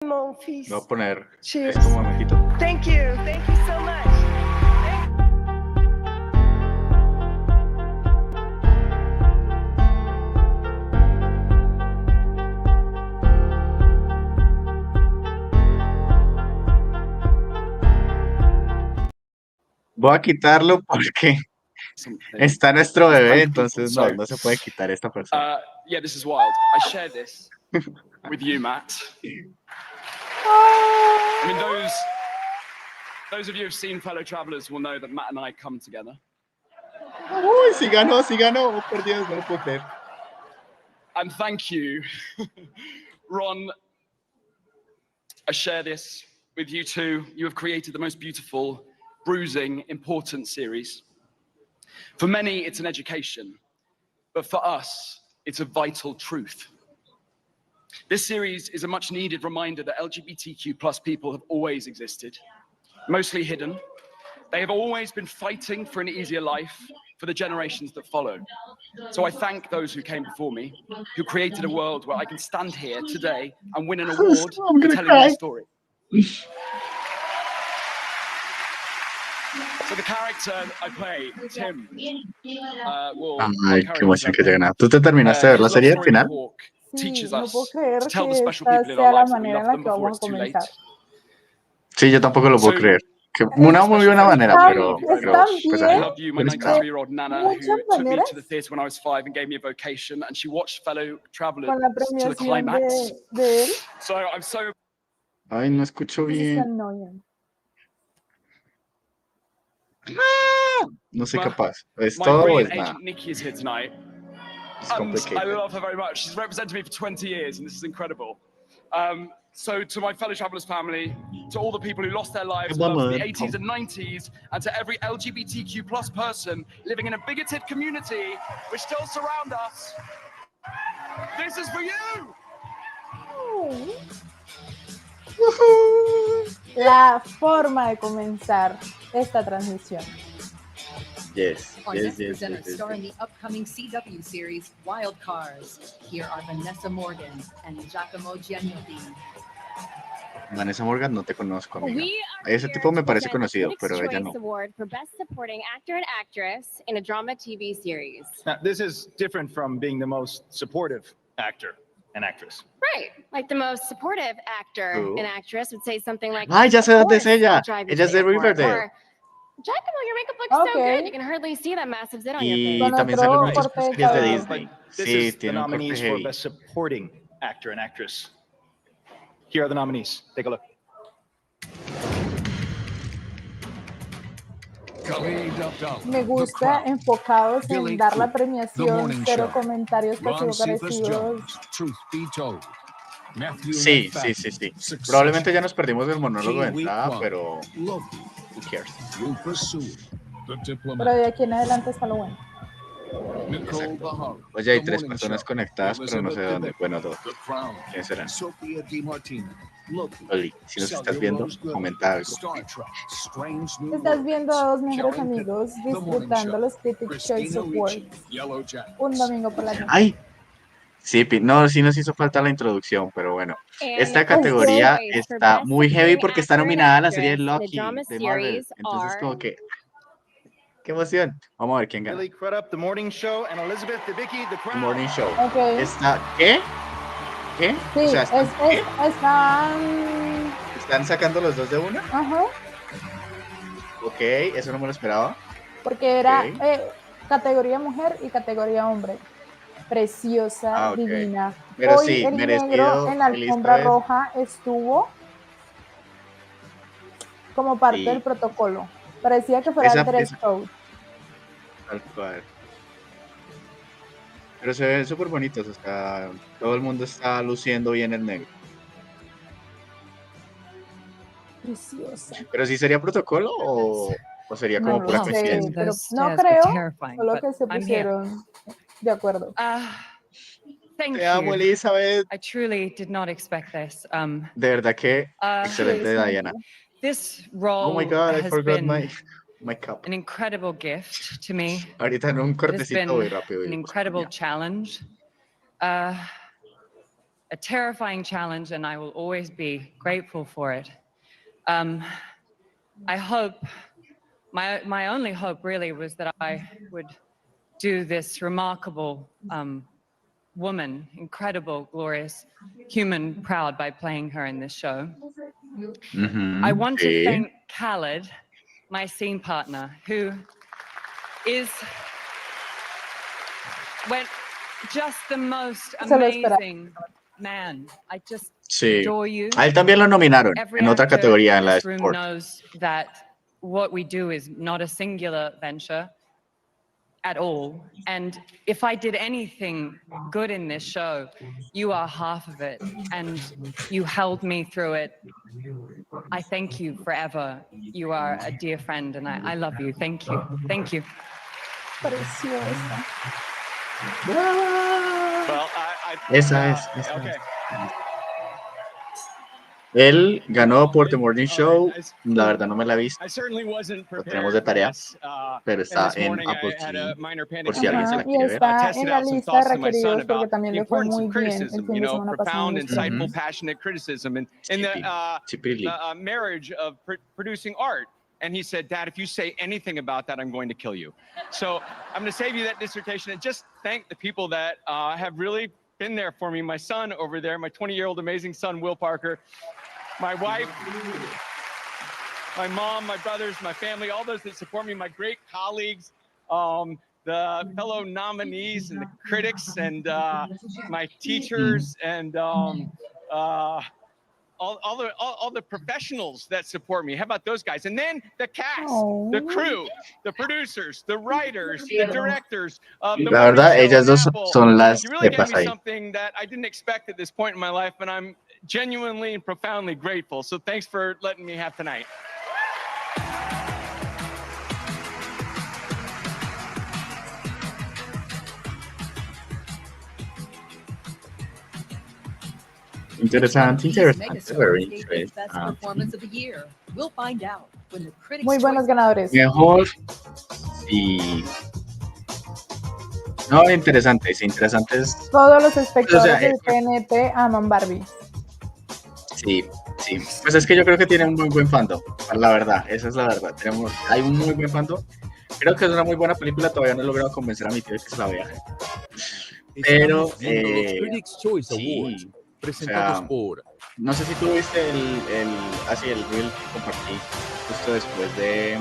Monfils. Voy a poner Cheers. es como mojito. Thank you so much. Voy a quitarlo porque está nuestro bebé, entonces no se puede quitar esta persona. Yeah, this is wild. I share this with you, Matt. I mean, those of you who've seen Fellow Travelers will know that Matt and I come together. Uy, sí ganó, oh, por Dios, no lo puedo creer. And thank you, Ron. I share this with you too. You have created the most beautiful, bruising, important series. For many, it's an education, but for us, it's a vital truth. This series is a much needed reminder that LGBTQ+ people have always existed, mostly hidden. They have always been fighting for an easier life for the generations that follow. So I thank those who came before me, who created a world where I can stand here today and win an award for telling my story. So the character I play, Tim, Ay, qué emoción que llega. ¿Tú te terminaste de ver la serie al final? Sí, no puedo creer que esta sea la manera en la que vamos a comenzar. Sí, yo tampoco lo puedo creer. Que una muy buena manera, pero pues, I love you, my feliz 93-year-old Nana, who muchas took me maneras. to the theatre when I was 5 and gave me a vocation, and she watched Fellow Travelers Con la to the premiación climax. de él. So I'm so Ay, no escucho bien. No soy capaz. ¿Es my todo o brilliant es nada? agent Nikki is here tonight. It's And I complicated. love her very much. She's represented me for 20 years, and this is incredible. So to my Fellow Travelers family, to all the people who lost their lives in the 80s and 90s, and to every LGBTQ+ person living in a bigoted community which still surround us, this is for you! La forma de comenzar esta transmisión. Yes. Present a star in the upcoming CW series Wild Cars. Here are Vanessa Morgan and Giacomo Giannini. Vanessa Morgan, no te conozco, amiga. Ese tipo me parece conocido, pero ella no. Award for Best Supporting Actor and Actress in a Drama TV Series. Now, this is different from being the most supportive actor and actress. Right, like the most supportive actor and actress would say something like, Ay, ya sé dónde es ella. Ella Ella es de Riverdale. Or, Giacomo, your makeup looks so good. You can hardly see that massive zit on your face. Y también sale en muchas series de Disney. This Sí, is the tiene un corte nominees for heavy. Best Supporting Actor and Actress. Here are the nominees. Take a look. Me gusta enfocados en dar la premiación, cero comentarios pasivo-agresivos. Sí. Probablemente ya nos perdimos del monólogo de entrada, pero who cares. Pero de aquí en adelante está lo bueno. Exacto. Oye, hay 3 personas conectadas, pero no sé de dónde. Bueno, 2. ¿Quién serán? Oli, si nos estás viendo, comenta algo. Estás viendo a 2 mejores amigos disfrutando los Critics' Choice Awards un domingo por la noche. ¡Ay! Sí nos hizo falta la introducción, pero bueno. Esta categoría está muy heavy porque está nominada a la serie Lucky de Marvel. Entonces, como que... ¡Qué emoción! Vamos a ver quién gana. Billy Crudup, The Morning Show, and Elizabeth Debicki, The Crown. The Morning Show. Okay. ¿Qué? Sí, O sea, están sacando los dos de una. Ajá. Ok, eso no me lo esperaba. Porque era categoría mujer y categoría hombre. Preciosa, divina. Pero hoy sí, el merecido, negro en la alfombra roja estuvo como parte del protocolo. Parecía que fuera el dress code. Tal cual. Pero se ven súper bonitos, o sea, todo el mundo está luciendo bien el negro. Preciosa. ¿Pero sí sería protocolo o sería como pura coincidencia? Pero no creo, solo que se pusieron de acuerdo. Te amo, Elizabeth. I truly did not expect this. De verdad que excelente, Diana. This role Oh my God, I has forgot been my cup. an incredible gift to me. Ahorita en un It has cortecito been muy rápido. an incredible challenge. a terrifying challenge, and I will always be grateful for it. I hope, my only hope really was that I would do this remarkable woman, incredible, glorious, human proud by playing her in this show. I want to thank Khaled, my scene partner, who is just the most amazing man. I just adore you. A él también lo nominaron Every en otra actor categoría, en in la de this room Sport. knows that what we do is not a singular venture at all. And if I did anything good in this show, you are half of it, and you held me through it. I thank you forever. You are a dear friend, and I love you. Thank you. Thank you. Preciosa. Well, Esa es. Él ganó por The Morning Show. La verdad no me la he visto. Lo tenemos de tarea, pero está en Apple TV por si alguien se la Y quiere ver. está en la lista de requeridos porque también le fue muy bien el fin de semana pasado. Insightful, passionate criticism in the marriage of producing art. And he said, Dad, if you say anything about that, I'm going to kill you. So I'm going to save you that dissertation and just thank the people that have really been there for me. My son over there, my 20-year-old amazing son, Will Parker, my wife, my mom, my brothers, my family, all those that support me, my great colleagues, the fellow nominees and the critics, and my teachers, and all the professionals that support me. How about those guys? And then the cast, the crew, the producers, the writers, the directors of the La verdad, Morning Show ellas dos and Apple. son las You really gave pepas me ahí. something that I didn't expect at this point in my life, and I'm genuinely and profoundly grateful. So thanks for letting me have tonight. Interesante. Very interesting. Best performance of the year. We'll find out when the critics' Muy buenos choice- ganadores. Mejor y... No, interesantes. Todos los espectadores O sea, del TNT aman Barbie. Sí. Pues es que yo creo que tiene un muy buen fandom, la verdad, esa es la verdad. Hay un muy buen fandom. Creo que es una muy buena película, todavía no he logrado convencer a mi tío de que se la vea. Pero, Estamos viendo los Critics' Choice sí, Awards, presentados por... No sé si tú viste el reel que compartí justo después de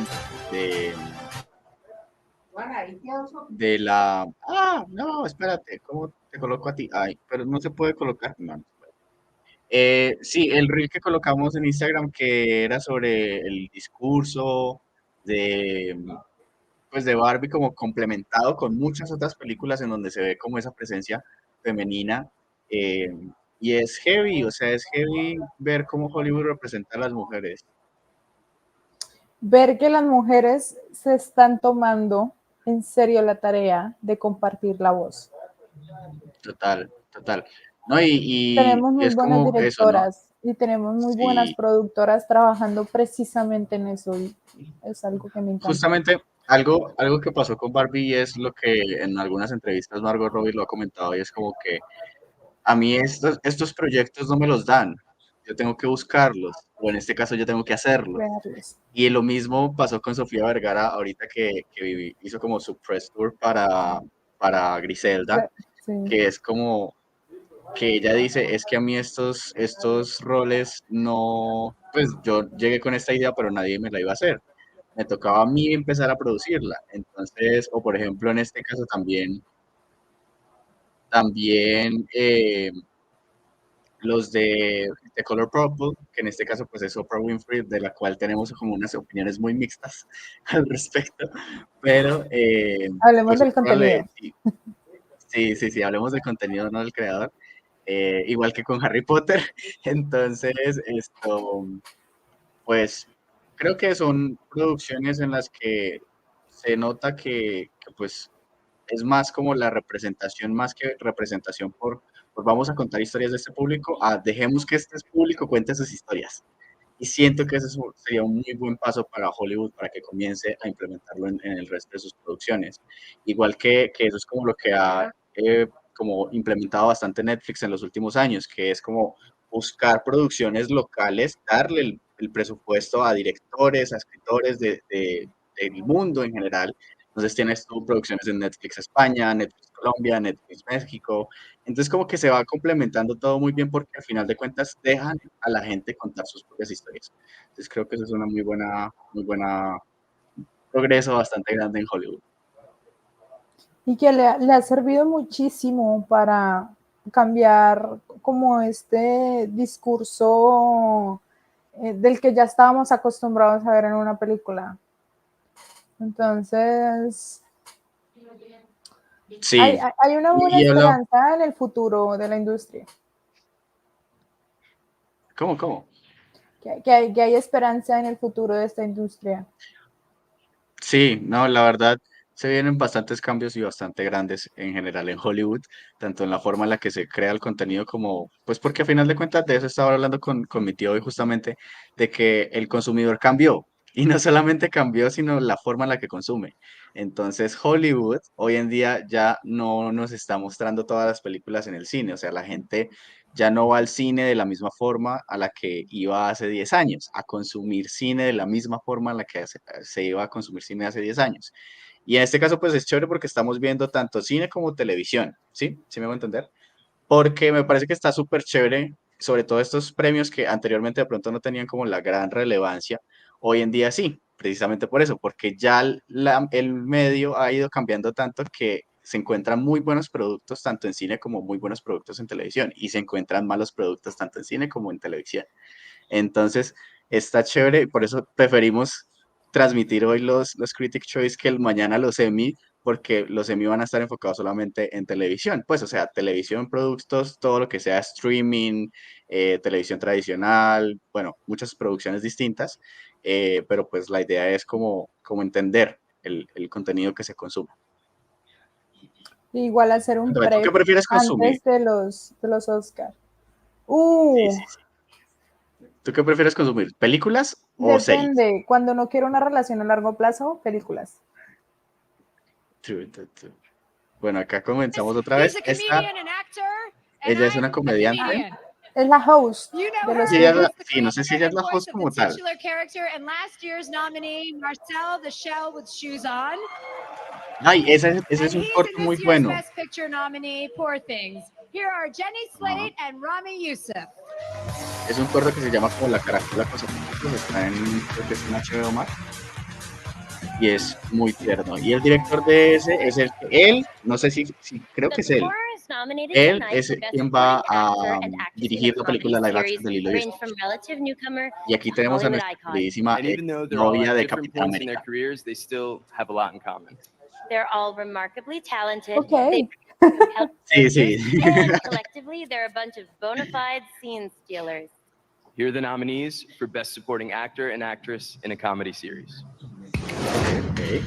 la... No, espérate, ¿cómo te coloco a ti? Ay, pero no se puede colocar, no. Sí, el reel que colocamos en Instagram que era sobre el discurso de Barbie como complementado con muchas otras películas en donde se ve como esa presencia femenina, y es heavy, o sea, es heavy ver cómo Hollywood representa a las mujeres. Ver que las mujeres se están tomando en serio la tarea de compartir la voz. Total. No, y tenemos muy es buenas como directoras eso, y tenemos muy Sí. buenas productoras trabajando precisamente en eso, y es algo que me encanta. Justamente algo que pasó con Barbie es lo que en algunas entrevistas Margot Robbie lo ha comentado, y es como que a mí estos proyectos no me los dan, yo tengo que buscarlos, o en este caso yo tengo que hacerlos. Crearlos. Y lo mismo pasó con Sofía Vergara ahorita que hizo como su press tour para Griselda, Sí. que es como que ella dice, es que a mí estos roles no, pues yo llegué con esta idea, pero nadie me la iba a hacer. Me tocaba a mí empezar a producirla. Entonces, o por ejemplo, en este caso también los de The Color Purple, que en este caso pues es Oprah Winfrey, de la cual tenemos como unas opiniones muy mixtas al respecto, pero Hablemos pues, del contenido. Sí, hablemos del contenido, no del creador, igual que con Harry Potter. Entonces, pues creo que son producciones en las que se nota que pues es más como la representación, más que representación por vamos a contar historias de este público, dejemos que este público cuente sus historias. Y siento que ese sería un muy buen paso para Hollywood para que comience a implementarlo en el resto de sus producciones. Igual que eso es como lo que ha como implementado bastante Netflix en los últimos años, que es como buscar producciones locales, darle el presupuesto a directores, a escritores del mundo en general. Entonces tienes tú producciones en Netflix España, Netflix Colombia, Netflix México. Entonces como que se va complementando todo muy bien porque al final de cuentas dejan a la gente contar sus propias historias. Entonces creo que eso es una muy buena progreso bastante grande en Hollywood. Y que le ha servido muchísimo para cambiar como este discurso del que ya estábamos acostumbrados a ver en una película. Entonces, Sí. hay una buena esperanza en el futuro de la industria. ¿Cómo? Que hay esperanza en el futuro de esta industria. Sí, no, la verdad, se vienen bastantes cambios y bastante grandes en general en Hollywood, tanto en la forma en la que se crea el contenido como, pues porque a final de cuentas de eso estaba hablando con mi tío hoy justamente, de que el consumidor cambió. Y no solamente cambió, sino la forma en la que consume. Entonces, Hollywood hoy en día ya no nos está mostrando todas las películas en el cine. O sea, la gente ya no va al cine de la misma forma a la que iba hace 10 años, a consumir cine de la misma forma en la que se iba a consumir cine hace 10 años. Y en este caso, pues es chévere porque estamos viendo tanto cine como televisión, ¿sí? ¿Sí me voy a entender? Porque me parece que está súper chévere, sobre todo estos premios que anteriormente de pronto no tenían como la gran relevancia, hoy en día sí, precisamente por eso, porque ya el medio ha ido cambiando tanto que se encuentran muy buenos productos tanto en cine como muy buenos productos en televisión y se encuentran malos productos tanto en cine como en televisión. Entonces, está chévere y por eso preferimos transmitir hoy los Critic Choice que el mañana los Emmy, porque los Emmy van a estar enfocados solamente en televisión. Pues, o sea, televisión, productos, todo lo que sea streaming, televisión tradicional, bueno, muchas producciones distintas, pero pues la idea es como entender el contenido que se consume. Igual hacer un ¿Tú prep qué prefieres consumir? antes de los Oscar. Sí. ¿Tú qué prefieres consumir? ¿Películas o series? Depende. Cuando no quiero una relación a largo plazo, películas. True. Bueno, acá comenzamos otra vez. Ella es una comediante. Es la host You know de los her. Sí, Critic. sí, no sé si ella es la Voice host of como the tal. titular character and last year's nominee, Marcel the Shell with Shoes On. Ay, ese es And un he's corto in muy this year's bueno. Best Picture nominee, Poor Things. Here are Jenny Slate and Rami Youssef. Es un corto que se llama como La Caracola con zapatos. Está creo que es en HBO Max. Y es muy tierno. Y el director de ese es él, no sé si creo que es él. Él es quien va a dirigir la película live action de Lilo y Stitch. Y aquí tenemos a nuestra queridísima novia de Capitán América. They're all remarkably talented. Okay. Sí. And collectively, they're a bunch of bona fide scene stealers. Here are the nominees for Best Supporting Actor and Actress in a Comedy Series. Okay.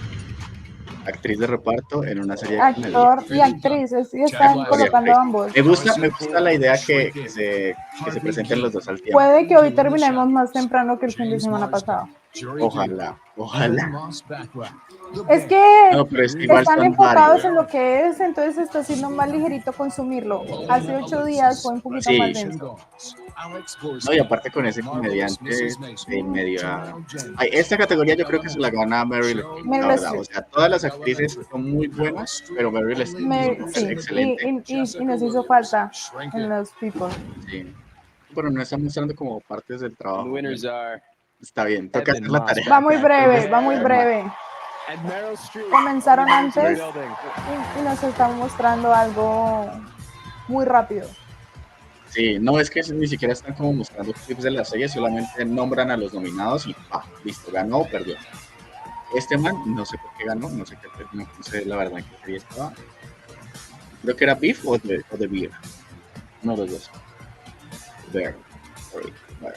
Actriz de reparto en una serie de comedia. Actor y actriz, y están colocando ambos. Me gusta la idea que se presenten los dos al tiempo. Puede que hoy terminemos más temprano que el fin de semana pasado. Ojalá. Es que No, pero es que igual están son enfocados varios. en lo que es, entonces está siendo más ligerito consumirlo. Hace 8 días fue un poquito más denso. No, y aparte con ese comediante de media... Ay, esta categoría yo creo que se la gana Meryl Streep, la verdad. O sea, todas las actrices son muy buenas, pero Meryl Streep es Sí, excelente. y nos hizo falta en los People. Sí. Pero no está mostrando como partes del trabajo. The winners are Está bien, toca hacer la tarea. Va muy breve. and Meryl Streep. Comenzaron antes Building. y nos están mostrando algo muy rápido. Sí, no es que ni siquiera están como mostrando clips de la serie, solamente nombran a los nominados y listo, ganó o perdió. Este man, no sé por qué ganó, no sé la verdad en qué serie estaba. Creo que era Beef o The Beer. Uno de los dos. Bear. Sorry, Bear.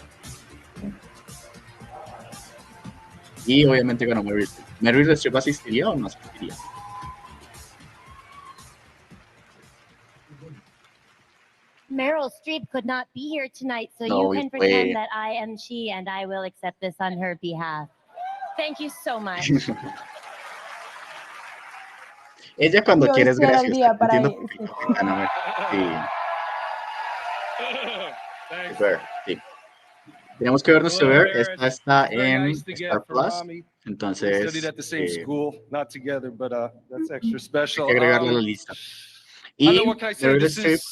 Y obviamente ganó Meryl Streep. ¿Meryl Streep asistiría o no asistiría? Meryl Streep could not be here tonight, so No, you can pretend that I am she and I will accept this on her behalf. Thank you so much. Ella cuando Yo quiere es hiciera el graciosa. día para Entiendo ir. por qué critican a ver. Sí, Ver, sí. Tenemos que vernos to ver. Esta está en Star Plus. Entonces, not together, but that's extra hay special. que agregarla a la lista. I know Y what can I say? Meryl This Streep is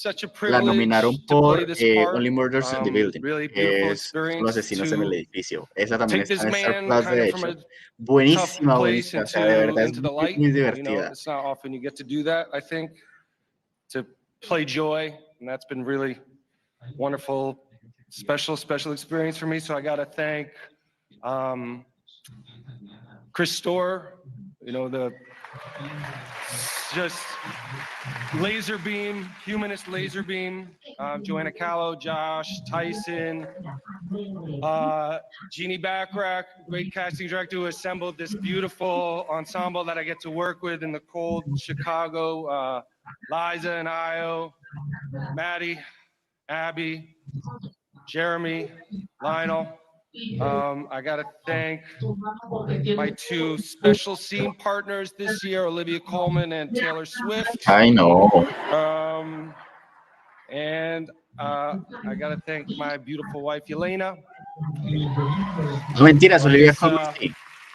such a la nominaron privilege to play por this part. Only Murders in the Building, Really que beautiful son los experience asesinos en el to edificio. Esa también take está this en Star man Plus, kind de of from hecho. a tough Buenísima, place buenísima. O sea, de verdad es into the muy, light. muy You know, divertida. it's not often you get to do that. I think to play joy, and that's been really wonderful, special experience for me. So I got to thank Chris Storr, you know, the just laser beam, humanist laser beam, Joanna Callow, Josh, Tyson, Jeannie Backrack, great casting director who assembled this beautiful ensemble that I get to work with in the cold Chicago, Liza and Io, Maddie, Abby, Jeremy, Lionel. I got to thank my two special scene partners this year, Olivia Colman and Taylor Swift. Ay, no. And I got to thank my beautiful wife, Yelena. No, mentiras, Olivia Always Colman, sí.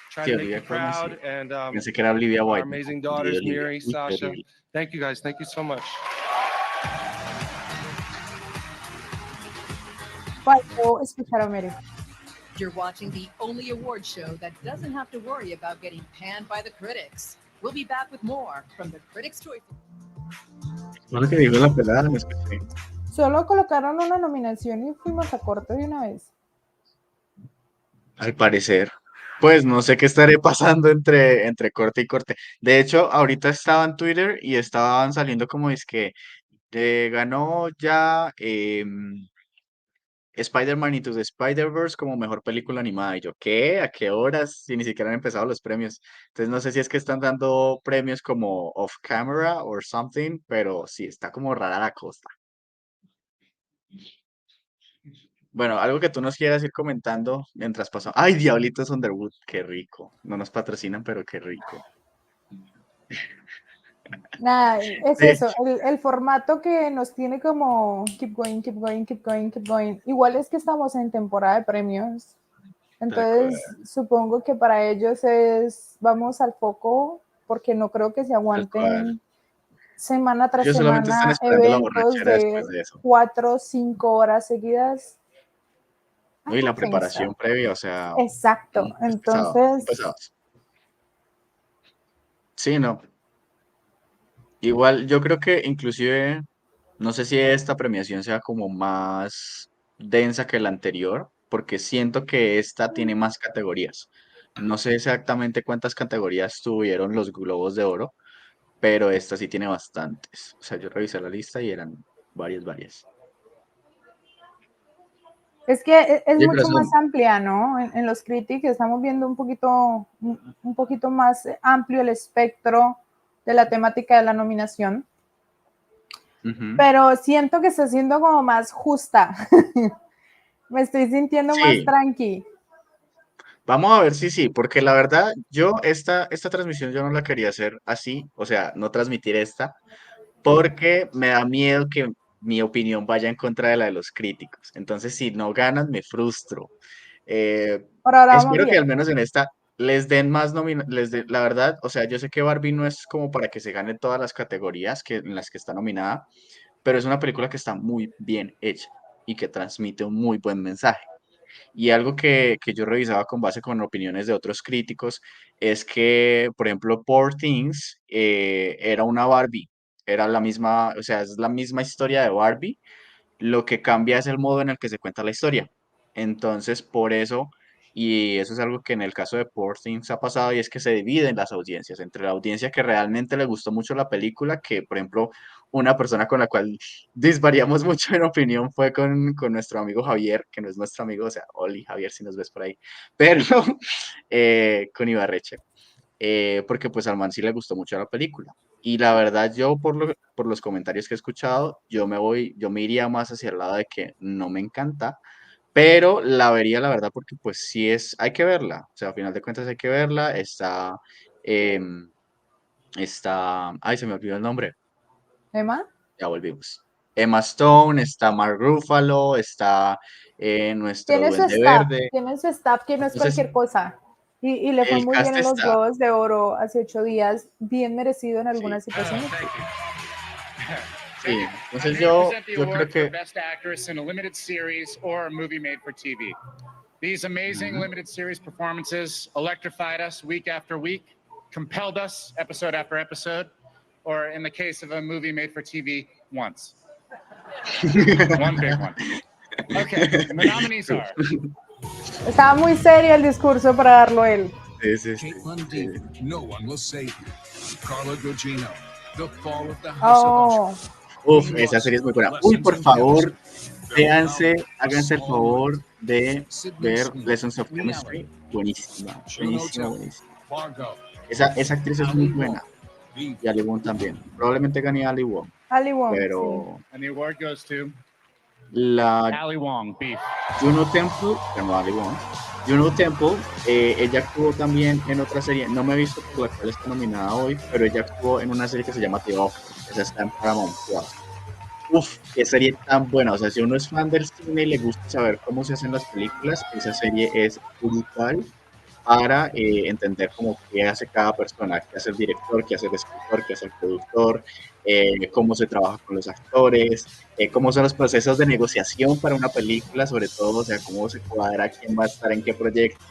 trying Sí, to make Olivia you Colman, sí. proud. And Pensé que era Olivia our White. amazing confundí daughters, Olivia. Miri, Uy, qué Sasha. horrible. Thank you guys. Thank you so much. Faltó escuchar a Mary. You're watching the only award show that doesn't have to worry about getting panned by the critics. We'll be back with more from the Critics' Choice. No, lo que dijo la pelada, no escuché. Solo colocaron una nominación y fuimos a corte de una vez. Al parecer. Pues no sé qué estaré pasando entre corte y corte. De hecho, ahorita estaba en Twitter y estaban saliendo como es que ganó ya Spider-Man Into the Spider-Verse como mejor película animada. Y yo, ¿qué? ¿A qué horas? Si ni siquiera han empezado los premios. Entonces no sé si es que están dando premios como off camera or something, pero sí, está como rara la cosa. Bueno, algo que tú nos quieras ir comentando mientras pasamos. ¡Ay, Diablitos Underwood! ¡Qué rico! No nos patrocinan, pero qué rico. Nada, es Sí, eso, el formato que nos tiene como keep going, keep going, keep going, keep going. Igual es que estamos en temporada de premios, de entonces acuerdo, supongo que para ellos es vamos al foco, porque no creo que se tal cual. aguanten semana tras Ellos solamente están semana esperando la eventos borrachera después de de eso. 4 o 5 horas seguidas. ¿No? Y la Cansa. preparación previa, o sea, Exacto, es pesado, son entonces pesados. Sí, no. Igual, yo creo que inclusive, no sé si esta premiación sea como más densa que la anterior, porque siento que esta tiene más categorías. No sé exactamente cuántas categorías tuvieron los Globos de Oro, pero esta sí tiene bastantes. O sea, yo revisé la lista y eran varias. es que es Oye, mucho más corazón, amplia, ¿no? En los Critics estamos viendo un poquito más amplio el espectro de la temática de la nominación, ujú. pero siento que está siendo como más justa. Me estoy sintiendo más Sí, tranqui. vamos a ver si sí, porque la verdad, yo esta transmisión yo no la quería hacer así, o sea, no transmitir esta, porque me da miedo que mi opinión vaya en contra de la de los críticos. Entonces, si no ganan, me frustro. Eh, Por ahora vamos espero que bien. al menos en esta les den más la verdad, o sea, yo sé que Barbie no es como para que se gane todas las categorías en las que está nominada, pero es una película que está muy bien hecha y que transmite un muy buen mensaje. Y algo que yo revisaba con base con opiniones de otros críticos es que, por ejemplo, Poor Things era una Barbie, era la misma, o sea, es la misma historia de Barbie, lo que cambia es el modo en el que se cuenta la historia. Entonces, por eso, y eso es algo que en el caso de Poor Things ha pasado, y es que se dividen las audiencias, entre la audiencia que realmente le gustó mucho la película, que por ejemplo, una persona con la cual disvariamos mucho en opinión fue con nuestro amigo Javier, que no es nuestro amigo, o sea, Oli, Javier, si nos ves por ahí, pero con Ibarreche, porque pues al man sí le gustó mucho la película. Y la verdad, yo por los comentarios que he escuchado, yo me iría más hacia el lado de que no me encanta, pero la vería, la verdad, porque pues sí hay que verla. O sea, a final de cuentas hay que verla. Está, em, Está, ay, se me olvidó el nombre. ¿Emma? Ya volvimos. Emma Stone, está Mark Ruffalo, está nuestro Duende Verde. Tiene su staff que no es Entonces, cualquier cosa. Y le fue el muy bien cast en los está. Globos de Oro hace 8 días, bien merecido en algunas situaciones. Sí, entonces yo creo que Best Actress in a Limited Series or a Movie Made for TV. These amazing limited series performances electrified us week after week, compelled us episode after episode, or in the case of a movie made for TV, once. One big one. Okay, and the nominees are. Estaba muy serio el discurso para darlo él. No One Will Save You. Carla Gugino, The Fall of the House of Usher. Uf, esa serie es muy buena. Uy, por favor, háganse el favor de ver Lessons of Chemistry. Buenísima, buenísima, buenísima. Esa actriz es muy buena. Y Ali Wong también. Probablemente gane Ali Wong. Ali Wong, pero sí. And the award goes to la Ali Wong, Beef. Juno Temple, ganó Ali Wong. Juno Temple, ella actuó también en otra serie, no me he visto por la cual está nominada hoy, pero ella actuó en una serie que se llama The Office, esa está en Paramount Plus. Uf, qué serie tan buena, o sea, si uno es fan del cine y le gusta saber cómo se hacen las películas, esa serie es brutal para entender cómo qué hace cada persona, qué hace el director, qué hace el escritor, qué hace el productor, cómo se trabaja con los actores, cómo son los procesos de negociación para una película, sobre todo, o sea, cómo se cuadra quién va a estar en qué proyecto.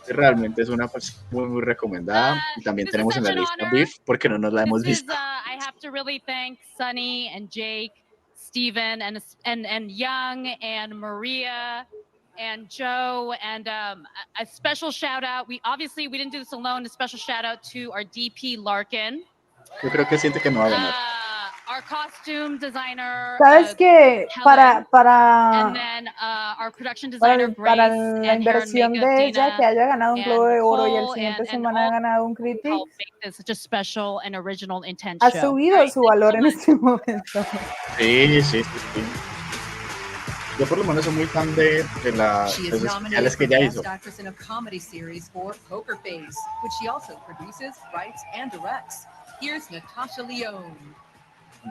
Realmente es una cosa muy, muy recomendada. Y también tenemos en la lista Beef, porque no nos la hemos visto. I have to really thank Sunny and Jake, Steven, and Young, and Maria, and Joe, and a special shout out. We didn't do this alone. A special shout out to our DP Larkin. Yo creo que siente que no va a ganar. Our costume designer. ¿Sabes qué? Para and then our production designer para Grace, la and hair and inversión makeup, de ella, Dina, que haya ganado un Globo de Oro y el Nicole, siguiente and semana all ha ganado un Critics, make this such a special and original intent ha show. subido su valor en este momento. Sí. Yo por lo menos soy muy fan de las She is redes nominated sociales for que ella Best hizo. Actress in a Comedy Series for Poker Face, which she also produces, writes, and directs. Here's Natasha Lyonne.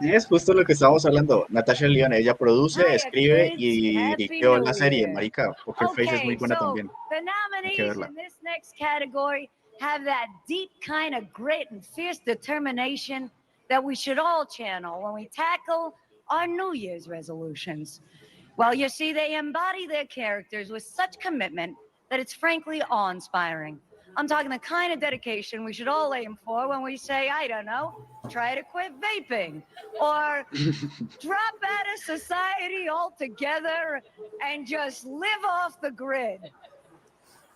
Es justo lo que estábamos hablando. Natasha Lyonne, ella produce, Hiya, escribe kids. y Happy dirigió New la serie, Year. marica. Poker Face es muy buena so también. the Hay que nominees verla. in this next category have that deep kind of grit and fierce determination that we should all channel when we tackle our New Year's resolutions. Well, you see, they embody their characters with such commitment that it's frankly awe-inspiring. I'm talking the kind of dedication we should all aim for when we say, I don't know, try to quit vaping, or drop out of society altogether and just live off the grid.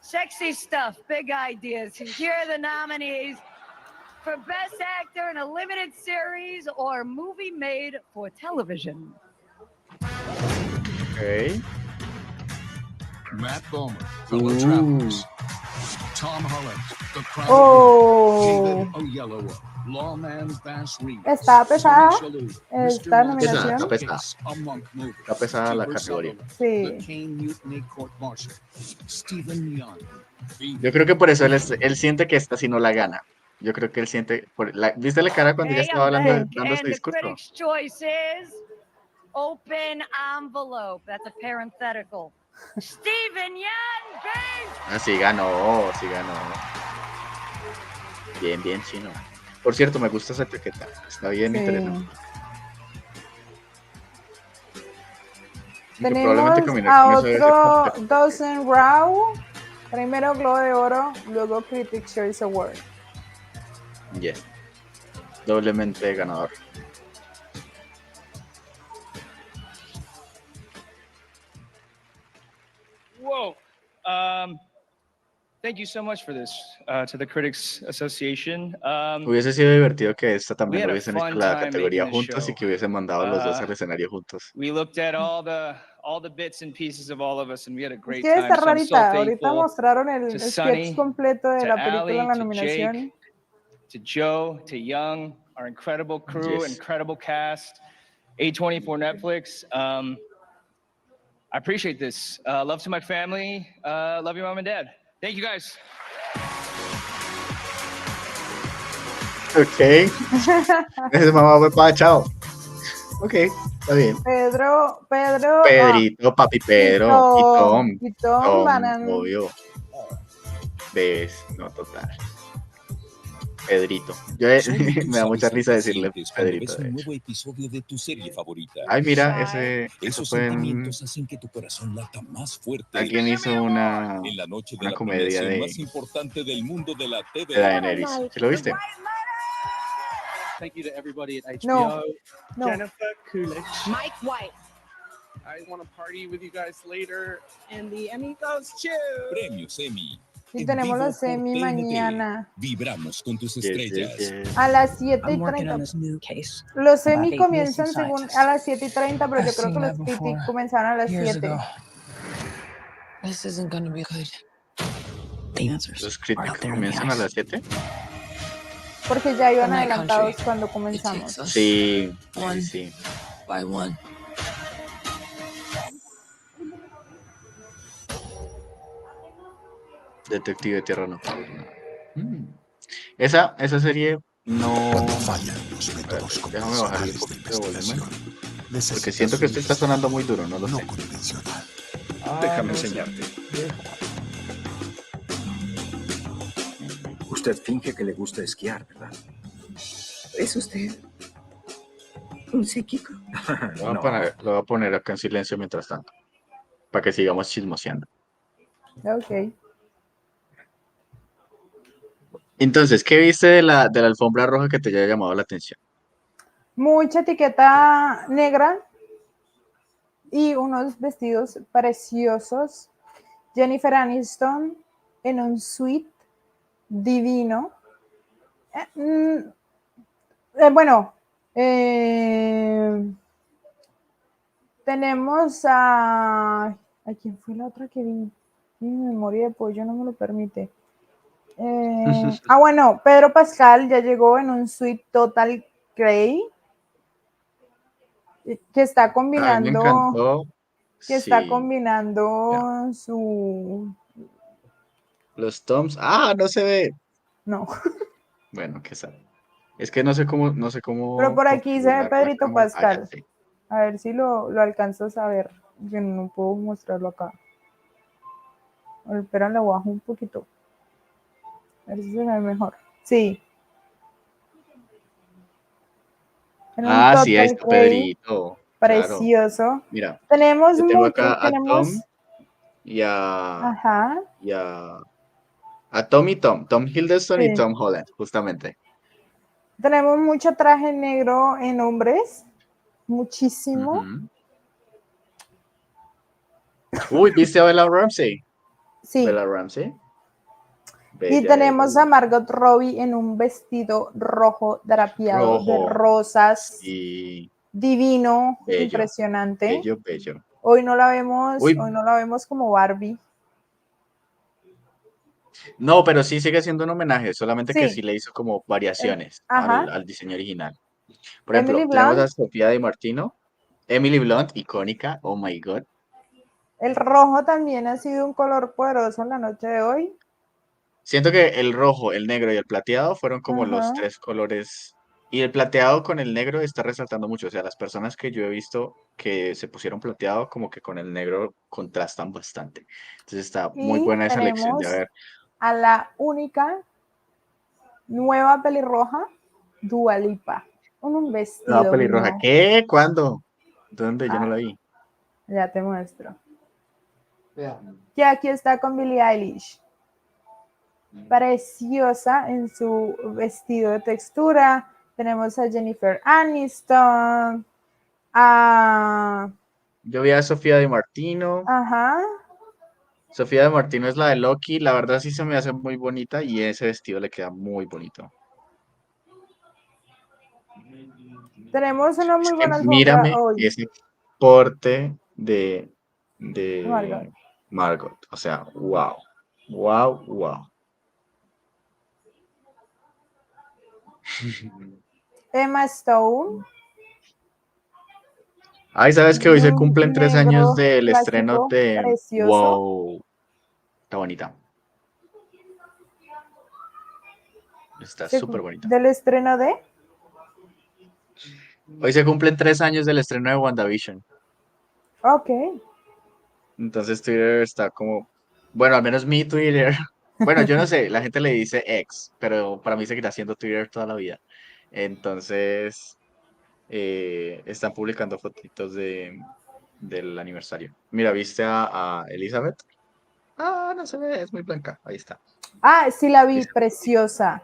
Sexy stuff, big ideas. Here are the nominees for Best Actor in a Limited Series or Movie Made for Television. Okay. Matt Bomer, Fellow Travelers. Tom Holland, The Crown. Oh. David Oyelowo, Lawman's Bass Reeves. Está pesada Sonny Shalhoub, esta Mr. nominación. Está pesada. A Monk Movie. Está pesada la Kiefer categoría. Sutherland, Sí. The Kane Mutiny Court Martial. Stephen Young. Yo creo que por eso él siente que esta sí no la gana. Yo creo que él siente... ¿Viste la cara cuando ella estaba hablando, back, dando and su the discurso? critic's choice is open envelope. That's a parenthetical. Stephen Young, babe. Ah, sí ganó. Bien, chino. Por cierto, me gusta esa etiqueta. Está bien Sí. interesante. Y que Tenemos probablemente combine a con eso debe ser otro completo. Dawson Rao, primero Globo de Oro, luego Critics' Choice Award. Yeah. Doblemente ganador. Whoa. Thank you so much for this to the Critics Association. Hubiese sido divertido que esta we también had lo a hubiesen hecho fun la time categoría making this juntos y show. que hubiesen mandado los dos al escenario juntos. We looked at all the bits and pieces of all of us, and we had a Es great que time. está So I'm so rarita. Ahorita thankful mostraron el to sketch Sunny, completo de to la película en la Ali, to nominación. Jake, to Joe, to Young, our incredible crew, Yes. incredible cast, A24 Netflix. I appreciate this. Love to my family. Love your mom and dad. Thank you guys. Ok. Ese mamá fue para chao. Ok, está bien. Pedro, Pedrito, papi Pedro. Y Tom. y Tom Tom, van a... obvio. Ves, no, total. Pedrito. Me da mucha risa decirle Pedrito, de hecho. Episodio de tu serie favorita. Ay, mira, eso Esos fue sentimientos hacen que tu corazón lata más fuerte. alguien hizo una En la noche de la comedia premiación de más importante del mundo de la TV. Daenerys. ¿Sí lo viste? Thank you to everybody at No. HBO. No. Jennifer Coolidge. Mike White. I want to party with you guys later. And the Emmy goes to... Premios Emmy. Y En tenemos vivo los por Emmy TNT. mañana. Vibramos con tus estrellas. A las 7:30. Los Emmy comienzan según a las 7:30, pero yo creo que los TT comenzaron a las 7. This isn't gonna be good. Los críticos comienzan a las 7. Porque ya iban adelantados cuando comenzamos. Sí, sí. By one. Detective Tierra Nocturna. Esa serie no. Déjame bajarle un poquito de volumen. Porque siento que esto está sonando muy duro, no lo sé. Déjame enseñarte. Usted finge que le gusta esquiar, ¿verdad? ¿Es usted un psíquico? Lo voy a poner acá en silencio mientras tanto. Para que sigamos chismoseando. Ok. Entonces, ¿qué viste de la alfombra roja que te haya llamado la atención? Mucha etiqueta negra y unos vestidos preciosos. Jennifer Aniston en un suite divino. Tenemos ¿a quién fue la otra que vi? Mi memoria de pollo no me lo permite. Pedro Pascal ya llegó en un suite total grey que está combinando. Me encantó. Que sí. Está combinando los toms. No se ve. No. Bueno, qué sabe. Es que no sé cómo. Pero por aquí se ve Pedrito Pascal. A ver si lo alcanzas a ver. Yo no puedo mostrarlo acá. Espera, lo bajo un poquito. A ver si se ve mejor. Sí. Sí, ahí está Pedrito. Precioso. Claro. Mira, tenemos tengo acá a Tom y a... Ajá. Y a Tom y Tom Hiddleston y Tom Holland, justamente. Tenemos mucho traje negro en hombres. Muchísimo. Uy, ¿viste a Bella Ramsey? Sí. Bella Ramsey. Y tenemos a Margot Robbie en un vestido rojo drapeado de rosas. Y divino, bello, impresionante. Bello. Hoy no la vemos como Barbie. No, pero sí sigue siendo un homenaje, solamente que sí le hizo como variaciones al diseño original. Por ejemplo, tenemos a Sofía Di Martino, Emily Blunt, icónica, oh my god. El rojo también ha sido un color poderoso en la noche de hoy. Siento que el rojo, el negro y el plateado fueron como los tres colores. Y el plateado con el negro está resaltando mucho. O sea, las personas que yo he visto que se pusieron plateado, como que con el negro contrastan bastante. Entonces está muy buena esa lección de ver. A la única nueva pelirroja, Dua Lipa. Un vestido. Nueva pelirroja. ¿Qué? ¿Cuándo? ¿Dónde? Yo no la vi. Ya te muestro. Y aquí está con Billie Eilish. Preciosa en su vestido de textura. Tenemos a Jennifer Aniston. Yo vi a Sofía Di Martino. Ajá. Sofía Di Martino es la de Loki. La verdad sí se me hace muy bonita y ese vestido le queda muy bonito. Tenemos una muy buena alfombra mírame hoy. Ese porte de Margot. O sea, wow. Emma Stone. Ay, ¿sabes que hoy se cumplen 3 años del estreno de precioso. Wow? Está bonita. Está súper bonita. ¿Del estreno de? Hoy se cumplen 3 años del estreno de WandaVision. Ok. Entonces Twitter está como, bueno, al menos mi Twitter. Bueno, yo no sé, la gente le dice X, pero para mí seguirá siendo Twitter toda la vida. Entonces, están publicando fotitos del aniversario. Mira, ¿viste a Elizabeth? Ah, no se ve, es muy blanca. Ahí está. Ah, sí la vi, Elizabeth. preciosa.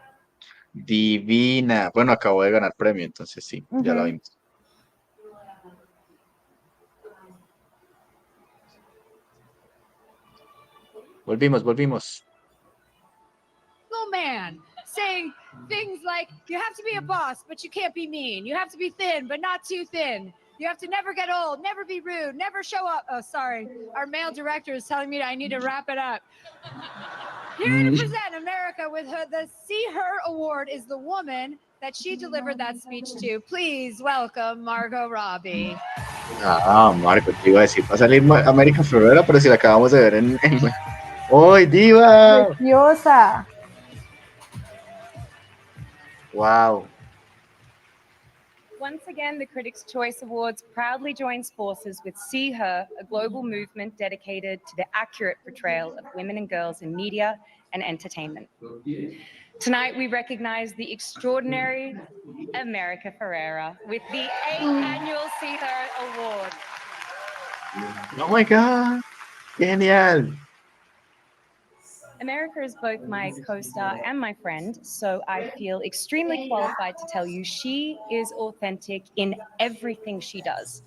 Divina. Bueno, acabó de ganar premio, entonces sí, ya la vimos. Volvimos. Man saying things like, you have to be a boss, but you can't be mean. You have to be thin, but not too thin. You have to never get old, never be rude, never show up. Oh, sorry. Our male director is telling me that I need to wrap it up. Here to present America with the See Her Award is the woman that she delivered that speech to. Please welcome Margot Robbie. Ah, Marco, te iba a decir, va a salir América Ferrera, pero si la acabamos de ver en... ¡Hoy, diva! Preciosa. Wow. Once again, the Critics' Choice Awards proudly joins forces with See Her, a global movement dedicated to the accurate portrayal of women and girls in media and entertainment. Tonight, we recognize the extraordinary America Ferrera with the 8th annual See Her Award. Oh my God. Genial. America is both my co-star and my friend, so I feel extremely qualified to tell you she is authentic in everything she does.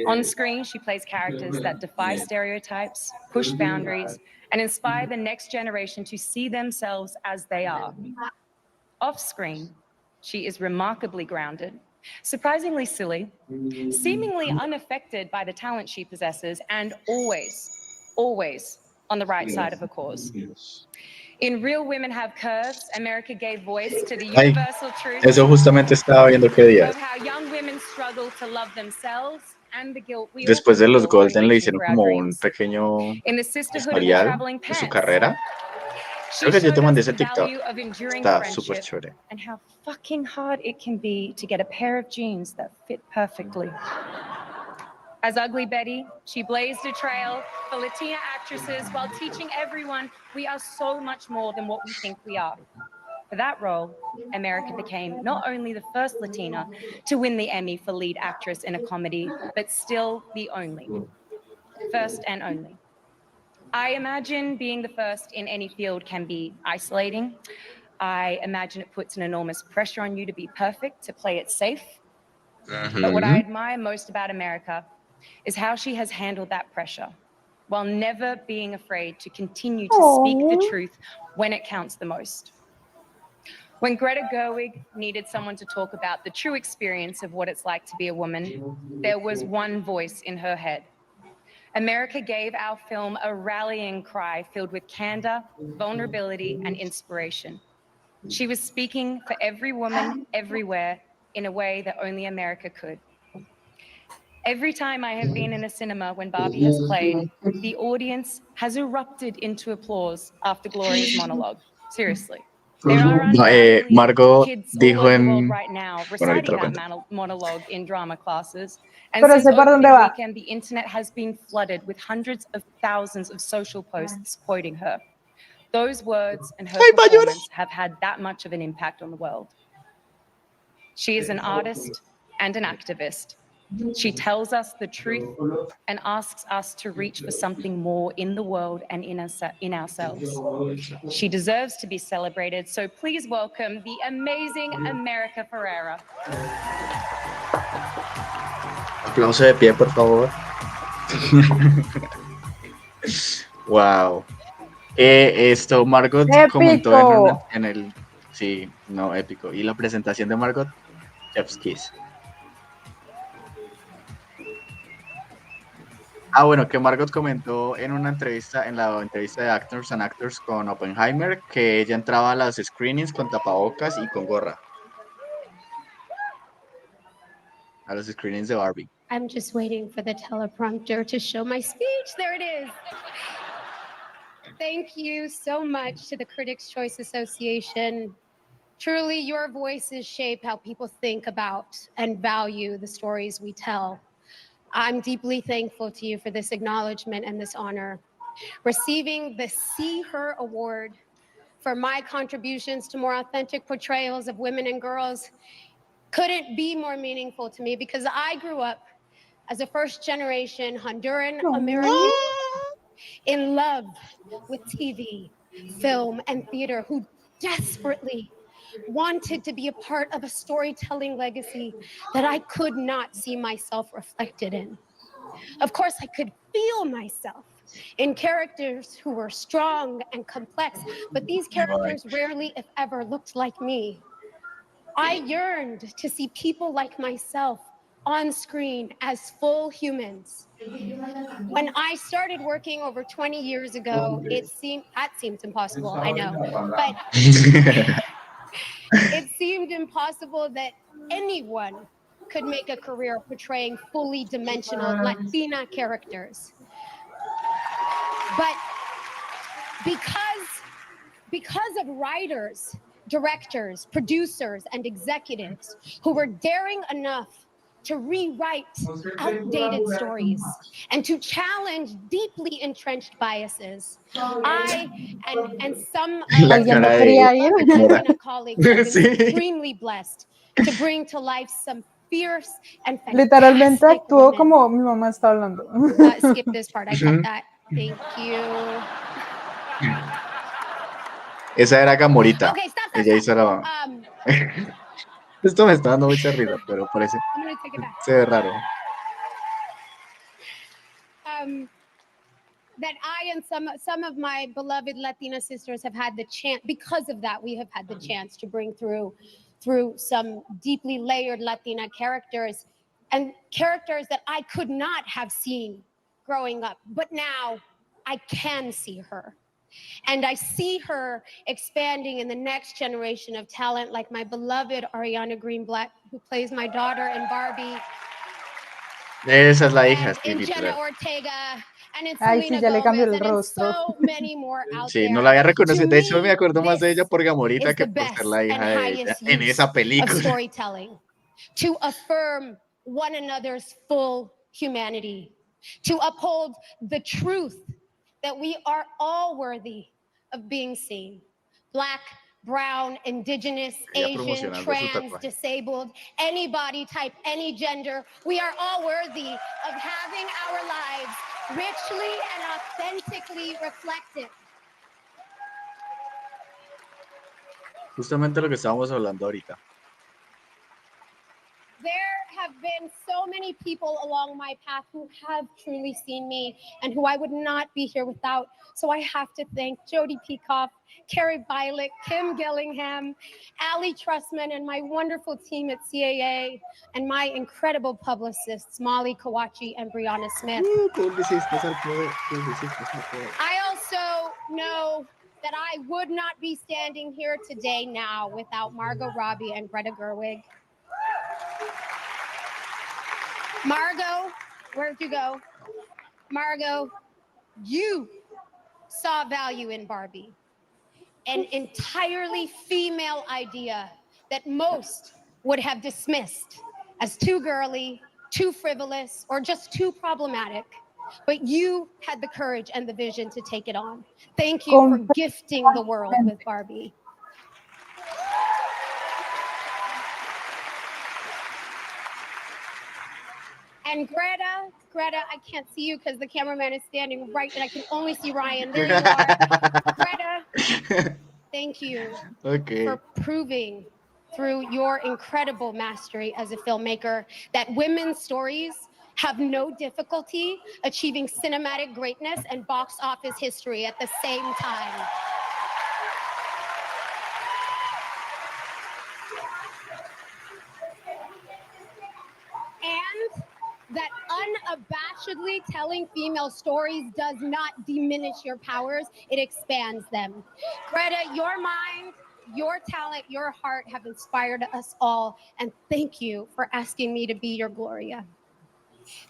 On screen, she plays characters that defy stereotypes, push boundaries, and inspire the next generation to see themselves as they are. Off screen, she is remarkably grounded, surprisingly silly, seemingly unaffected by the talent she possesses, and always on the right side of a cause. In Real Women Have Curves, America gave voice to the universal truth Eso justamente estaba viendo qué día. of how young women struggle to love themselves and the guilt we all Después de los feel when Golden le reaching hicieron for our como un dreams. pequeño In the sisterhood of the historial traveling de su pants, carrera. she Creo que yo te showed mandé us ese the TikTok. value of enduring Está súper friendship chévere. and how fucking hard it can be to get a pair of jeans that fit perfectly. As Ugly Betty, she blazed a trail for Latina actresses while teaching everyone we are so much more than what we think we are. For that role, America became not only the first Latina to win the Emmy for lead actress in a comedy, but still the only. First and only. I imagine being the first in any field can be isolating. I imagine it puts an enormous pressure on you to be perfect, to play it safe. But what I admire most about America is how she has handled that pressure while never being afraid to continue to speak the truth when it counts the most. When Greta Gerwig needed someone to talk about the true experience of what it's like to be a woman, there was one voice in her head. America gave our film a rallying cry filled with candor, vulnerability, and inspiration. She was speaking for every woman, everywhere, in a way that only America could. Every time I have been in a cinema when Barbie has played, the audience has erupted into applause after Gloria's monologue. Seriously. There are No, undoubtedly Margot kids all dijo over the world en... right now Bueno, ahorita reciting lo that cuento. monologue in drama classes. And Pero since sé por dónde opening va. weekend, the internet has been flooded with hundreds of thousands of social posts quoting her. Those words and her performance have had that much of an impact on the world. She is an artist and an activist. She tells us the truth and asks us to reach for something more in the world and in ourselves. She deserves to be celebrated, so please welcome the amazing America Ferrera. Aplauso de pie, por favor. Wow. Esto Margot comentó en el... Sí, no, épico. Y la presentación de Margot, Chef's Kiss. Ah, bueno, que Margot comentó en una entrevista, en la entrevista de Actors and Actors con Oppenheimer, que ella entraba a las screenings con tapabocas y con gorra. A los screenings de Barbie. I'm just waiting for the teleprompter to show my speech. There it is. Thank you so much to the Critics' Choice Association Truly, your voices shape how people think about and value the stories we tell. I'm deeply thankful to you for this acknowledgement and this honor. Receiving the See Her Award for my contributions to more authentic portrayals of women and girls couldn't be more meaningful to me because I grew up as a first-generation Honduran American in love with TV, film, and theater who desperately wanted to be a part of a storytelling legacy that I could not see myself reflected in. Of course, I could feel myself in characters who were strong and complex, but these characters rarely, if ever, looked like me. I yearned to see people like myself on screen as full humans. When I started working over 20 years ago, that seemed impossible, I know, but it seemed impossible that anyone could make a career portraying fully dimensional Latina characters. But because of writers, directors, producers, and executives who were daring enough to rewrite outdated stories and to challenge deeply entrenched biases, I and some of my Latina colleagues have been extremely blessed to bring to life some fierce and Literalmente fantastic actuó women. como mi mamá está hablando. Skip this part, I cut that. Thank you. Esa era Gamorita. Okay, stop. Ella hizo la... Esto me está dando mucha risa, pero parece... I'm gonna take it back. Se ve raro. That I and some of my beloved Latina sisters have had the chance, because of that, we have had the chance to bring through some deeply layered Latina characters and characters that I could not have seen growing up, but now I can see her. And I see her expanding in the next generation of talent, like my beloved Ariana Greenblatt, who plays my daughter in Barbie. Esa es la hija, sí, In Jenna literal. Ortega, and in Ay, Selena sí, ya le cambió Gomez, el and in rostro. so many more out Sí, there. no la había reconocido. To De hecho, me, me acuerdo más de ella por Gamorita is que the por ser best la hija and de ella highest en use esa of película. storytelling, to affirm one another's full humanity, to uphold the truth that we are all worthy of being seen. Black, brown, indigenous, Asian, trans, disabled, any body type, any gender, we are all worthy of having our lives richly and authentically reflected. Justamente lo que estábamos hablando ahorita. There have been so many people along my path who have truly seen me and who I would not be here without. So I have to thank Jodi Peacock, Carrie Violet, Kim Gillingham, Allie Trussman, and my wonderful team at CAA, and my incredible publicists, Molly Kawachi and Brianna Smith. I also know that I would not be standing here today now without Margot Robbie and Greta Gerwig. Margot, where'd you go? Margot, you saw value in Barbie, an entirely female idea that most would have dismissed as too girly, too frivolous, or just too problematic. But you had the courage and the vision to take it on. Thank you for gifting the world with Barbie. And Greta, I can't see you because the cameraman is standing right, and I can only see Ryan. There you are. Greta, thank you for proving through your incredible mastery as a filmmaker that women's stories have no difficulty achieving cinematic greatness and box office history at the same time. And that unabashedly telling female stories does not diminish your powers, it expands them. Greta, your mind, your talent, your heart have inspired us all, and thank you for asking me to be your Gloria.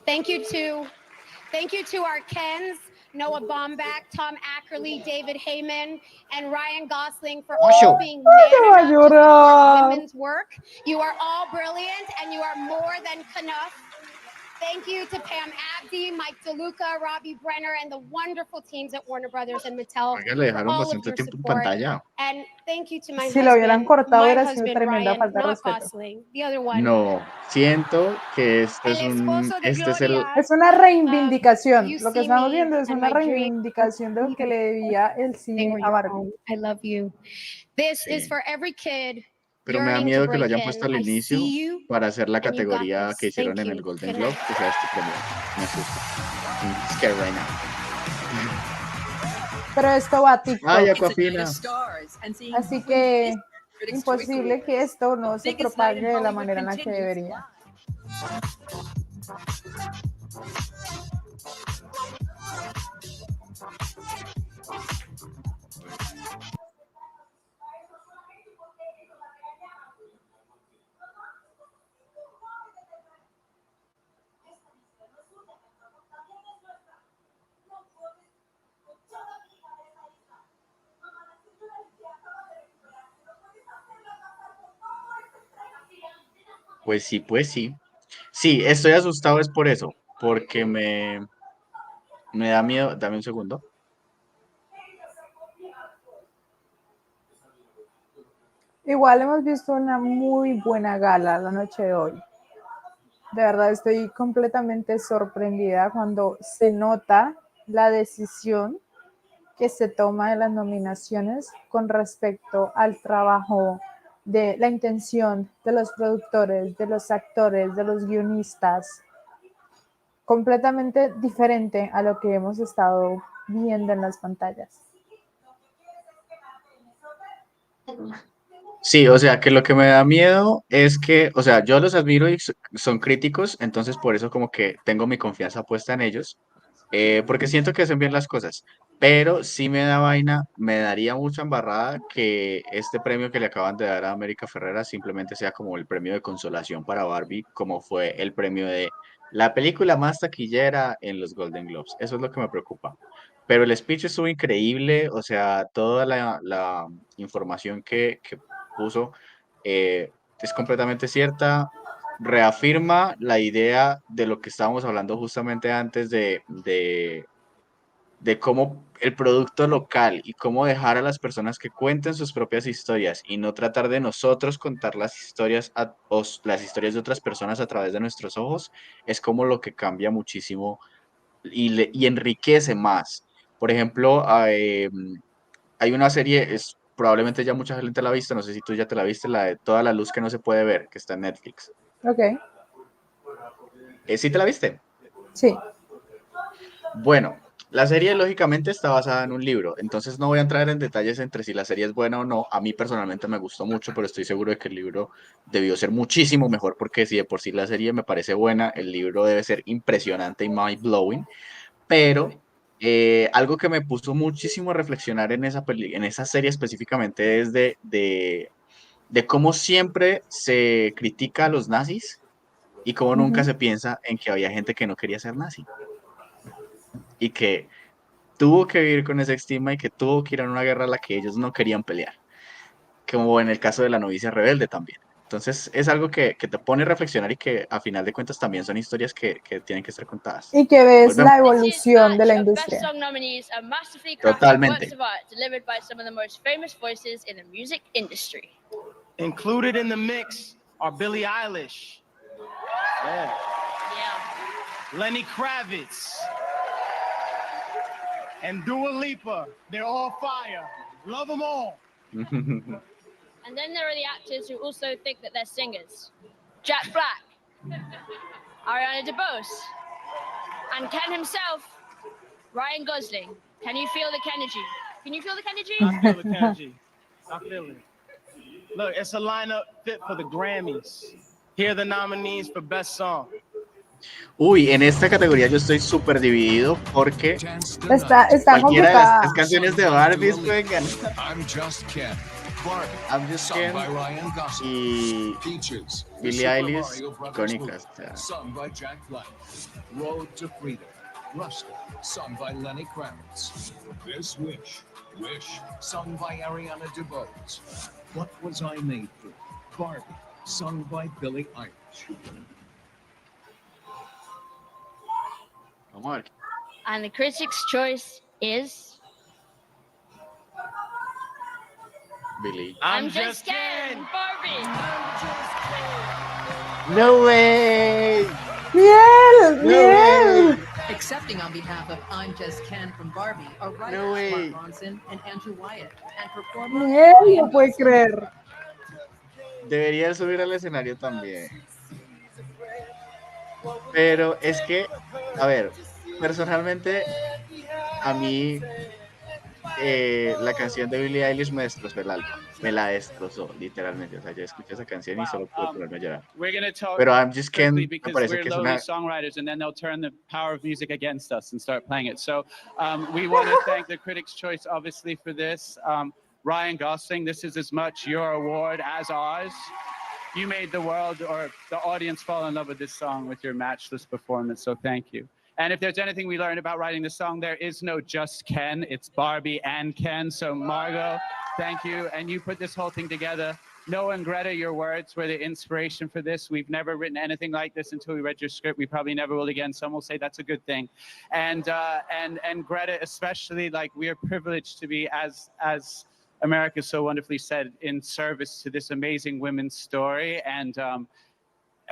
Thank you to our Kens, Noah Baumbach, Tom Ackerley, David Heyman, and Ryan Gosling for all being man enough to support women's work. You are all brilliant and you are more than enough. Thank you to Pam Abdi, Mike DeLuca, Robbie Brenner, and the wonderful teams at Warner Brothers and Mattel Oiga, le for dejaron all of bastante your tiempo en support. pantalla. And thank you to my Si lo hubieran husband, cortado my hubiera sido husband tremenda Ryan, falta de not respeto. Gosling, the other one. No, siento que este es El esposo de este es el, Gloria. Es una reivindicación. You Lo que see estamos me viendo es and una my dream. reivindicación de lo que le debía el cine a Barbie. I love you. This Sí. is for every kid pero me da yearning to miedo que lo break hayan puesto al in. I inicio see you para hacer la and you got categoría this. que hicieron Thank en el you. Golden Good Globe, night. que sea este premio. Me asusta. I'm scared right now. Pero esto va a TikTok. Ay, Aquafina. Así que imposible que esto no se propague de la manera en la que debería. Pues sí, pues sí. Sí, estoy asustado es por eso, porque me da miedo. Dame un segundo. Igual hemos visto una muy buena gala la noche de hoy. De verdad estoy completamente sorprendida cuando se nota la decisión que se toma de las nominaciones con respecto al trabajo, de la intención de los productores, de los actores, de los guionistas. Completamente diferente a lo que hemos estado viendo en las pantallas. Sí, o sea, que lo que me da miedo es que, o sea, yo los admiro y son críticos, entonces por eso como que tengo mi confianza puesta en ellos, porque siento que hacen bien las cosas, pero sí me da vaina, me daría mucha embarrada que este premio que le acaban de dar a América Ferrera simplemente sea como el premio de consolación para Barbie, como fue el premio de la película más taquillera en los Golden Globes. Eso es lo que me preocupa. Pero el speech estuvo increíble, o sea, toda la información que puso es completamente cierta, reafirma la idea de lo que estábamos hablando justamente antes de cómo el producto local y cómo dejar a las personas que cuenten sus propias historias y no tratar de nosotros contar las historias las historias de otras personas a través de nuestros ojos, es como lo que cambia muchísimo y enriquece más. Por ejemplo, hay una serie, probablemente ya mucha gente la ha visto, no sé si tú ya te la viste, la de Toda la luz que no se puede ver, que está en Netflix. Ok. ¿Sí te la viste? Sí. Bueno, la serie lógicamente está basada en un libro, entonces no voy a entrar en detalles entre si la serie es buena o no. A mí personalmente me gustó mucho, pero estoy seguro de que el libro debió ser muchísimo mejor, porque si de por sí la serie me parece buena, el libro debe ser impresionante y mind-blowing. Pero algo que me puso muchísimo a reflexionar en en esa serie específicamente es de cómo siempre se critica a los nazis y cómo nunca se piensa en que había gente que no quería ser nazi y que tuvo que vivir con ese estigma y que tuvo que ir a una guerra a la que ellos no querían pelear, como en el caso de la novicia rebelde también. Entonces es algo que te pone a reflexionar y que a final de cuentas también son historias que tienen que ser contadas. Y que ves Volvemos. la evolución de la industria. Best song nominees are masterfully crafted Totalmente. works of art delivered by some of the most famous voices in the music industry. Included in the mix are Billie Eilish, Lenny Kravitz, and Dua Lipa. They're all fire. Love them all. And then there are the actors who also think that they're singers. Jack Black, Ariana DeBose, and Ken himself, Ryan Gosling. Can you feel the Kennedy? Can you feel the Kennedy? I feel the Kennedy. I feel it. Look, it's a lineup fit for the Grammys. Here are the nominees for Best Song. Uy, en esta categoría yo estoy súper dividido porque Está cualquiera complicada. de las canciones de Barbie pueden ganar. I'm Just Ken. I'm Just Ken y Billie Eilish, icónicas. Sung by Jack Black. Road to Freedom. Rusty, sung by Lenny Kravitz. This Wish, sung by Ariana DeBose. What Was I Made For? Barbie, sung by Billie Eilish. And the critics' choice is... Billy. I'm Just Ken, Barbie. No way. Miel. Accepting on behalf of I'm Just Ken from Barbie are writers No way. Mark Ronson and Andrew Wyatt, and performer Miel, Ryan no puede Gosling. creer. Debería subir al escenario también. Pero es que, a ver, personalmente, a mí la canción de Billie Eilish me destrozó el alma. Me la destrozó, literalmente. O sea, yo escuché esa canción y solo pude ponerme a llorar. We're going to talk Pero I'm Just Ken quickly me because parece we're que es lowly una... songwriters, and then they'll turn the power of music against us and start playing it. So we want to thank the Critics' Choice, obviously, for this. Ryan Gosling, this is as much your award as ours. You made the world or the audience fall in love with this song with your matchless performance, so thank you. And if there's anything we learned about writing this song, there is no just Ken, it's Barbie and Ken. So Margot, thank you. And you put this whole thing together. Noah and Greta, your words were the inspiration for this. We've never written anything like this until we read your script. We probably never will again. Some will say that's a good thing. And Greta especially, like, we are privileged to be, as America so wonderfully said, in service to this amazing women's story. And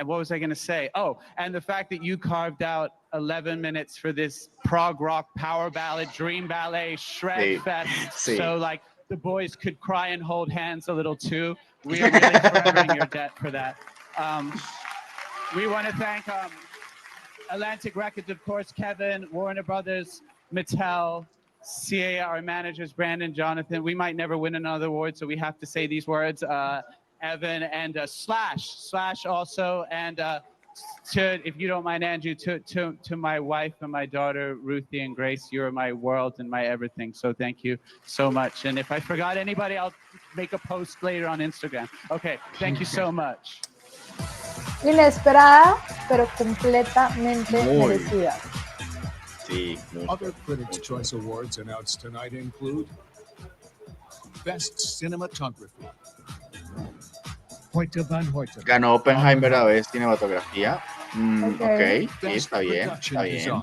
what was I going to say? Oh, and the fact that you carved out 11 minutes for this prog rock power ballad, dream ballet, shred fest. So like the boys could cry and hold hands a little too. We are really forever in your debt for that. We want to thank Atlantic Records, of course, Kevin, Warner Brothers, Mattel, CA, our managers, Brandon, Jonathan. We might never win another award, so we have to say these words. Evan and Slash also, and to, if you don't mind, Andrew, to my wife and my daughter, Ruthie and Grace, you're my world and my everything. So thank you so much. And if I forgot anybody, I'll make a post later on Instagram. Okay, thank you so much. Inesperada, pero completamente merecida. Sí, Other Critics' Choice Awards announced tonight include Best Cinematography. Ganó Oppenheimer a vez cinematografía. Okay. Ok, sí, está bien, está bien.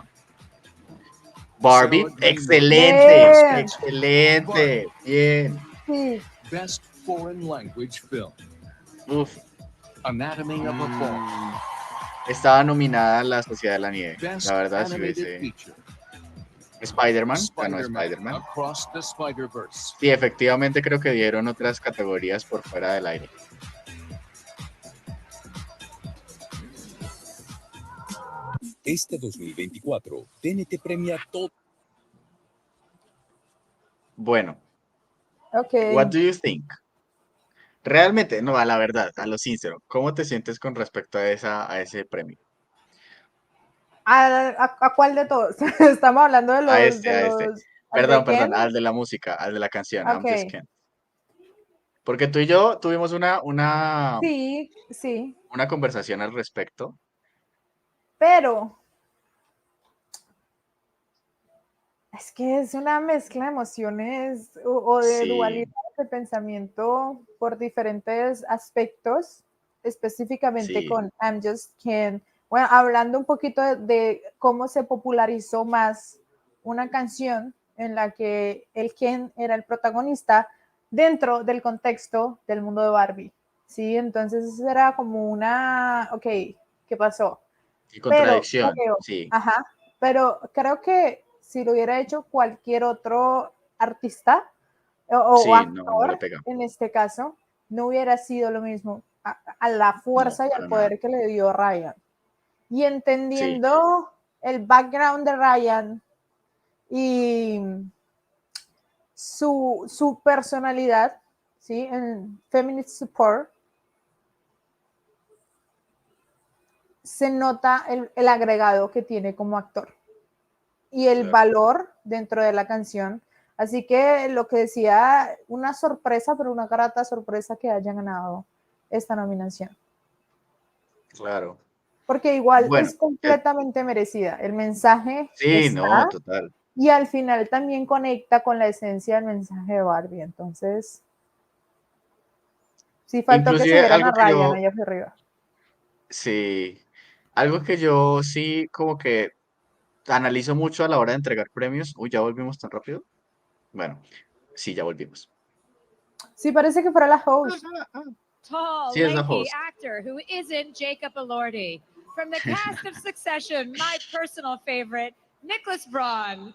Barbie, excelente, excelente, bien. Sí. Best Foreign Language Film. Uf. Anatomy of a Fall. Estaba nominada La Sociedad de la Nieve. La verdad, sí hubiese... Spider-Man, ganó Spider-Man. Across the Spider-Verse. Sí, efectivamente creo que dieron otras categorías por fuera del aire. Este 2024, TNT premia todo. Bueno. Okay. What do you think? Realmente, no, a la verdad, a lo sincero, ¿cómo te sientes con respecto a ese premio? ¿A cuál de todos? Estamos hablando de los... A este. Perdón, al de la música, al de la canción, I'm Just Okay. Ken. Porque tú y yo tuvimos una conversación al respecto. Pero es que es una mezcla de emociones o de dualidad de pensamiento por diferentes aspectos, específicamente con I'm Just Ken. Bueno, hablando un poquito de cómo se popularizó más una canción en la que el Ken era el protagonista dentro del contexto del mundo de Barbie, ¿sí? Entonces era como una, ok, ¿qué pasó? Y contradicción, sí. Ajá, pero creo que si lo hubiera hecho cualquier otro artista o actor, en este caso, no hubiera sido lo mismo a la fuerza y al poder que le dio Ryan. Y entendiendo el background de Ryan y su personalidad, ¿sí? En Feminist Support, se nota el agregado que tiene como actor y el valor dentro de la canción. Así que lo que decía, una sorpresa, pero una grata sorpresa que haya ganado esta nominación. Claro. porque igual Bueno, es completamente merecida. El mensaje sí, no, está total. y al final también conecta con la esencia del mensaje de Barbie. Entonces, sí faltó que se Inclusive dieran algo a que Ryan yo, allá hacia arriba. sí, algo que yo sí como que analizo mucho a la hora de entregar premios. Uy, ¿ya volvimos tan rápido? Bueno, sí, ya volvimos. Sí, parece que fuera la host. Tall, Sí, es la lanky host. actor who isn't Jacob Elordi. From the cast of Succession, my personal favorite, Nicholas Braun.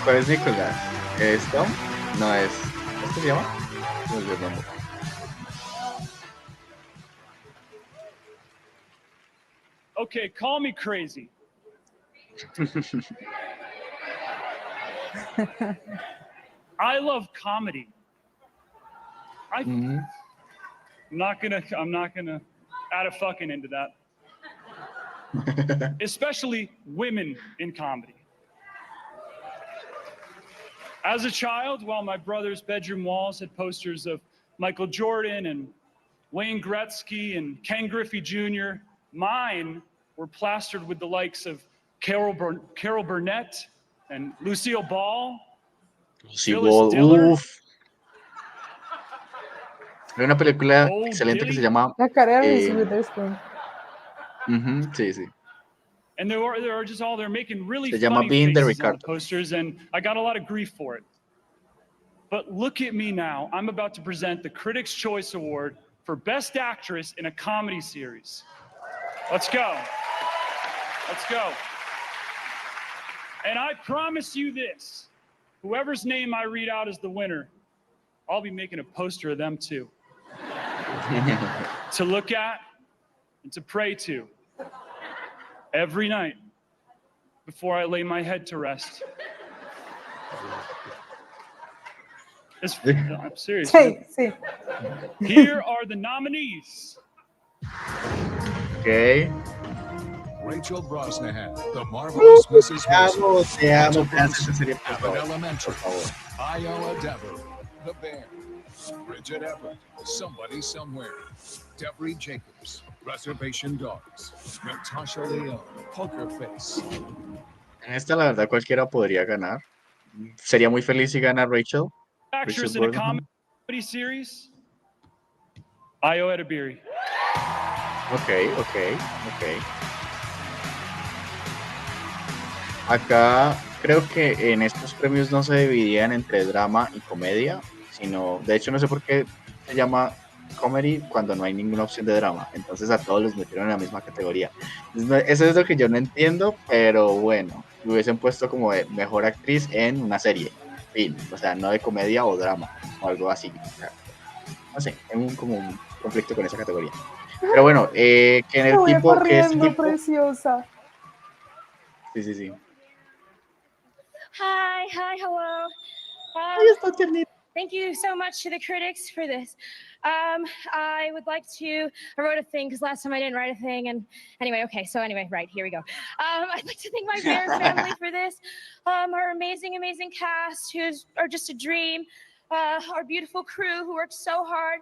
¿Cuál es Nicolás? ¿Es Tom? No es. ¿Cómo se llama? No olvidé el nombre. Okay, call me crazy. I love comedy. I'm not gonna add a fucking into that. Especially women in comedy. As a child, while my brother's bedroom walls had posters of Michael Jordan and Wayne Gretzky and Ken Griffey Jr., mine were plastered with the likes of Carol Burnett and Lucille Ball, Sí, Phyllis Diller, uff. Hay una película Old excelente que se Dilly. llama. La cara de Reese Witherspoon. Sí, sí. And they're making really Se llama funny Being the faces on the Ricardo. posters, and I got a lot of grief for it. But look at me now. I'm about to present the Critics' Choice Award for Best Actress in a Comedy Series. Let's go. Let's go. And I promise you this, whoever's name I read out as the winner, I'll be making a poster of them too. To look at and to pray to every night before I lay my head to rest. I'm serious. Sí, sí. Here are the nominees. Ok. Rachel Brosnahan, The Marvelous Mrs. Maisel. Te amo, Rachel vean esa Brosnahan, serie, por Abbott favor. Elementary. Por favor. Iowa Dever, The Bear. Bridget Everett, Somebody Somewhere. Deborah Jacobs, Reservation Dogs. Natasha Leone, Poker Face. En esta, la verdad, cualquiera podría ganar. Sería muy feliz si gana Rachel. Actress Rachel in a Brosnahan. comedy series, Io Edebiri. Ok. Acá creo que en estos premios no se dividían entre drama y comedia, sino, de hecho no sé por qué se llama comedy cuando no hay ninguna opción de drama, entonces a todos los metieron en la misma categoría. Eso es lo que yo no entiendo, pero bueno, lo hubiesen puesto como de mejor actriz en una serie, fin, o sea, no de comedia o drama, o algo así, o sea, no sé, hay como un conflicto con esa categoría. Pero bueno, que en Me el voy tipo, que este corriendo, tipo, preciosa. sí. Hi, hello. Ay, está tiernita. Thank you so much to the critics for this. I would like to, I wrote a thing because last time I didn't write a thing. And anyway, right, here we go. I'd like to thank my Bear family for this. Our amazing cast who are just a dream. Our beautiful crew who worked so hard.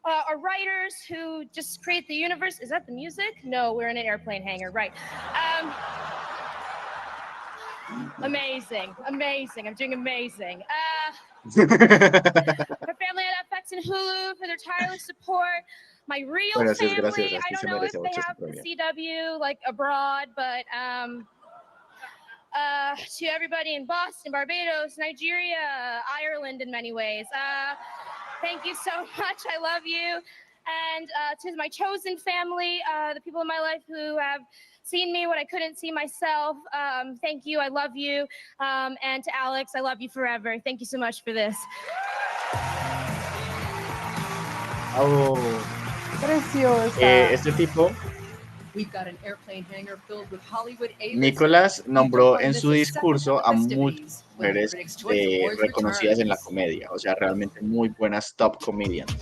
Our writers who just create the universe. Is that the music? No, we're in an airplane hangar, right. Amazing. I'm doing amazing. My family at FX and Hulu for their tireless support. My real Bueno, sí es family, graciosa, I sí don't se know if merece they mucho este have the premio. CW like abroad, but to everybody in Boston, Barbados, Nigeria, Ireland in many ways. Thank you so much. I love you. And to my chosen family, the people in my life who have seen me when I couldn't see myself. Thank you. I love you. And to Alex, I love you forever. Thank you so much for this. Oh. Preciosa. Este tipo, We've got an airplane hangar filled with Hollywood A-listers. Nicolás, You don't nombró want to en miss su a second discurso of a the muchas festivities when the mujeres Critics' Choice Awards reconocidas en la returns. comedia, o sea, realmente muy buenas top comedians.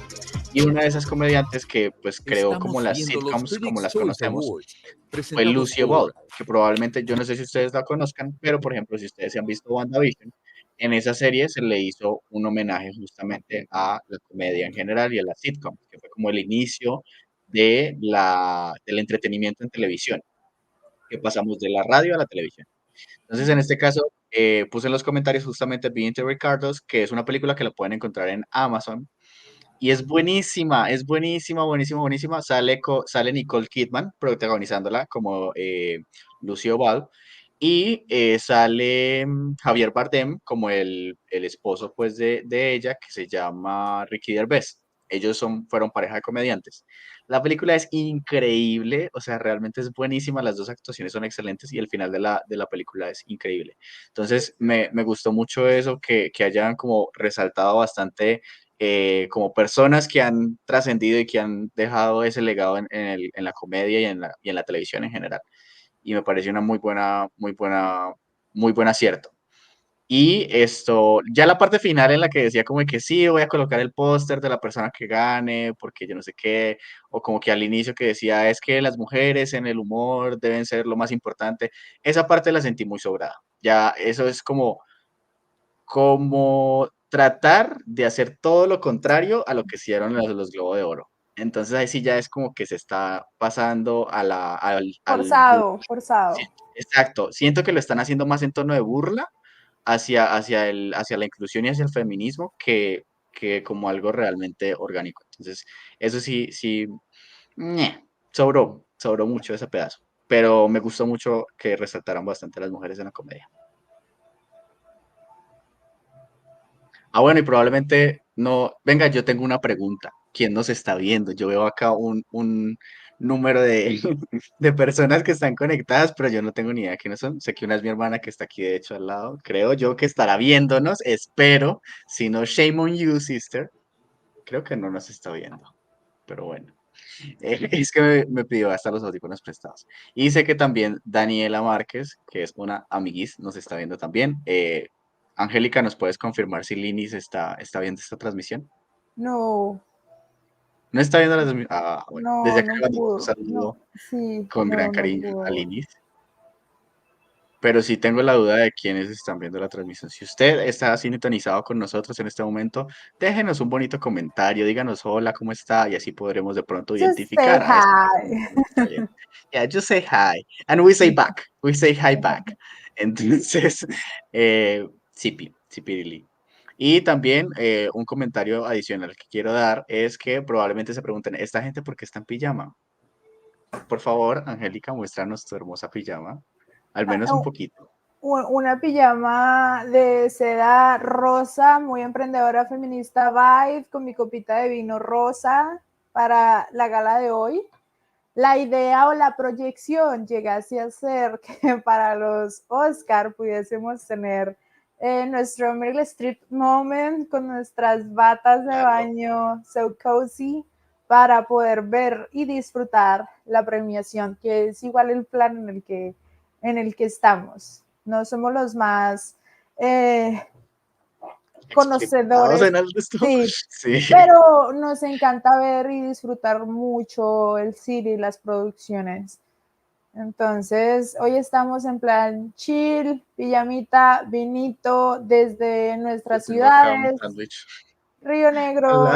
Y una de esas comediantes que pues creó como Estamos las viendo los sitcoms como Critics' las Choice conocemos Awards, fue presentados Lucy Ball, por que probablemente yo no sé si ustedes la conozcan, pero por ejemplo, si ustedes se han visto WandaVision, en esa serie se le hizo un homenaje justamente a la comedia en general y a la sitcom, que fue como el inicio del entretenimiento en televisión, que pasamos de la radio a la televisión. Entonces, en este caso, puse en los comentarios justamente Being the Ricardos, que es una película que la pueden encontrar en Amazon. Y es buenísima, buenísima, buenísima. Sale Nicole Kidman protagonizándola como Lucio Ball. Y sale Javier Bardem como el esposo pues, de ella, que se llama Ricky Gervais. Ellos fueron pareja de comediantes. La película es increíble, o sea, realmente es buenísima, las dos actuaciones son excelentes y el final de la película es increíble. Entonces, me gustó mucho eso, que hayan como resaltado bastante como personas que han trascendido y que han dejado ese legado en la comedia y en la televisión en general. Y me pareció una muy buen acierto. Y esto, ya la parte final en la que decía como de que sí, voy a colocar el póster de la persona que gane, porque yo no sé qué, o como que al inicio que decía, es que las mujeres en el humor deben ser lo más importante, esa parte la sentí muy sobrada. Ya eso es como tratar de hacer todo lo contrario a lo que hicieron los Globos de Oro. Entonces ahí sí ya es como que se está pasando al Forzado, forzado. exacto, siento que lo están haciendo más en tono de burla hacia la inclusión y hacia el feminismo que como algo realmente orgánico. Entonces, eso sí, sobró mucho ese pedazo. Pero me gustó mucho que resaltaran bastante a las mujeres en la comedia. Ah, bueno, y probablemente no. Venga, yo tengo una pregunta. ¿Quién nos está viendo? Yo veo acá un número de, de personas que están conectadas, pero yo no tengo ni idea de quiénes son. Sé que una es mi hermana que está aquí, de hecho, al lado. Creo yo que estará viéndonos, espero. Si no, shame on you, sister. Creo que no nos está viendo, pero bueno. Es que me pidió hasta los audífonos prestados. Y sé que también Daniela Márquez, que es una amiguis, nos está viendo también. Angélica, ¿nos puedes confirmar si Linis está viendo esta transmisión? No, ¿No está viendo la transmisión? Ah, bueno. Desde no, acá no le mandamos un pudo. No, saludo sí, con gran no cariño a pudo. Linis. Pero sí tengo la duda de quiénes están viendo la transmisión. Si usted está sintonizado con nosotros en este momento, déjenos un bonito comentario, díganos hola, ¿cómo está? Y así podremos de pronto Just say identificar a esa persona hi. que nos está viendo. Yeah, just say hi. And we say back. We say hi back. Entonces, sí, Pirili. Y también un comentario adicional que quiero dar es que probablemente se pregunten, ¿esta gente por qué está en pijama? Por favor, Angélica, muéstranos tu hermosa pijama. Al menos un poquito. Una pijama de seda rosa, muy emprendedora feminista vibe, con mi copita de vino rosa para la gala de hoy. La idea o la proyección llegase a ser que para los Oscar pudiésemos tener nuestro Meryl Streep moment con nuestras batas de baño so cozy para poder ver y disfrutar la premiación, que es igual el plan en el que estamos. No somos los más conocedores, sí, Sí. pero nos encanta ver y disfrutar mucho el cine y las producciones. Entonces, hoy estamos en plan chill, pijamita, vinito, desde nuestras ciudades, Río Negro,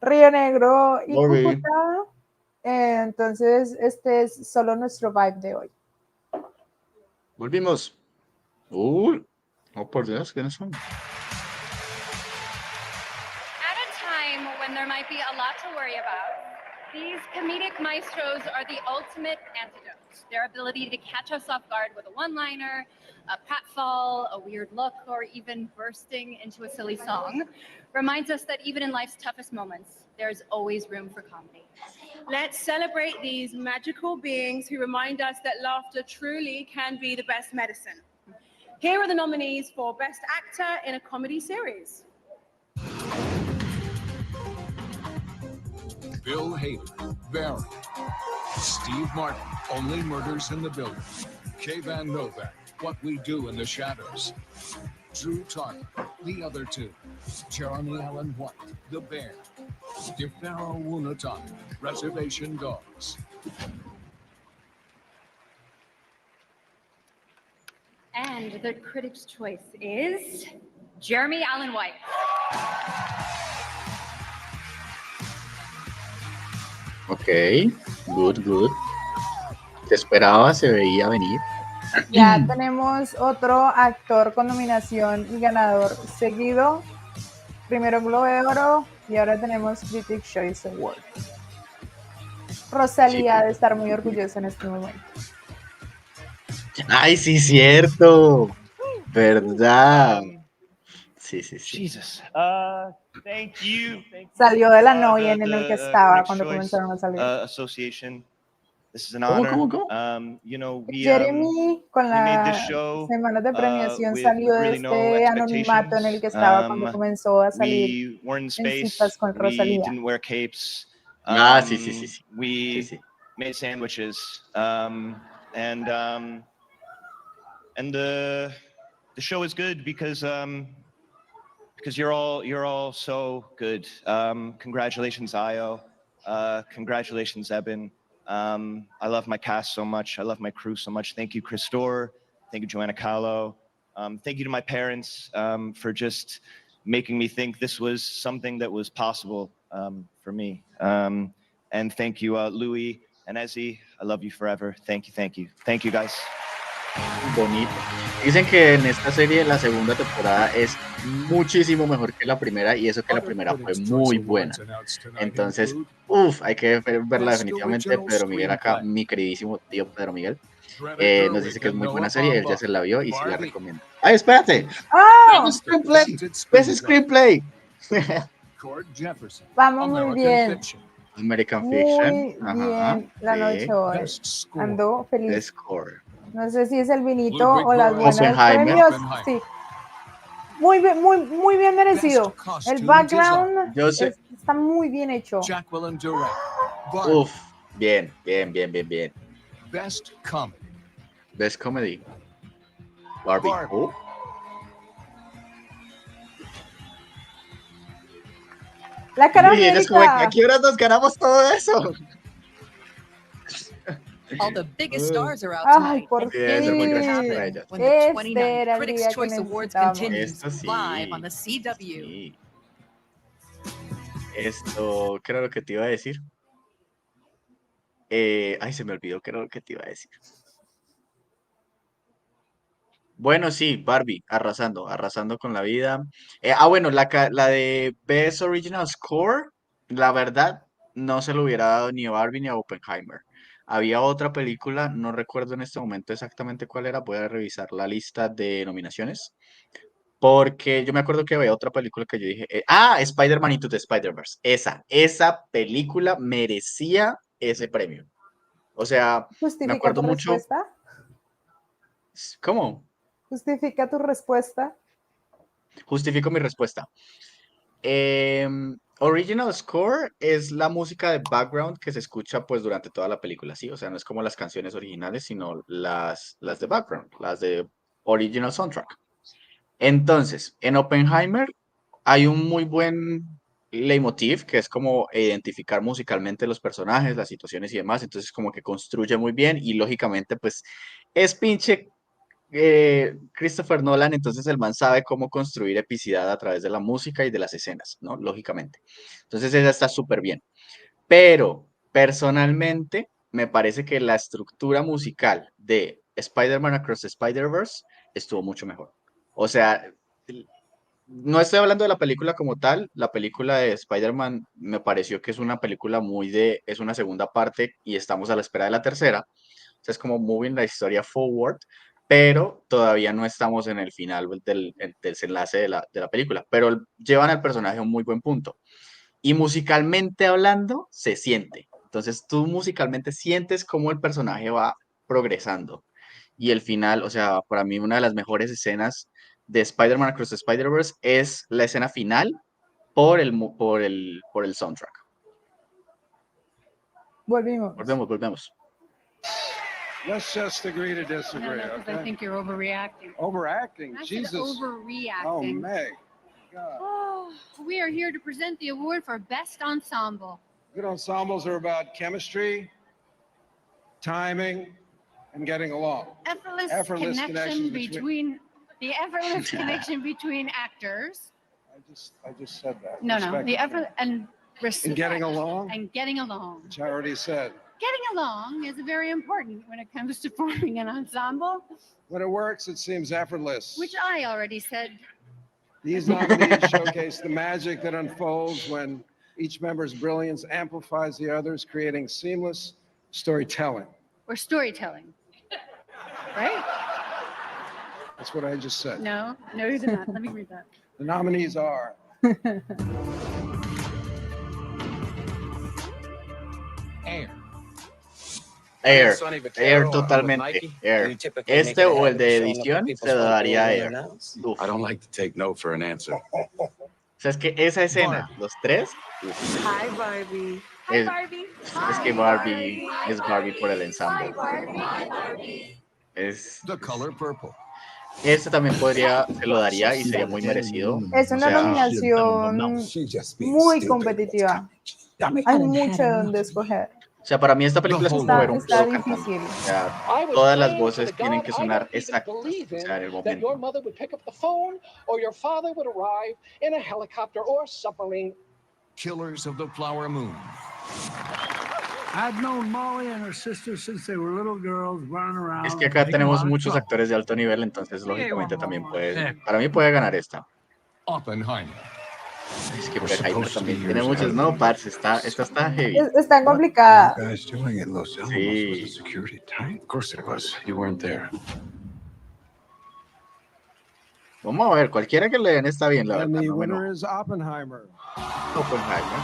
Río Negro y Cúcuta. Entonces, este es solo nuestro vibe de hoy. Volvimos. Oh, por Dios, ¿quiénes son? At a time when there might be a lot to worry about, these comedic maestros are the ultimate antidote. Their ability to catch us off guard with a one-liner, a pratfall, a weird look, or even bursting into a silly song reminds us that even in life's toughest moments, there's always room for comedy. Let's celebrate these magical beings who remind us that laughter truly can be the best medicine. Here are the nominees for Best Actor in a Comedy Series. Bill Hader, Barry. Steve Martin, Only Murders in the Building. Kayvan Novak, What We Do in the Shadows. Drew Tarkin, The Other Two. Jeremy Allen White, The Bear. Defaro Wunatani, Reservation Dogs. And the critics' choice is Jeremy Allen White. Ok, good. Te esperaba, se veía venir. Ya tenemos otro actor con nominación y ganador seguido. Primero Globo de Oro y ahora tenemos Critics' Choice Award. Rosalía ha de estar muy orgullosa en este momento. Ay, sí, cierto. ¿Verdad? Sí. Jesus. Thank you. Salió de la novia en el que The estaba Critics' cuando Choice comenzaron a salir. Association. This is an honor. ¿Cómo? Jeremy con we made this las show semanas de premiación with salió de really no este anonimato en el que estaba cuando comenzó a salir We weren't in en space. citas con We Rosalía. didn't wear capes. Sí. We made sandwiches. And the show is good because you're all so good. Congratulations, Io. Congratulations, Eben. I love my cast so much. I love my crew so much. Thank you, Chris Dorr. Thank you, Joanna Kahlo. Thank you to my parents for just making me think this was something that was possible for me. And thank you, Louis and Ezzy. I love you forever. Thank you. Thank you, guys. Bonito. Dicen que en esta serie la segunda temporada es muchísimo mejor que la primera y eso que la primera fue muy buena. Entonces, hay que verla definitivamente. Pedro Miguel acá, mi queridísimo tío Pedro Miguel, nos dice que es muy buena serie, él ya se la vio y sí la recomienda. ¡Ay, espérate! ¡Oh! ¡Best Screenplay! Vamos muy bien. American Muy Fiction. bien la noche hoy. Ando feliz. Score. No sé si es el vinito o las buenas Oppenheimer. premios. Sí. Muy bien merecido. El background está muy bien hecho. Bien. Best Comedy. Best Comedy. Barbie. La cara Uy, ellos como, América. ¿a qué horas nos ganamos todo eso? All the biggest stars are out Ay, tonight. por fin. When the 29th Critics' Choice Awards continues Esto sí. live on the CW. Sí. Esto, ¿qué era lo que te iba a decir? Se me olvidó qué era lo que te iba a decir. Bueno, sí, Barbie, arrasando con la vida. Bueno, la de Best Original Score, la verdad, no se lo hubiera dado ni a Barbie ni a Oppenheimer. Había otra película, no recuerdo en este momento exactamente cuál era, voy a revisar la lista de nominaciones, porque yo me acuerdo que había otra película que yo dije, Spider-Man Into the Spider-Verse, esa película merecía ese premio. O sea, me ¿Justifica acuerdo tu mucho. respuesta? ¿Cómo? ¿Justifica tu respuesta? Justifico mi respuesta. Original Score es la música de background que se escucha pues durante toda la película, ¿sí? O sea, no es como las canciones originales, sino las de background, las de original soundtrack. Entonces, en Oppenheimer hay un muy buen leitmotiv que es como identificar musicalmente los personajes, las situaciones y demás, entonces como que construye muy bien y lógicamente pues es pinche Christopher Nolan, entonces el man sabe cómo construir epicidad a través de la música y de las escenas, ¿no? Lógicamente. Entonces esa está súper bien. Pero personalmente me parece que la estructura musical de Spider-Man Across the Spider-Verse estuvo mucho mejor. O sea, no estoy hablando de la película como tal, la película de Spider-Man me pareció que es una película es una segunda parte y estamos a la espera de la tercera. O sea, es como moving la historia forward, pero todavía no estamos en el final del desenlace de la película, pero llevan al personaje a un muy buen punto. Y musicalmente hablando, se siente. Entonces tú musicalmente sientes cómo el personaje va progresando. Y el final, o sea, para mí una de las mejores escenas de Spider-Man Across the Spider-Verse es la escena final por el soundtrack. Volvemos. Let's just agree to disagree. No, because I think you're overreacting. Overacting? I said Jesus. overreacting. Oh, Meg. God. Oh, we are here to present the award for Best Ensemble. Good ensembles are about chemistry, timing, and getting along. Effortless connection between the effortless connection between actors. I just said that. No, the effort and And getting along, And getting along. which I already said. Getting along is very important when it comes to forming an ensemble, When it works, it seems effortless. which I already said. These nominees showcase the magic that unfolds when each member's brilliance amplifies the others, creating seamless storytelling. Or storytelling. Right? That's what I just said. No, you did not. Let me read that. The nominees are Air totalmente, Air. Este o el de edición se lo daría a Air. Uf. I don't like to take no for an answer. O sea, es que esa escena, los tres, Hi, Barbie. es que Barbie es Barbie por el ensamble. Es, The color purple. este también se lo daría y sería muy merecido. Es una O sea, nominación muy competitiva. Hay mucho donde escoger. O sea, para mí esta película es como ver un Está juego cantando. difícil. O sea, todas las voces tienen que sonar exactas, o sea, en el That momento. your mother would pick up the phone or your father would arrive in a helicopter or submarine. Killers of the Flower Moon. I've known Molly and her sister since they were little girls running around. Es que acá tenemos muchos actores de alto nivel, entonces lógicamente también puede, para mí puede ganar esta. Oppenheimer. Es que Oppenheimer también tiene muchos, no, parce, esta está heavy. Está complicada. Sí. Of course it was. You weren't there. Vamos a ver, cualquiera que le den está bien, la and verdad. the No me winner enojo. is Oppenheimer. Oppenheimer.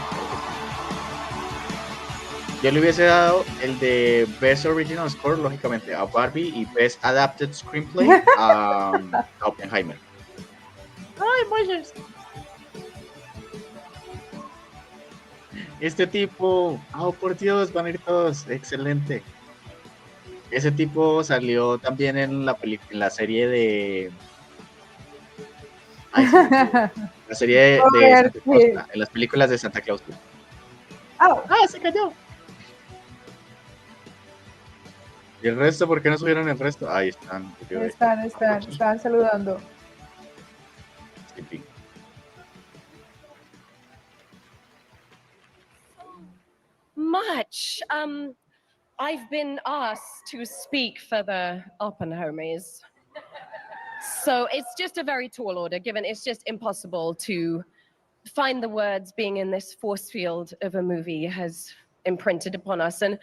Yo le hubiese dado el de Best Original Score, lógicamente, a Barbie y Best Adapted Screenplay a Oppenheimer. ¡Ay, Moisés! Este tipo, oh por Dios, van a ir todos, excelente. Ese tipo salió también en en la serie de... Ay, se me olvidó. La serie de Santa Claus, en las películas de Santa Claus. ¡Ah, se cayó! ¿Y el resto? ¿Por qué no subieron el resto? Ahí están. Están saludando. Much. I've been asked to speak for the Oppenheimers. So it's just a very tall order, given it's just impossible to find the words being in this force field of a movie has imprinted upon us. And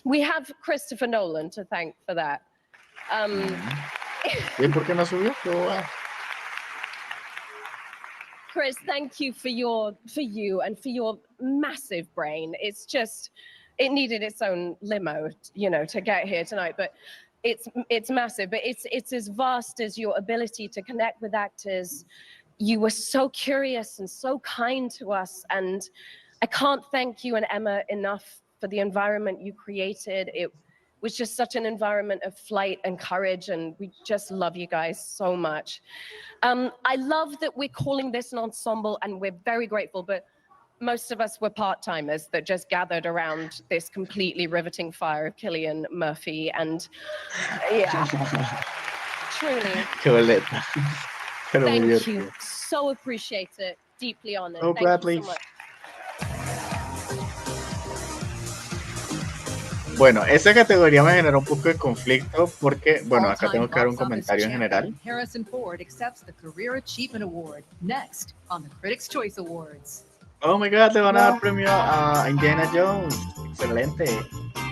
we have Christopher Nolan to thank for that. ¿Y por qué no subió? Chris, thank you for you and for your massive brain. It's just, it needed its own limo, to get here tonight. But it's massive. But it's as vast as your ability to connect with actors. You were so curious and so kind to us, and I can't thank you and Emma enough for the environment you created. It was just such an environment of flight and courage, and we just love you guys so much. I love that we're calling this an ensemble, and we're very grateful, but most of us were part-timers that just gathered around this completely riveting fire of Cillian Murphy, and yeah, truly. Qué boleta. Pero muy Thank divertido. you. So appreciate it. Deeply honored. Oh, Thank gladly. you so much. Bueno, esta categoría me generó un poco de conflicto porque, bueno, acá tengo que dar un comentario en general. Harrison Ford accepts the Career Achievement Award. Next on the Critics' Choice Awards. Oh my God, le van a dar premio a Indiana Jones. Excelente.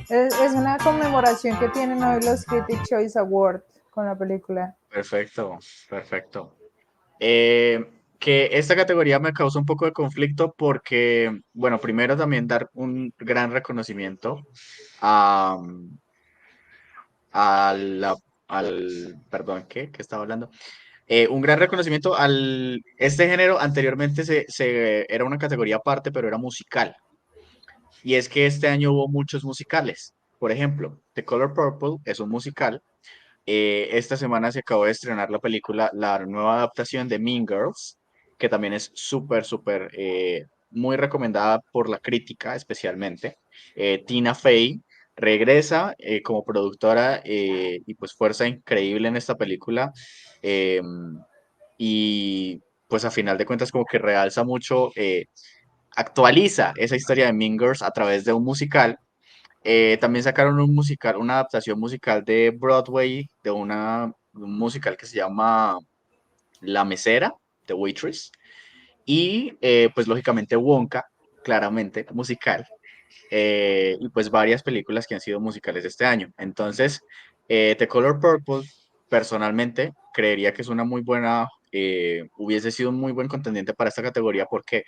Es una conmemoración que tienen hoy los Critics' Choice Awards con la película. Perfecto, perfecto. Que esta categoría me causó un poco de conflicto porque, bueno, primero también dar un gran reconocimiento a, perdón, ¿qué estaba hablando? Un gran reconocimiento este género anteriormente era una categoría aparte, pero era musical. Y es que este año hubo muchos musicales. Por ejemplo, The Color Purple es un musical. Esta semana se acabó de estrenar la nueva adaptación de Mean Girls, que también es súper, súper, muy recomendada por la crítica, especialmente. Tina Fey regresa como productora y pues fuerza increíble en esta película. Y pues a final de cuentas como que realza mucho actualiza esa historia de Mean Girls a través de un musical. También sacaron un musical, una adaptación musical de Broadway, de un musical que se llama La Mesera, The Waitress, y pues lógicamente Wonka, claramente musical, y pues varias películas que han sido musicales este año. Entonces, The Color Purple, personalmente, creería que es una muy buena, hubiese sido un muy buen contendiente para esta categoría. ¿Por qué?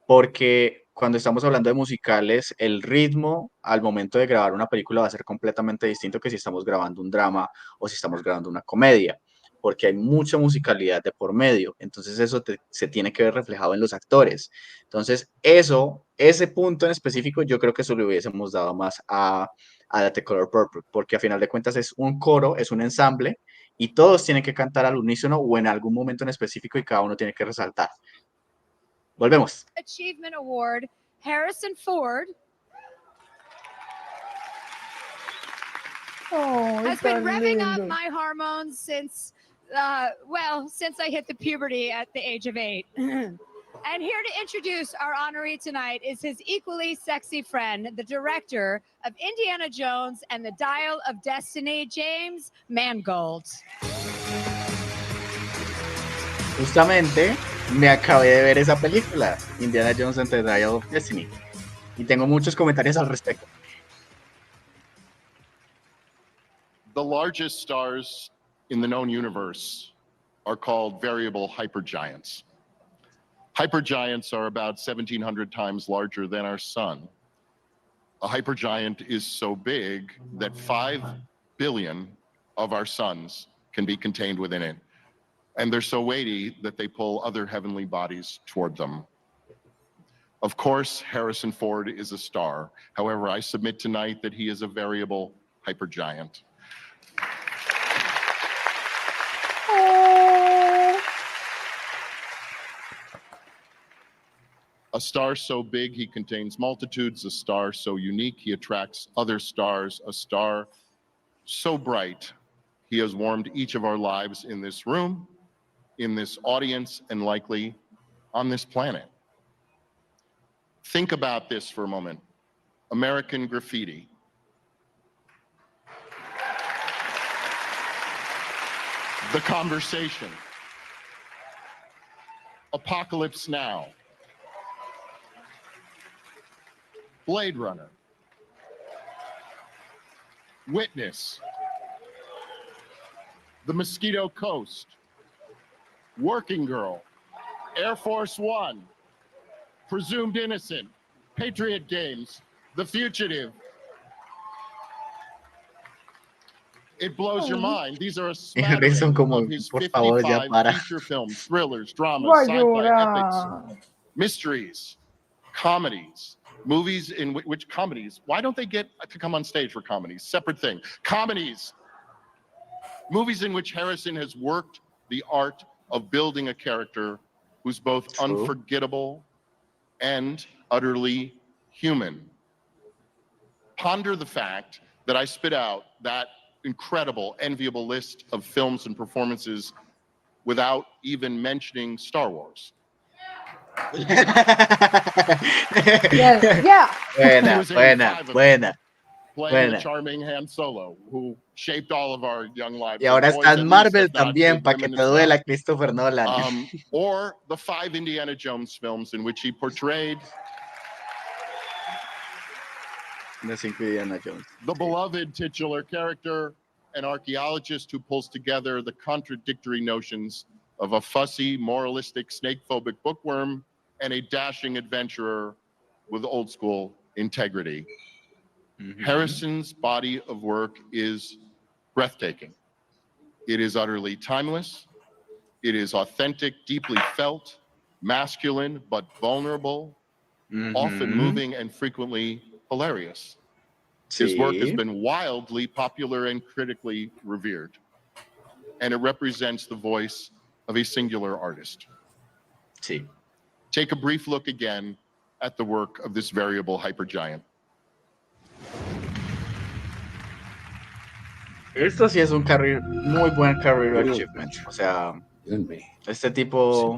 Porque cuando estamos hablando de musicales, el ritmo al momento de grabar una película va a ser completamente distinto que si estamos grabando un drama o si estamos grabando una comedia, porque hay mucha musicalidad de por medio. Entonces eso se tiene que ver reflejado en los actores. Entonces ese punto en específico, yo creo que eso le hubiésemos dado más a The Color Purple, porque a final de cuentas es un coro, es un ensamble y todos tienen que cantar al unísono o en algún momento en específico y cada uno tiene que resaltar. Volvemos. Achievement Award, Harrison Ford has been revving up my hormones since I hit the puberty at the age of 8. And here to introduce our honoree tonight is his equally sexy friend, the director of Indiana Jones and the Dial of Destiny, James Mangold. Justamente me acabé de ver esa película, Indiana Jones and the Dial of Destiny, y tengo muchos comentarios al respecto. The largest stars in the known universe are called variable hypergiants. Hypergiants are about 1,700 times larger than our sun. A hypergiant is so big that 5 billion of our suns can be contained within it. And they're so weighty that they pull other heavenly bodies toward them. Of course, Harrison Ford is a star. However, I submit tonight that he is a variable hypergiant. A star so big he contains multitudes, a star so unique he attracts other stars, a star so bright he has warmed each of our lives in this room, in this audience, and likely on this planet. Think about this for a moment. American Graffiti. The Conversation. Apocalypse Now. Blade Runner. Witness. The Mosquito Coast. Working Girl. Air Force One. Presumed Innocent. Patriot Games. The Fugitive. It blows your mind. These are a smattering of his 55 feature films, thrillers, dramas, sci-fi, epics, mysteries, comedies, movies in which comedies, why don't they get to come on stage for comedies? Separate thing. Comedies, movies in which Harrison has worked the art of building a character who's both unforgettable and utterly human. Ponder the fact that I spit out that incredible, enviable list of films and performances without even mentioning Star Wars. Yeah. Buena. Playing the charming Han Solo, who shaped all of our young lives. Y ahora está en Marvel también, para que te duela, Christopher Nolan. Or the 5 Indiana Jones films in which he portrayed the beloved titular character, an archaeologist who pulls together the contradictory notions of a fussy, moralistic, snake-phobic bookworm and a dashing adventurer with old-school integrity. Harrison's body of work is breathtaking. It is utterly timeless. It is authentic, deeply felt, masculine, but vulnerable, often moving and frequently hilarious. His work has been wildly popular and critically revered, and it represents the voice of a singular artist. Take a brief look again at the work of this variable hypergiant. Esto sí es un muy buen career achievement. O sea, este tipo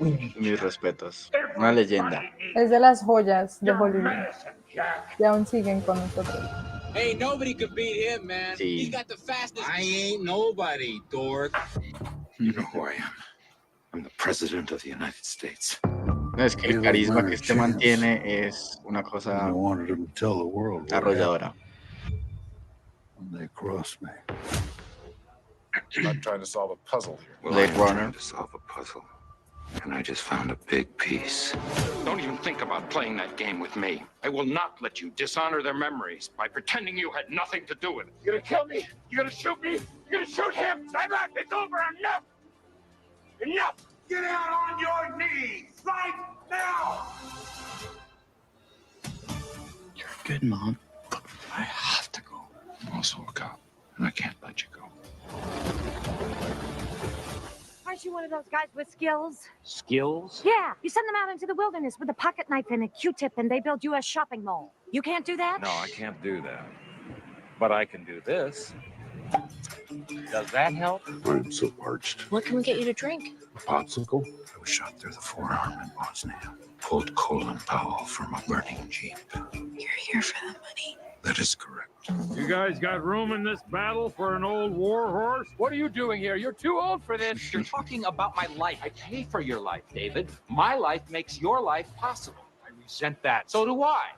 Mis respetos. Una leyenda. Es de las joyas de Hollywood. Y aún siguen con nosotros. Hey, nobody could beat him, man. Sí. He's got the fastest. I ain't nobody, dork. You know who I am. I'm the president of the United States. No, es que el carisma que este mantiene es una cosa arrolladora. They crossed me. I'm not trying to solve a puzzle here. Well, Blade Runner. Trying to solve a puzzle. And I just found a big piece. Don't even think about playing that game with me. I will not let you dishonor their memories by pretending you had nothing to do with it. You're gonna kill me? You're gonna shoot me? You're gonna shoot him? Stand back! It's over! Enough! Enough! Get out on your knees right now! You're a good mom, but I have to go. I'm also a cop, and I can't let you go. Aren't you one of those guys with skills? Skills? Yeah, you send them out into the wilderness with a pocket knife and a Q-tip and they build you a shopping mall. You can't do that? No, I can't do that. But I can do this. Does that help? I'm so parched. What can we get you to drink? A popsicle? I was shot through the forearm in Bosnia. Pulled Colin Powell from a burning Jeep. You're here for the money. That is correct. You guys got room in this battle for an old war horse? What are you doing here? You're too old for this. You're talking about my life. I pay for your life, David. My life makes your life possible. I resent that. So do I.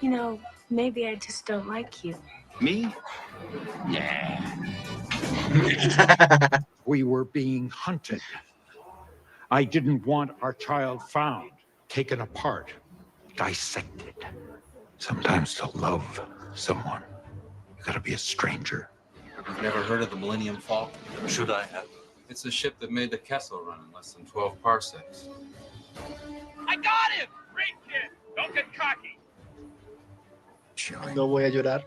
You know, maybe I just don't like you. Me? Yeah. We were being hunted. I didn't want our child found, taken apart, dissected. Sometimes to love someone, you gotta be a stranger. You've never heard of the Millennium Falcon? Should I have? It's the ship that made the Kessel run in less than 12 parsecs. I got him! Great kid! Don't get cocky. No voy a llorar.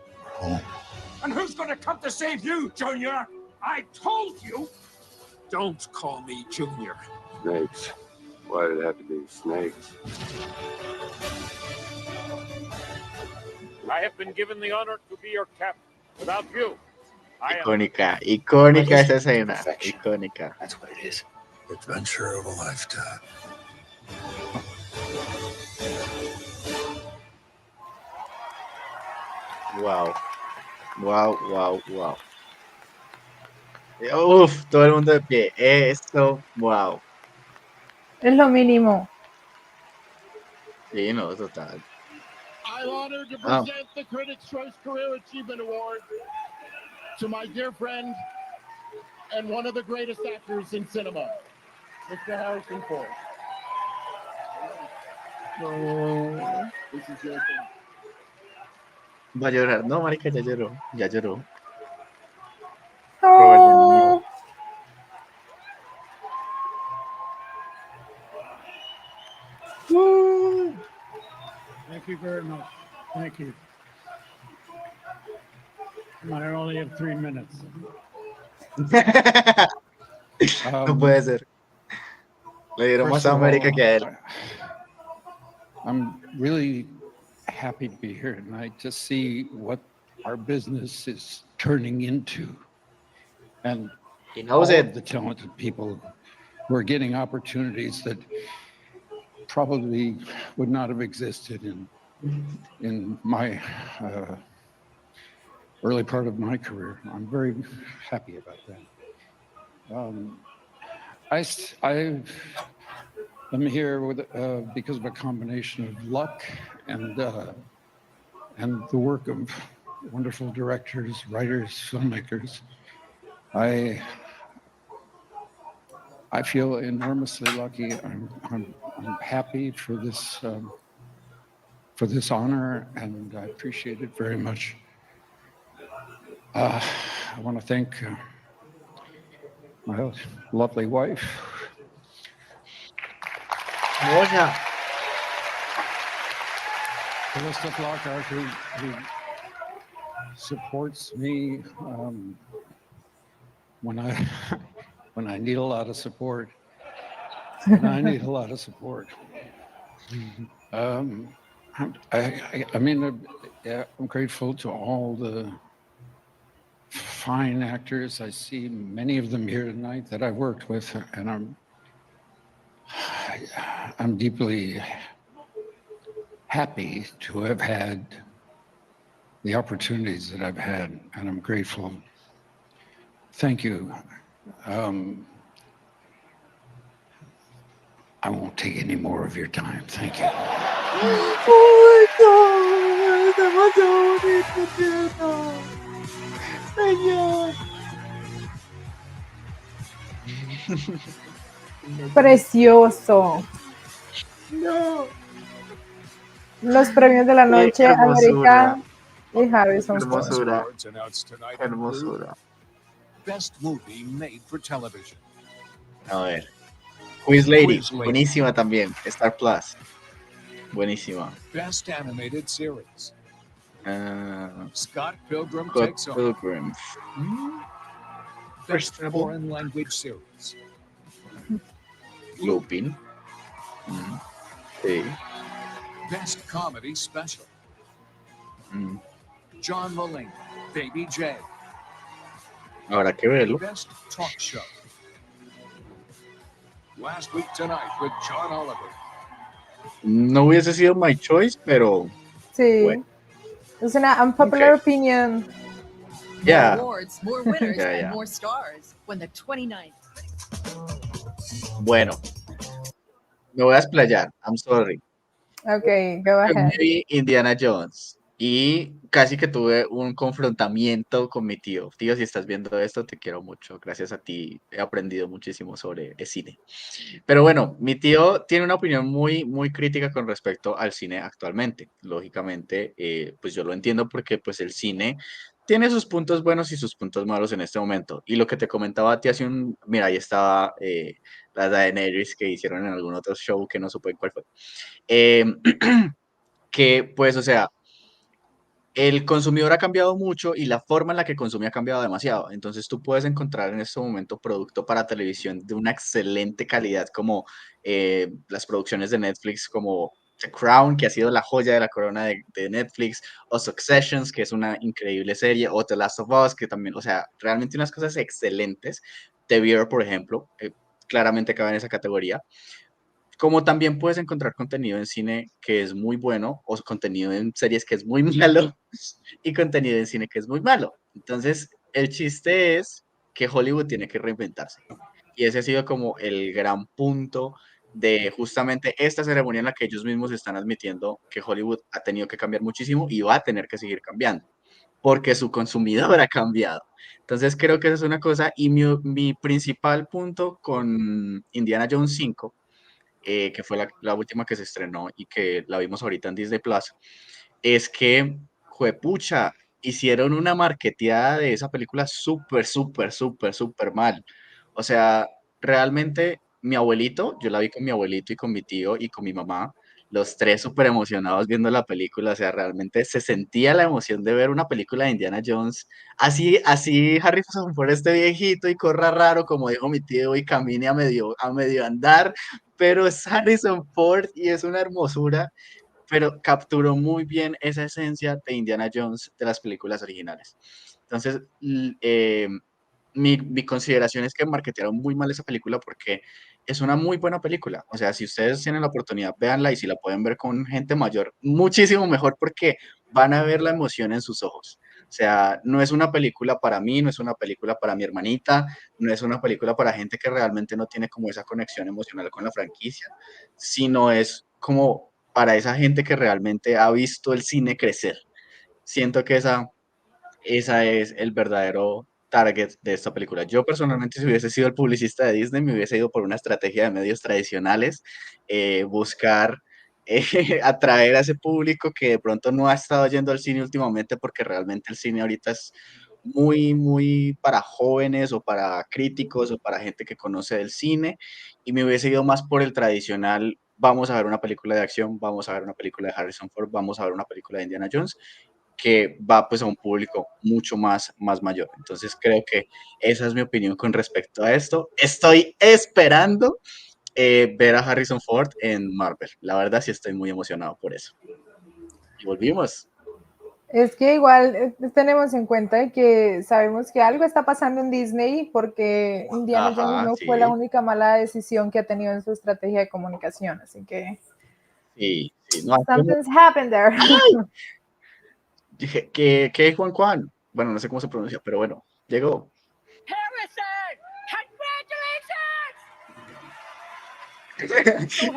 And who's gonna come to save you, Junior? I told you! Don't call me Junior. Snakes. Why did it have to be snakes? I have been given the honor to be your captain. Without you, Icónica, icónica esa escena. Icónica. That's what it is. Adventure of a lifetime. Wow. Wow, wow, wow. Uf, todo el mundo de pie. Esto, wow. Es lo mínimo. Sí, no, total. I'm honored to present the Critics' Choice Career Achievement Award to my dear friend and one of the greatest actors in cinema, Mr. Harrison Ford. No. This is your thing. Va a llorar. No, marica, ya lloró. Ya lloró. Oh. Thank you very much. Thank you. I only have 3 minutes. No puede ser. Le dieron más a América que a él. I'm really happy to be here tonight to see what our business is turning into. And He knows all it. of the talented people who are getting opportunities that probably would not have existed in my early part of my career. I'm very happy about that. I'm here with because of a combination of luck and the work of wonderful directors, writers, filmmakers. I feel enormously lucky. I'm happy for this honor, and I appreciate it very much. I want to thank my lovely wife. Moja. Calista Flockhart, who supports me when I need a lot of support. And I need a lot of support. I'm grateful to all the fine actors. I see many of them here tonight that I've worked with, and I'm I'm deeply happy to have had the opportunities that I've had, and I'm grateful. Thank you. I won't take any more of your time. Thank you. Señor. Precioso. No. Los premios de la Qué noche, hermosura. América y Harrison Ford. Hermosura. Awards announced tonight Qué include hermosura. Best Movie Made for Television. A ver. Quiz Lady. Quiz Lady. Buenísima también. Star Plus. Buenísima. Best Animated Series. Ah, Scott Pilgrim Scott Takes Off. Pilgrim. Best Questionable. Foreign Language Series. Lupin. Sí. Best Comedy Special. Mm. John Mulaney, Baby J. Habrá que verlo. Best Talk Show. Last Week Tonight with John Oliver. No hubiese sido my choice, pero Sí. bueno. Es una unpopular opinion. Yeah. More awards, more winners, Yeah, and yeah. more stars when the 29th. Bueno. Me voy a explayar. I'm sorry. Okay, go Me ahead. vi Indiana Jones y casi que tuve un confrontamiento con mi tío. Tío, si estás viendo esto, te quiero mucho. Gracias a ti he aprendido muchísimo sobre el cine. Pero bueno, mi tío tiene una opinión muy crítica con respecto al cine actualmente. Lógicamente, pues yo lo entiendo porque pues el cine tiene sus puntos buenos y sus puntos malos en este momento. Y lo que te comentaba a ti hace un... Mira, ahí estaba la Daenerys que hicieron en algún otro show que no supe cuál fue. Que pues, o sea, el consumidor ha cambiado mucho y la forma en la que consume ha cambiado demasiado. Entonces tú puedes encontrar en este momento producto para televisión de una excelente calidad como las producciones de Netflix como The Crown, que ha sido la joya de la corona de Netflix, o Successions, que es una increíble serie, o The Last of Us, que también, o sea, realmente unas cosas excelentes. The Bear, por ejemplo, claramente cabe en esa categoría. Como también puedes encontrar contenido en cine que es muy bueno, o contenido en series que es muy malo, y contenido en cine que es muy malo. Entonces, el chiste es que Hollywood tiene que reinventarse. Y ese ha sido como el gran punto de justamente esta ceremonia en la que ellos mismos están admitiendo que Hollywood ha tenido que cambiar muchísimo y va a tener que seguir cambiando, porque su consumidor ha cambiado. Entonces, creo que esa es una cosa. Y mi principal punto con Indiana Jones 5 que fue la última que se estrenó y que la vimos ahorita en Disney Plus, es que, juepucha, hicieron una marketeada de esa película súper mal. O sea, realmente mi abuelito, yo la vi con mi abuelito y con mi tío y con mi mamá, los tres súper emocionados viendo la película, o sea, realmente se sentía la emoción de ver una película de Indiana Jones, así Harrison Ford este viejito y corra raro, como dijo mi tío, y camine a medio andar, pero es Harrison Ford y es una hermosura, pero capturó muy bien esa esencia de Indiana Jones de las películas originales. Entonces, mi consideración es que marketearon muy mal esa película porque es una muy buena película. O sea, si ustedes tienen la oportunidad, véanla y si la pueden ver con gente mayor, muchísimo mejor porque van a ver la emoción en sus ojos. O sea, no es una película para mí, no es una película para mi hermanita, no es una película para gente que realmente no tiene como esa conexión emocional con la franquicia, sino es como para esa gente que realmente ha visto el cine crecer. Siento que esa es el verdadero target de esta película. Yo personalmente, si hubiese sido el publicista de Disney, me hubiese ido por una estrategia de medios tradicionales, buscar atraer a ese público que de pronto no ha estado yendo al cine últimamente porque realmente el cine ahorita es muy para jóvenes o para críticos o para gente que conoce del cine y me hubiese ido más por el tradicional. Vamos a ver una película de acción, vamos a ver una película de Harrison Ford, vamos a ver una película de Indiana Jones que va pues a un público mucho más mayor. Entonces creo que esa es mi opinión con respecto a esto. Estoy esperando ver a Harrison Ford en Marvel. La verdad sí estoy muy emocionado por eso. Y volvimos. Es que igual tenemos en cuenta que sabemos que algo está pasando en Disney porque Indiana Jones no fue la única mala decisión que ha tenido en su estrategia de comunicación, así que Sí, no, something's happened there. dije, ¿qué Juan? Bueno, no sé cómo se pronuncia, pero bueno, llegó.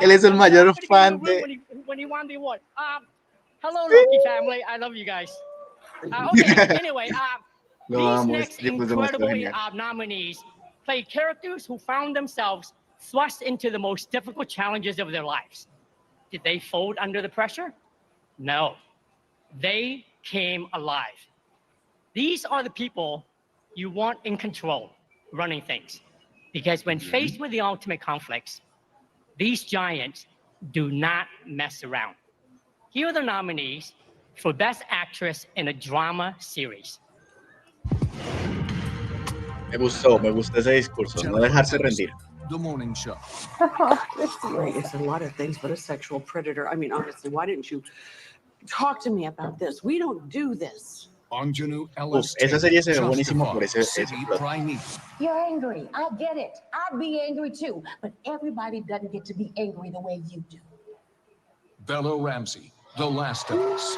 Él es el mayor fan de... When he won the award. Hello, Lucky family. I love you guys. Okay, anyway, these next incredible nominees play characters who found themselves thrust into the most difficult challenges of their lives. Did they fold under the pressure? No. They came alive. These are the people you want in control, running things. Because when faced with the ultimate conflicts, these giants do not mess around. Here are the nominees for Best Actress in a Drama Series. Me gustó ese discurso, no dejarse rendir. The Morning Show. Right, it's a lot of things, but a sexual predator. I mean, honestly, why didn't you talk to me about this? We don't do this. Esa serie se ve buenísima por ese plot. You're angry. I get it. I'd be angry too. But everybody doesn't get to be angry the way you do. Bella Ramsey, The Last of Us.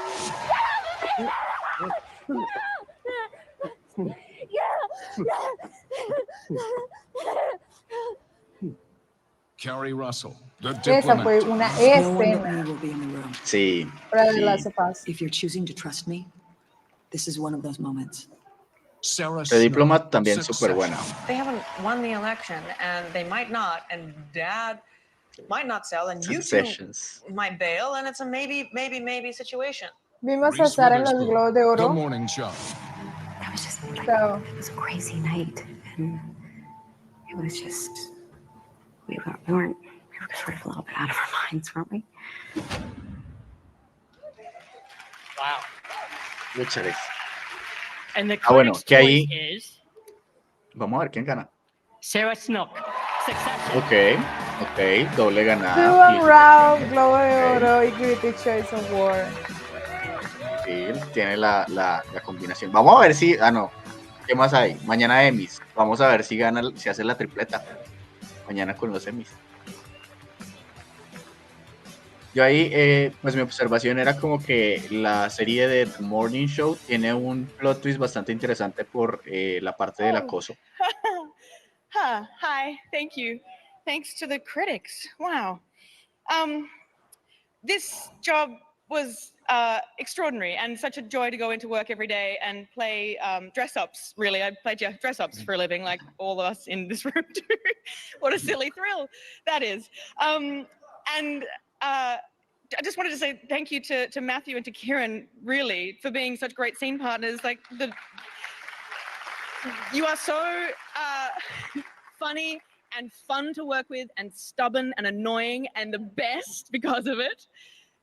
Carrie Russell, The Esa fue Diplomat. una escena. Sí. If you're choosing to trust me, this is one of those moments. The Diplomat también súper buena. They haven't won the election, and they might not, and Dad might not sell, and you two might bail, and it's a maybe situation. Vimos a Sara en los Globos de The Oro. Morning Show. That was just like, So, it was a crazy night, and it was just, we were sort of a little bit out of our minds, weren't we? Wow. Luchares. And the Bueno, critics' que ahí... choice is Vamos a ver quién gana. Sarah Snook. Succession. Ok, doble ganada. One Round, Globo de Oro y Critics' Choice Award. Sí, tiene la combinación. Vamos a ver si... Ah, no. ¿Qué más hay? Mañana Emmys. Vamos a ver si gana, si hace la tripleta. Mañana con los Emmys. Yo ahí, pues mi observación era como que la serie de The Morning Show tiene un plot twist bastante interesante por la parte del acoso. Hi, thank you. Thanks to the critics. Wow. This job was extraordinary and such a joy to go into work every day and play dress-ups, really. I played dress-ups for a living, like all of us in this room do. What a silly thrill that is. I just wanted to say thank you to Matthew and to Kieran, really, for being such great scene partners. Like, you are so funny and fun to work with and stubborn and annoying and the best because of it.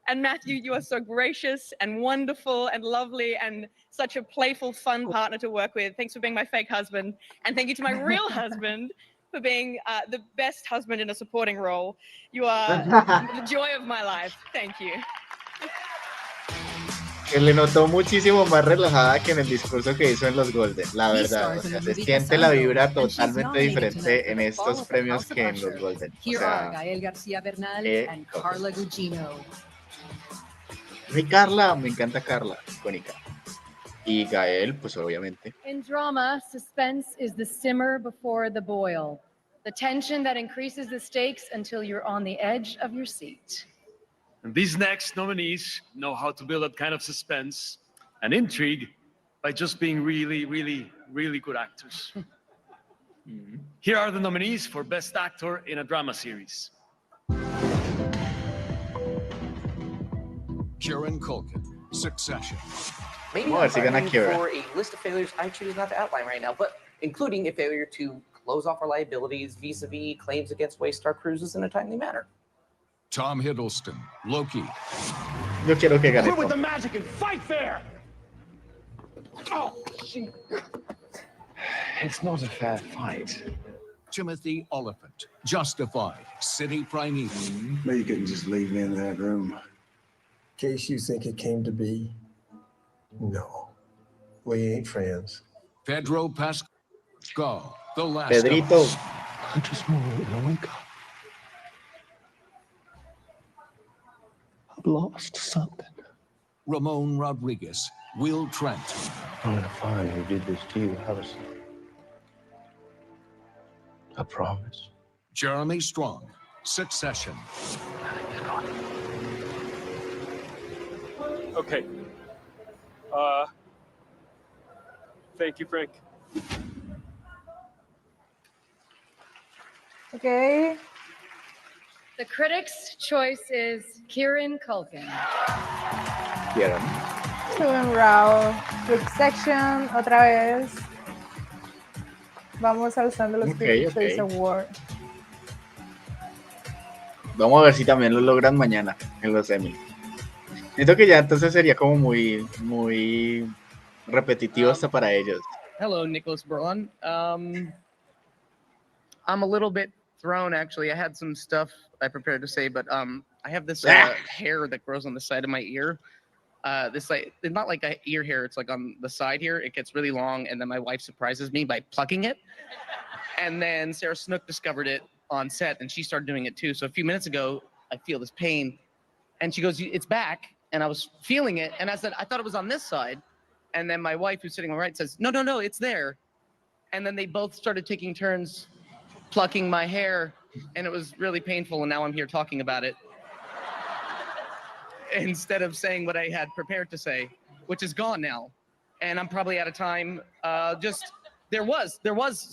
And Matthew, you are so gracious and wonderful and lovely and such a playful, fun partner to work with. Thanks for being my fake husband. And thank you to my real husband for being the best husband in a supporting role. You are the joy of my life. Thank you. Que le notó muchísimo más relajada que en el discurso que hizo en los Golden, la verdad. O sea, se siente la vibra totalmente diferente en estos premios que en los Golden. O sea, Gael García Bernal and Carla Gugino. Mi Carla, me encanta Carla, icónica. Y Gael, pues obviamente. In drama, suspense is the simmer before the boil, the tension that increases the stakes until you're on the edge of your seat. And these next nominees know how to build that kind of suspense and intrigue by just being really, really, really good actors. Here are the nominees for Best Actor in a Drama Series. Kieran Culkin, Succession. Maybe I'm arguing for a list of failures I choose not to outline right now, but including a failure to close off our liabilities vis-a-vis claims against Waystar Cruises in a timely manner. Tom Hiddleston, Loki. Yo quiero que gane. Quit with the magic and fight fair! Oh, shit. It's not a fair fight. Timothy Oliphant, Justified, City Primeval. Maybe you couldn't just leave me in that room. In case you think it came to be, No, we ain't friends. Pedro Pascal, The Last Pedrito. of Us. I just want to wake up. I've lost something. Ramon Rodriguez, Will Trent. I'm gonna find who did this to you, Allison. I promise. Jeremy Strong, Succession. Okay. Thank you, Frank. Okay. The critics' choice is Kieran Culkin. Kieran. Steven Rao, Succession, otra vez. Vamos alzando los Critics' Choice Award. Vamos a ver si también lo logran mañana en los Emmy. Siento que ya entonces sería como muy repetitivo hasta para ellos. Hello, Nicholas Berlin. I'm a little bit thrown, actually. I had some stuff I prepared to say, but I have this hair that grows on the side of my ear. It's not like a ear hair. It's like on the side here. It gets really long, and then my wife surprises me by plucking it. And then Sarah Snook discovered it on set, and she started doing it too. So a few minutes ago, I feel this pain, and she goes, "It's back." And I was feeling it, and I said, "I thought it was on this side." And then my wife, who's sitting on my right, says, No, it's there. And then they both started taking turns plucking my hair, and it was really painful, and now I'm here talking about it instead of saying what I had prepared to say, which is gone now. And I'm probably out of time. There was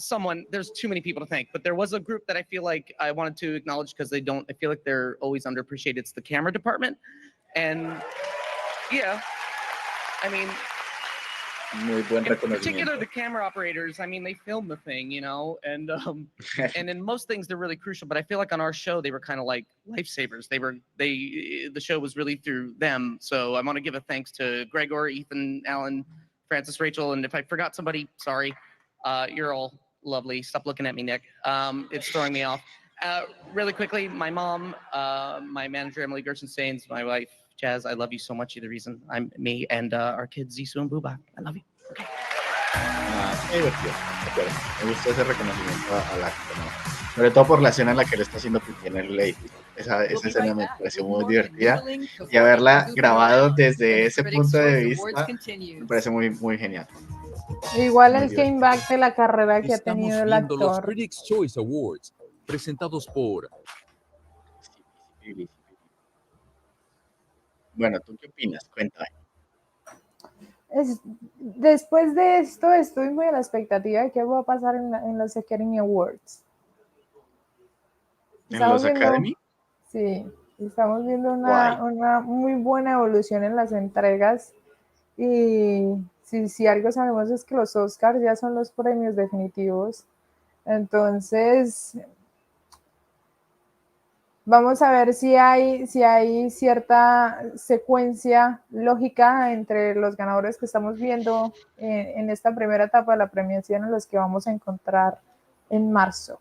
someone, there's too many people to thank, but there was a group that I feel like I wanted to acknowledge because I feel like they're always underappreciated. It's the camera department. And yeah, I mean, muy buen in reconocimiento. particular, the camera operators, I mean, they film the thing, you know, and in most things they're really crucial, but I feel like on our show, they were kind of like lifesavers. The show was really through them. So I want to give a thanks to Gregor, Ethan, Alan, Francis, Rachel, and if I forgot somebody, sorry. You're all lovely. Stop looking at me, Nick. It's throwing me off. Really quickly, my mom, my manager, Emily Gerson-Staines, my wife, Jazz, I love you so much. You're the reason I'm me, and our kids, Zizou and Booba. I love you. Okay. Qué divertido. De acuerdo. Me gusta ese reconocimiento al acto, ¿no? Sobre todo por la escena en la que le está haciendo pipí en el edificio. Esa escena me pareció muy divertida y haberla grabado desde ese punto de vista me parece muy genial. Igual el comeback de la carrera que ha tenido el Estamos viendo los actor. Critics' Choice Awards, presentados por... Bueno, ¿tú qué opinas? Cuéntame. Después de esto, estoy muy a la expectativa de qué va a pasar en los Academy Awards. ¿En los Academy? Sí, estamos viendo una muy buena evolución en las entregas y si algo sabemos es que los Oscars ya son los premios definitivos. Entonces, vamos a ver si hay cierta secuencia lógica entre los ganadores que estamos viendo en esta primera etapa de la premiación en los que vamos a encontrar en marzo.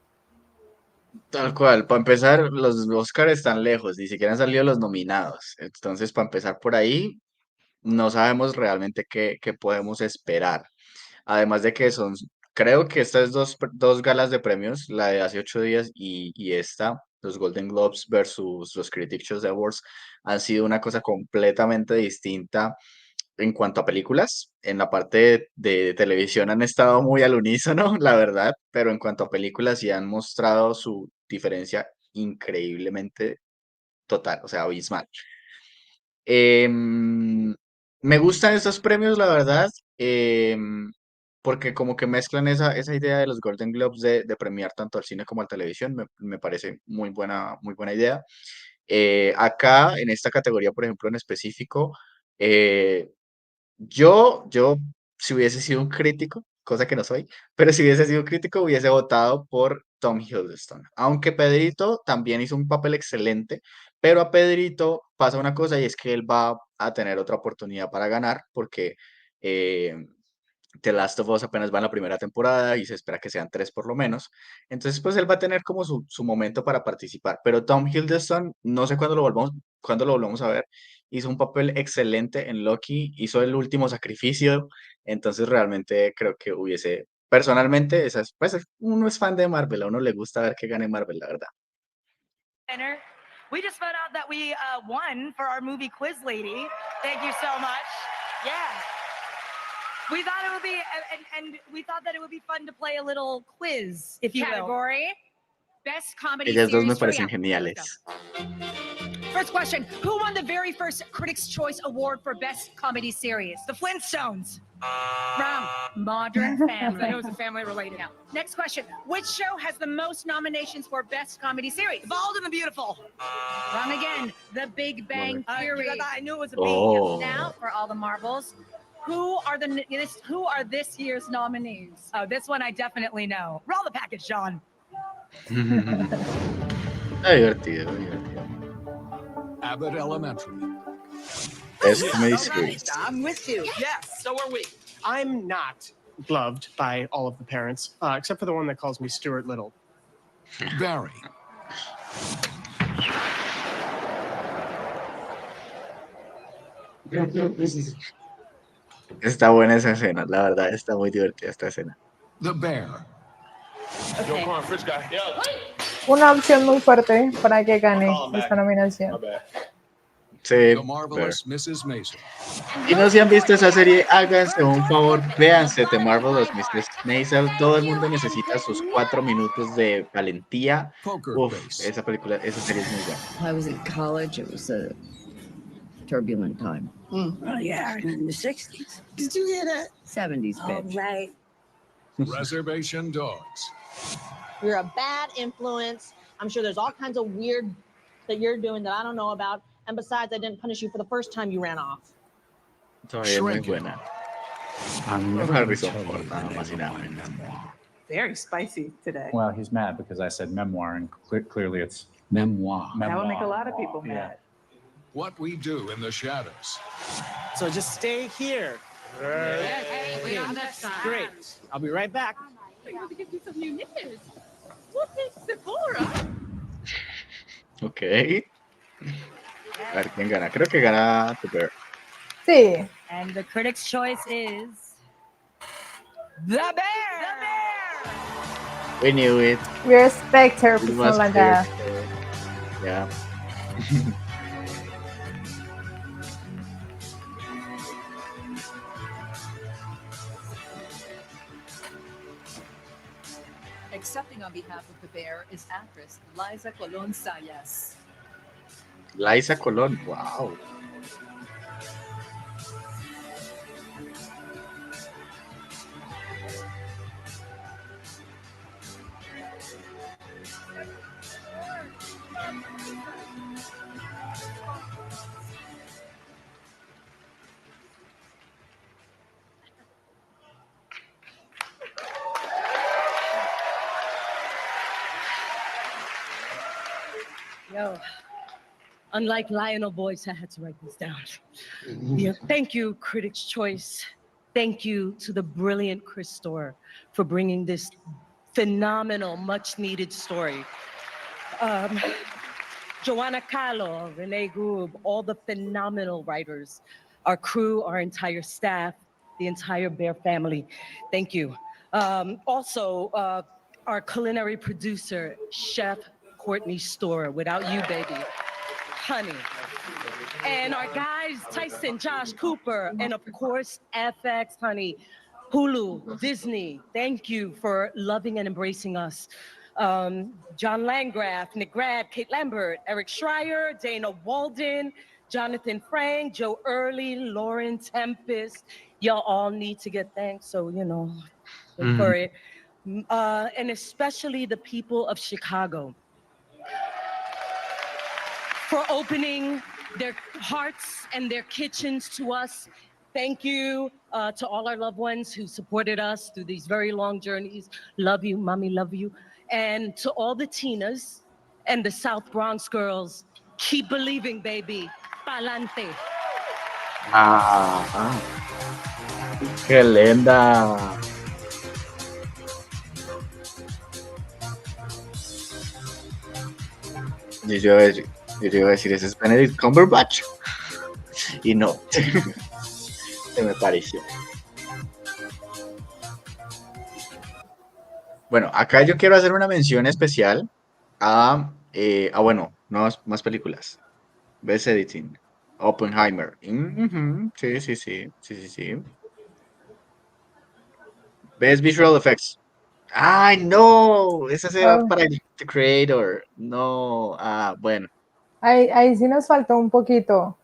Tal cual, para empezar, los Oscars están lejos, ni siquiera han salido los nominados. Entonces, para empezar por ahí, no sabemos realmente qué podemos esperar. Además de que creo que estas dos galas de premios, la de hace 8 días y esta, los Golden Globes versus los Critics' Choice Awards, han sido una cosa completamente distinta en cuanto a películas. En la parte de televisión han estado muy al unísono, la verdad, pero en cuanto a películas sí han mostrado su diferencia increíblemente total, o sea, abismal. Me gustan estos premios, la verdad, porque como que mezclan esa idea de los Golden Globes de premiar tanto al cine como a la televisión, me parece muy buena idea. Acá, en esta categoría, por ejemplo, en específico, yo, si hubiese sido un crítico, cosa que no soy, pero si hubiese sido un crítico, hubiese votado por Tom Hiddleston. Aunque Pedrito también hizo un papel excelente, pero a Pedrito pasa una cosa y es que él va a tener otra oportunidad para ganar porque The Last of Us apenas va en la primera temporada y se espera que sean 3 por lo menos. Entonces, pues él va a tener como su momento para participar. Pero Tom Hiddleston, no sé cuándo lo volvamos a ver, hizo un papel excelente en Loki, hizo el último sacrificio. Entonces, realmente creo que personalmente, pues uno es fan de Marvel, a uno le gusta ver que gane Marvel, la verdad. We just found out that we won for our movie quiz lady. Thank you so much. Yeah. We thought it would be, and we thought that it would be fun to play a little quiz, if you Category, Best Comedy Ellas dos Series me parecen trivia. geniales. First question, who won the very first Critics' Choice Award for Best Comedy Series? The Flintstones. Wrong. Modern Family. It was a family related. Yeah. Next question, which show has the most nominations for Best Comedy Series? Bold and the Beautiful. Wrong again. The Big Bang Theory. I knew it was a B. Oh. Now for all the marbles. Who are this year's nominees? Oh, this one I definitely know. Roll the package, Sean. Está divertido, divertido. Abbott Elementary. Best Comedy Series. I'm with you. Yes, so are we. I'm not loved by all of the parents, except for the one that calls me Stuart Little. Barry. Está buena esa escena, la verdad, está muy divertida esta escena. The Bear. Yo, come on, Fritz guy. Yeah. Una opción muy fuerte para que gane esta nominación. Sí, The Marvelous Mrs. Maisel. y no si han visto esa serie, háganse un favor, véanse The Marvelous Mrs. Maisel. Todo el mundo necesita sus 4 minutos de valentía. Uf, esa serie es muy buena. I was in college. It was a turbulent time. Oh, yeah, in the 60s. Did you hear that? 70s, bitch. Oh, right. Reservation Dogs. You're a bad influence. I'm sure there's all kinds of weird that you're doing that I don't know about. And besides, I didn't punish you for the first time you ran off. Todavía es muy buena. Harrison Ford, nada más y nada menos. Very spicy today. Well, he's mad because I said memoir, and clearly it's memoir. That would make a lot of people mad. What We Do in the Shadows. So just stay here. Hey, we're on that side. Great. I'll be right back. I want to give you some new knickers. Look at Sephora. Ok. A ver quién gana. Creo que gana The Bear. Sí. And the Critics' Choice is The Bear. We knew it. We respect her It was like clear. that. Yeah. Accepting on behalf of the Bear is actress Liza Colón Sayas. Liza Colón, wow. Yo, unlike Lionel Boyce, I had to write this down. Yeah, thank you, Critics' Choice. Thank you to the brilliant Chris Storer for bringing this phenomenal, much-needed story. Joanna Kahlo, Renee Grube, all the phenomenal writers, our crew, our entire staff, the entire Bear family. Thank you. Also, our culinary producer, Chef Courtney Storer. Without you, baby, honey. And our guys, Tyson, Josh, Cooper, and of course, FX, honey, Hulu, Disney. Thank you for loving and embracing us. John Landgraf, Nick Grad, Kate Lambert, Eric Schreier, Dana Walden, Jonathan Frank, Joe Early, Lauren Tempest. Y'all all need to get thanked, so, you know, for it. And especially the people of Chicago for opening their hearts and their kitchens to us. Thank you to all our loved ones who supported us through these very long journeys. Love you, mommy, love you. And to all the Tinas and the South Bronx girls, keep believing, baby. Pa'lante. ¡Qué linda! Yo iba a decir, ese es Benedict Cumberbatch. Y no, se me pareció. Bueno, acá yo quiero hacer una mención especial bueno, no, más películas. Best Editing, Oppenheimer. Sí. Best Visual Effects. ¡Ay, no! Esa se va Oh, para The Creator. No, bueno. ahí sí nos faltó un poquito.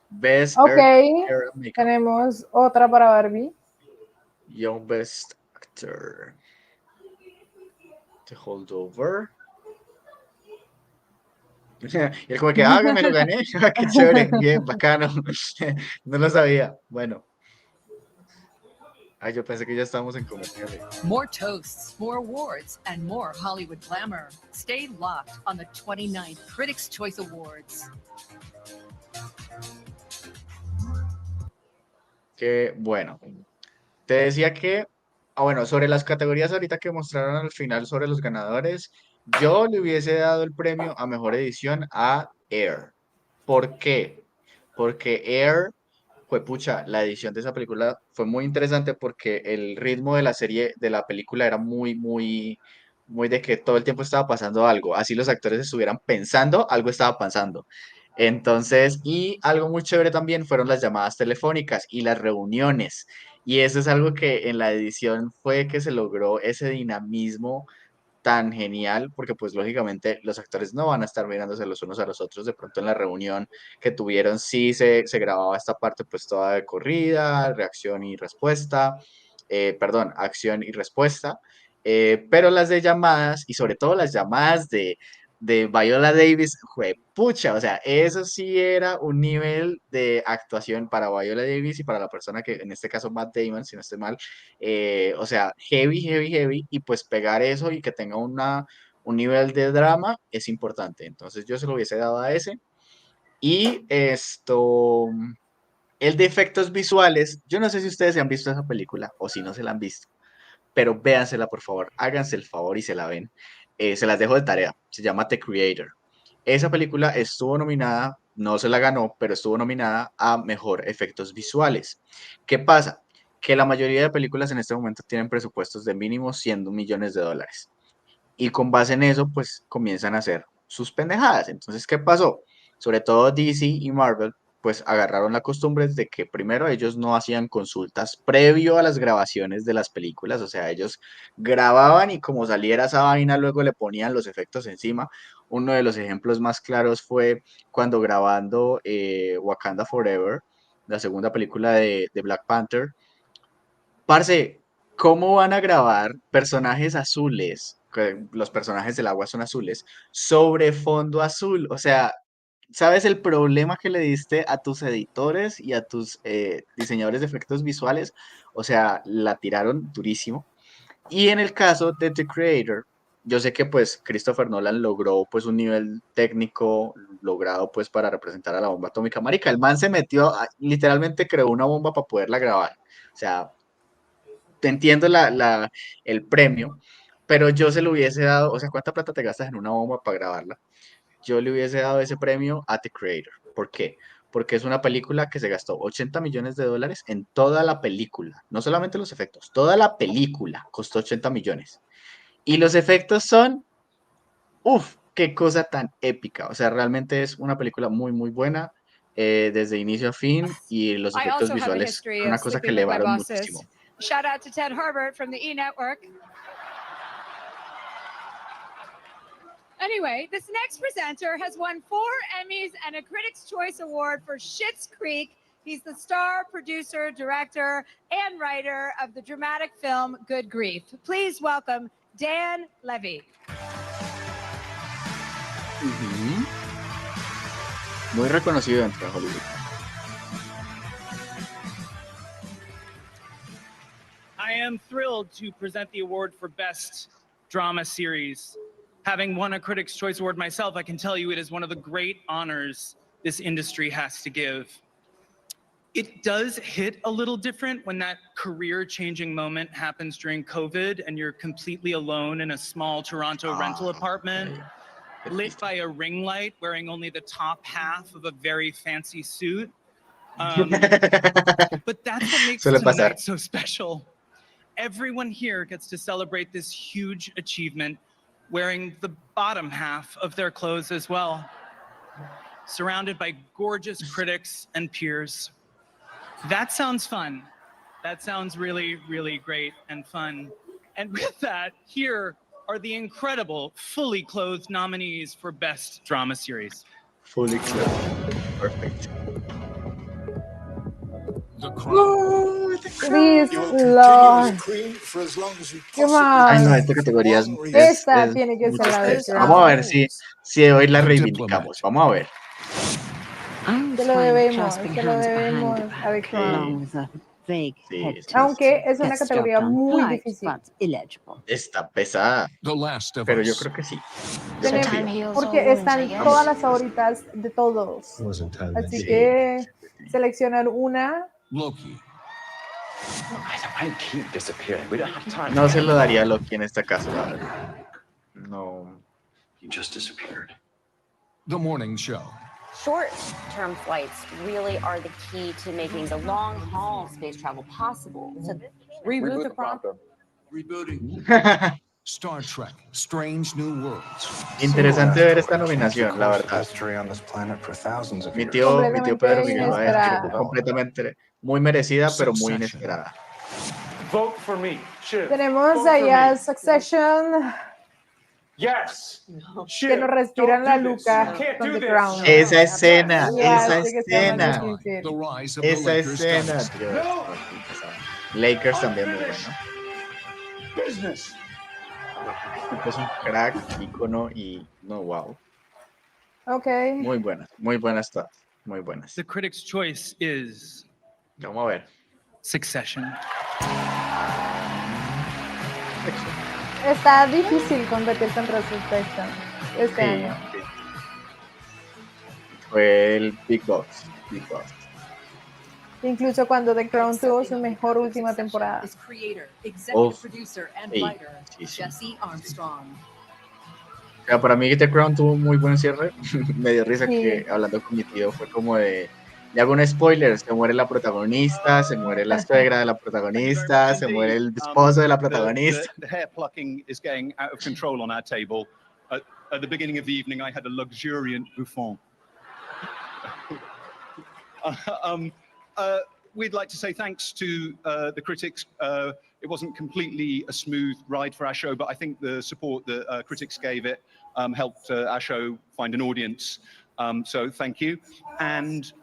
Best Ok, Hair Makeup. tenemos otra para Barbie. Young Best Actor. The Holdover. Y él como que, me lo gané. Qué chévere, bien, bacano. No lo sabía. Bueno. Ay, yo pensé que ya estábamos en comerciales. More toasts, more awards, and more Hollywood glamour. Stay locked on the 29th Critics' Choice Awards. Que bueno. Te decía que, bueno, sobre las categorías ahorita que mostraron al final sobre los ganadores, yo le hubiese dado el premio a mejor edición a Air. ¿Por qué? Porque Air fue pucha, la edición de esa película fue muy interesante porque el ritmo de la serie, de la película era muy de que todo el tiempo estaba pasando algo. Así los actores estuvieran pensando, algo estaba pasando. Entonces, y algo muy chévere también fueron las llamadas telefónicas y las reuniones. Y eso es algo que en la edición fue que se logró ese dinamismo tan genial, porque pues lógicamente los actores no van a estar mirándose los unos a los otros, de pronto en la reunión que tuvieron sí se grababa esta parte pues toda de corrida, reacción y respuesta, perdón, acción y respuesta, pero las de llamadas y sobre todo las llamadas de Viola Davis, pucha, o sea, eso sí era un nivel de actuación para Viola Davis y para la persona que, en este caso Matt Damon, si no estoy mal, o sea, heavy, y pues pegar eso y que tenga un nivel de drama es importante. Entonces yo se lo hubiese dado a ese. Y el de efectos visuales, yo no sé si ustedes se han visto esa película o si no se la han visto, pero véansela por favor, háganse el favor y se la ven. Se las dejo de tarea, se llama The Creator. Esa película estuvo nominada, no se la ganó, pero estuvo nominada a Mejor Efectos Visuales. ¿Qué pasa? Que la mayoría de películas en este momento tienen presupuestos de mínimo 100 millones de dólares. Y con base en eso, pues comienzan a hacer sus pendejadas. Entonces, ¿qué pasó? Sobre todo DC y Marvel, pues agarraron la costumbre de que primero ellos no hacían consultas previo a las grabaciones de las películas, o sea, ellos grababan y como saliera esa vaina, luego le ponían los efectos encima. Uno de los ejemplos más claros fue cuando grabando Wakanda Forever, la segunda película de Black Panther. Parce, ¿cómo van a grabar personajes azules? Que los personajes del agua son azules, sobre fondo azul. O sea, ¿sabes el problema que le diste a tus editores y a tus diseñadores de efectos visuales? O sea, la tiraron durísimo. Y en el caso de The Creator, yo sé que pues Christopher Nolan logró pues un nivel técnico logrado pues para representar a la bomba atómica. Marica, el man se metió, literalmente creó una bomba para poderla grabar. O sea, te entiendo el premio, pero yo se lo hubiese dado, o sea, ¿cuánta plata te gastas en una bomba para grabarla? Yo le hubiese dado ese premio a The Creator. ¿Por qué? Porque es una película que se gastó 80 millones de dólares en toda la película, no solamente los efectos, toda la película costó 80 millones. Y los efectos son, uff, qué cosa tan épica. O sea, realmente es una película muy buena desde inicio a fin y los I efectos also have a visuales history son of una cosa que sleeping with my elevaron bosses. muchísimo. Shout out to Ted Herbert from the E! Network. Anyway, this next presenter has won 4 Emmys and a Critics' Choice Award for Schitt's Creek. He's the star, producer, director, and writer of the dramatic film Good Grief. Please welcome Dan Levy. Muy reconocido dentro de Hollywood. I am thrilled to present the award for Best Drama Series. Having won a Critics' Choice Award myself, I can tell you it is one of the great honors this industry has to give. It does hit a little different when that career-changing moment happens during COVID and you're completely alone in a small Toronto rental apartment, lit by a ring light, wearing only the top half of a very fancy suit. But that's what makes tonight so special. Everyone here gets to celebrate this huge achievement wearing the bottom half of their clothes as well, surrounded by gorgeous critics and peers. That sounds fun. That sounds really, really great and fun. And with that, here are the incredible, fully clothed nominees for Best Drama Series. Fully clothed. Perfect. Please, Lord. ¿Qué más? Ay, no, esta categoría Esta tiene que ser la de estrés. Vamos a ver si hoy la reivindicamos. Vamos a ver. Se lo debemos a The Crown. Aunque es una categoría muy difícil. Está pesada, pero yo creo que sí. Porque están todas las favoritas de todos. Así que seleccionar una. No se lo daría a Loki en este caso, la verdad. No. The Morning Show. Short-term flights really are the key to making the long-haul space travel possible. So reboot the prompter. Rebooting. Star Trek, Strange New Worlds. Interesante ver esta nominación, la verdad. Mi tío Pedro Miguel lo ha hecho completamente muy merecida, pero muy inesperada. Vote for me. Tenemos allá Succession. Yes. Que nos respiran la nuca con The Crown. Esa escena, Esa escena, Dios. Lakers también muy bueno. Business. Es un crack, ícono y no, wow. Okay. Muy buenas todas, muy buenas. The critics' choice is. Vamos a ver. Succession. Está difícil competir contra Succession este año. Fue el Big Boss. Incluso cuando The Crown tuvo su mejor última temporada. Para mí The Crown tuvo un muy buen cierre. Me dio risa que hablando con mi tío fue como de... Le hago un spoiler, se muere la protagonista, se muere la suegra de la protagonista, se muere el esposo de la protagonista. The hair plucking is getting out of control on our table. At the beginning of the evening, I had a luxuriant bouffon. We'd like to say thanks to the critics. It wasn't completely a smooth ride for our show, but I think the support that critics gave it helped our show find an audience. So thank you. And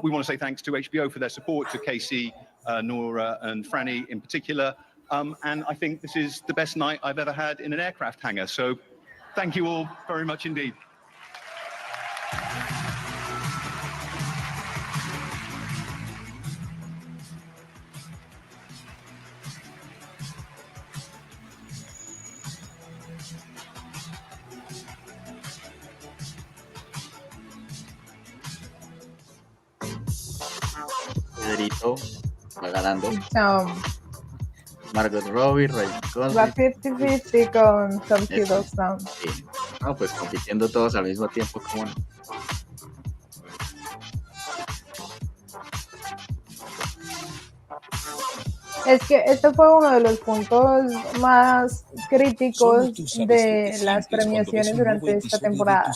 we want to say thanks to HBO for their support, to Casey, Nora, and Franny in particular. And I think this is the best night I've ever had in an aircraft hangar. So thank you all very much indeed. Pedrito va ganando. No. Margot Robbie, Ryan Gosling. Va 50-50 con Tom Hiddleston. Sí. No, pues compitiendo todos al mismo tiempo, ¿cómo no? Es que este fue uno de los puntos más críticos de las premiaciones durante esta temporada.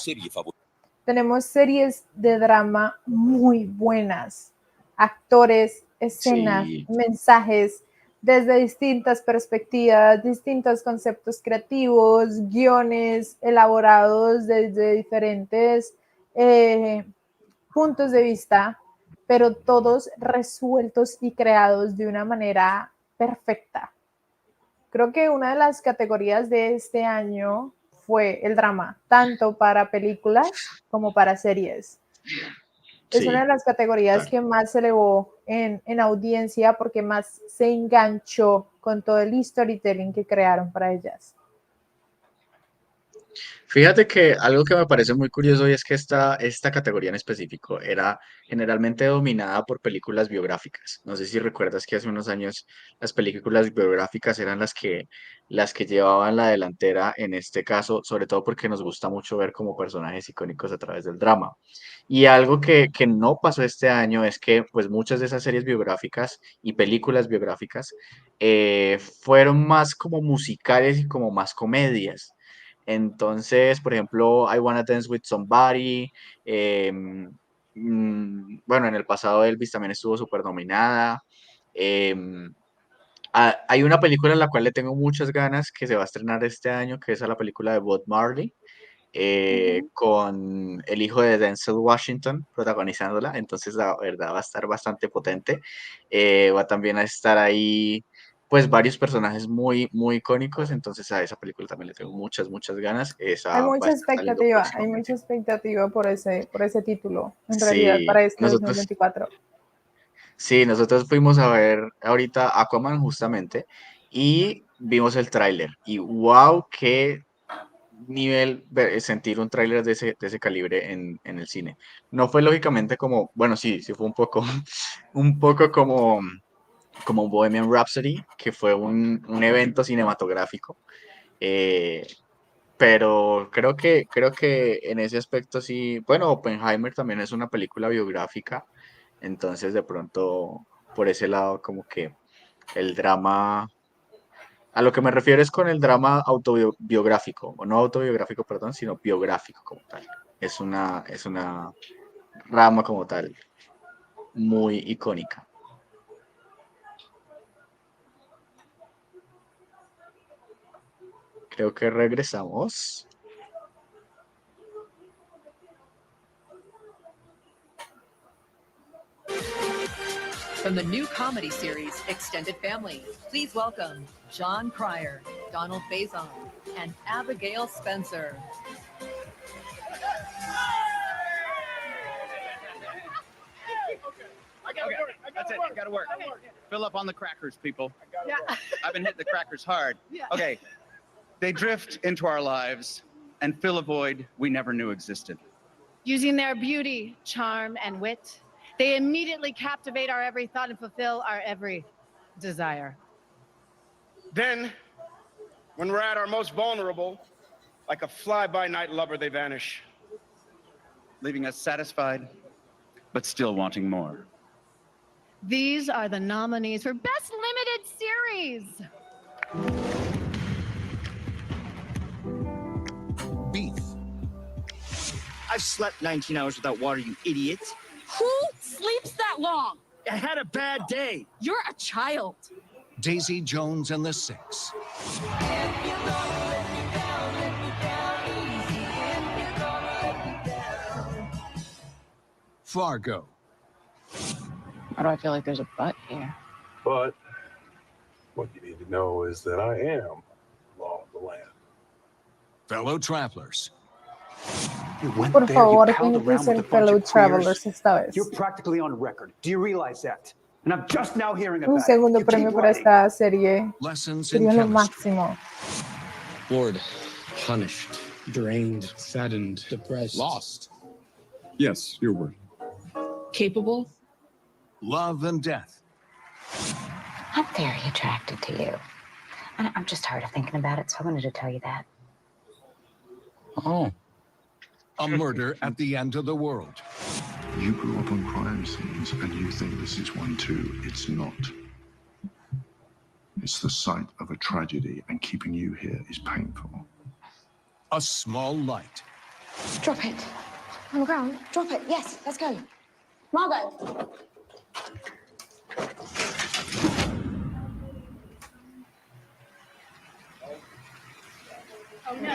Tenemos series de drama muy buenas, actores, escenas, mensajes desde distintas perspectivas, distintos conceptos creativos, guiones elaborados desde diferentes puntos de vista, pero todos resueltos y creados de una manera perfecta. Creo que una de las categorías de este año fue el drama, tanto para películas como para series. Es una de las categorías que más se elevó en audiencia porque más se enganchó con todo el storytelling que crearon para ellas. Fíjate que algo que me parece muy curioso y es que esta categoría en específico era generalmente dominada por películas biográficas. No sé si recuerdas que hace unos años las películas biográficas eran las que llevaban la delantera en este caso, sobre todo porque nos gusta mucho ver como personajes icónicos a través del drama. Y algo que no pasó este año es que pues muchas de esas series biográficas y películas biográficas fueron más como musicales y como más comedias. Entonces, por ejemplo, I Wanna Dance with Somebody. Bueno, en el pasado Elvis también estuvo súper nominada. em, Hay una película en la cual le tengo muchas ganas que se va a estrenar este año, que es a la película de Bob Marley, Ujú. con el hijo de Denzel Washington protagonizándola. Entonces, la verdad va a estar bastante potente. Va también a estar ahí, pues, varios personajes muy, muy icónicos. Entonces, a esa película también le tengo muchas, muchas ganas. Esa va a estar saliendo Hay mucha próximamente. expectativa por ese título, en realidad, Sí, para este nosotros, 2024. sí, nosotros fuimos a ver ahorita Aquaman justamente y vimos el tráiler. Y wow, qué nivel sentir un tráiler de ese calibre en el cine. No fue lógicamente como, bueno, sí, sí fue un poco, un poco como Bohemian Rhapsody, que fue un evento cinematográfico. eh, pero creo que en ese aspecto sí, bueno, Oppenheimer también es una película biográfica, entonces de pronto por ese lado como que el drama, a lo que me refiero es con el drama autobiográfico, o no autobiográfico, perdón, sino biográfico como tal. Es una rama como tal muy icónica. Creo que regresamos. From the new comedy series Extended Family, please welcome John Cryer, Donald Faison, and Abigail Spencer. Okay, that's it. Gotta work. Fill up on the crackers, people. Yeah. I've been hitting the crackers hard. Yeah. Okay. They drift into our lives and fill a void we never knew existed. Using their beauty, charm, and wit, they immediately captivate our every thought and fulfill our every desire. Then, when we're at our most vulnerable, like a fly-by-night lover, they vanish. Leaving us satisfied, but still wanting more. These are the nominees for Best Limited Series. Beef. I've slept 19 hours without water, you idiot. Who sleeps that long? I had a bad day. You're a child. Daisy Jones and the Six. Fargo. Why do I feel like there's a but here? But what you need to know is that I am law of the land. Fellow travelers. Por favor, tiene que ser Fellow Travelers esta vez. You're practically on record. Do you realize that? And I'm just now hearing about Un it. segundo You premio keep para writing. esta serie. Lessons in Sería lo chemistry. máximo. Bored, punished, drained, saddened, depressed, Lost. Yes, your word. Capable? Love and death. I'm very attracted to you. And I'm just tired of thinking about it, so I wanted to tell you that. Oh. A murder at the end of the world. You grew up on crime scenes and you think this is one too. It's not. It's the site of a tragedy, and keeping you here is painful. A small light. Drop it. On the ground. Drop it. Yes, let's go. Margot. Oh, no.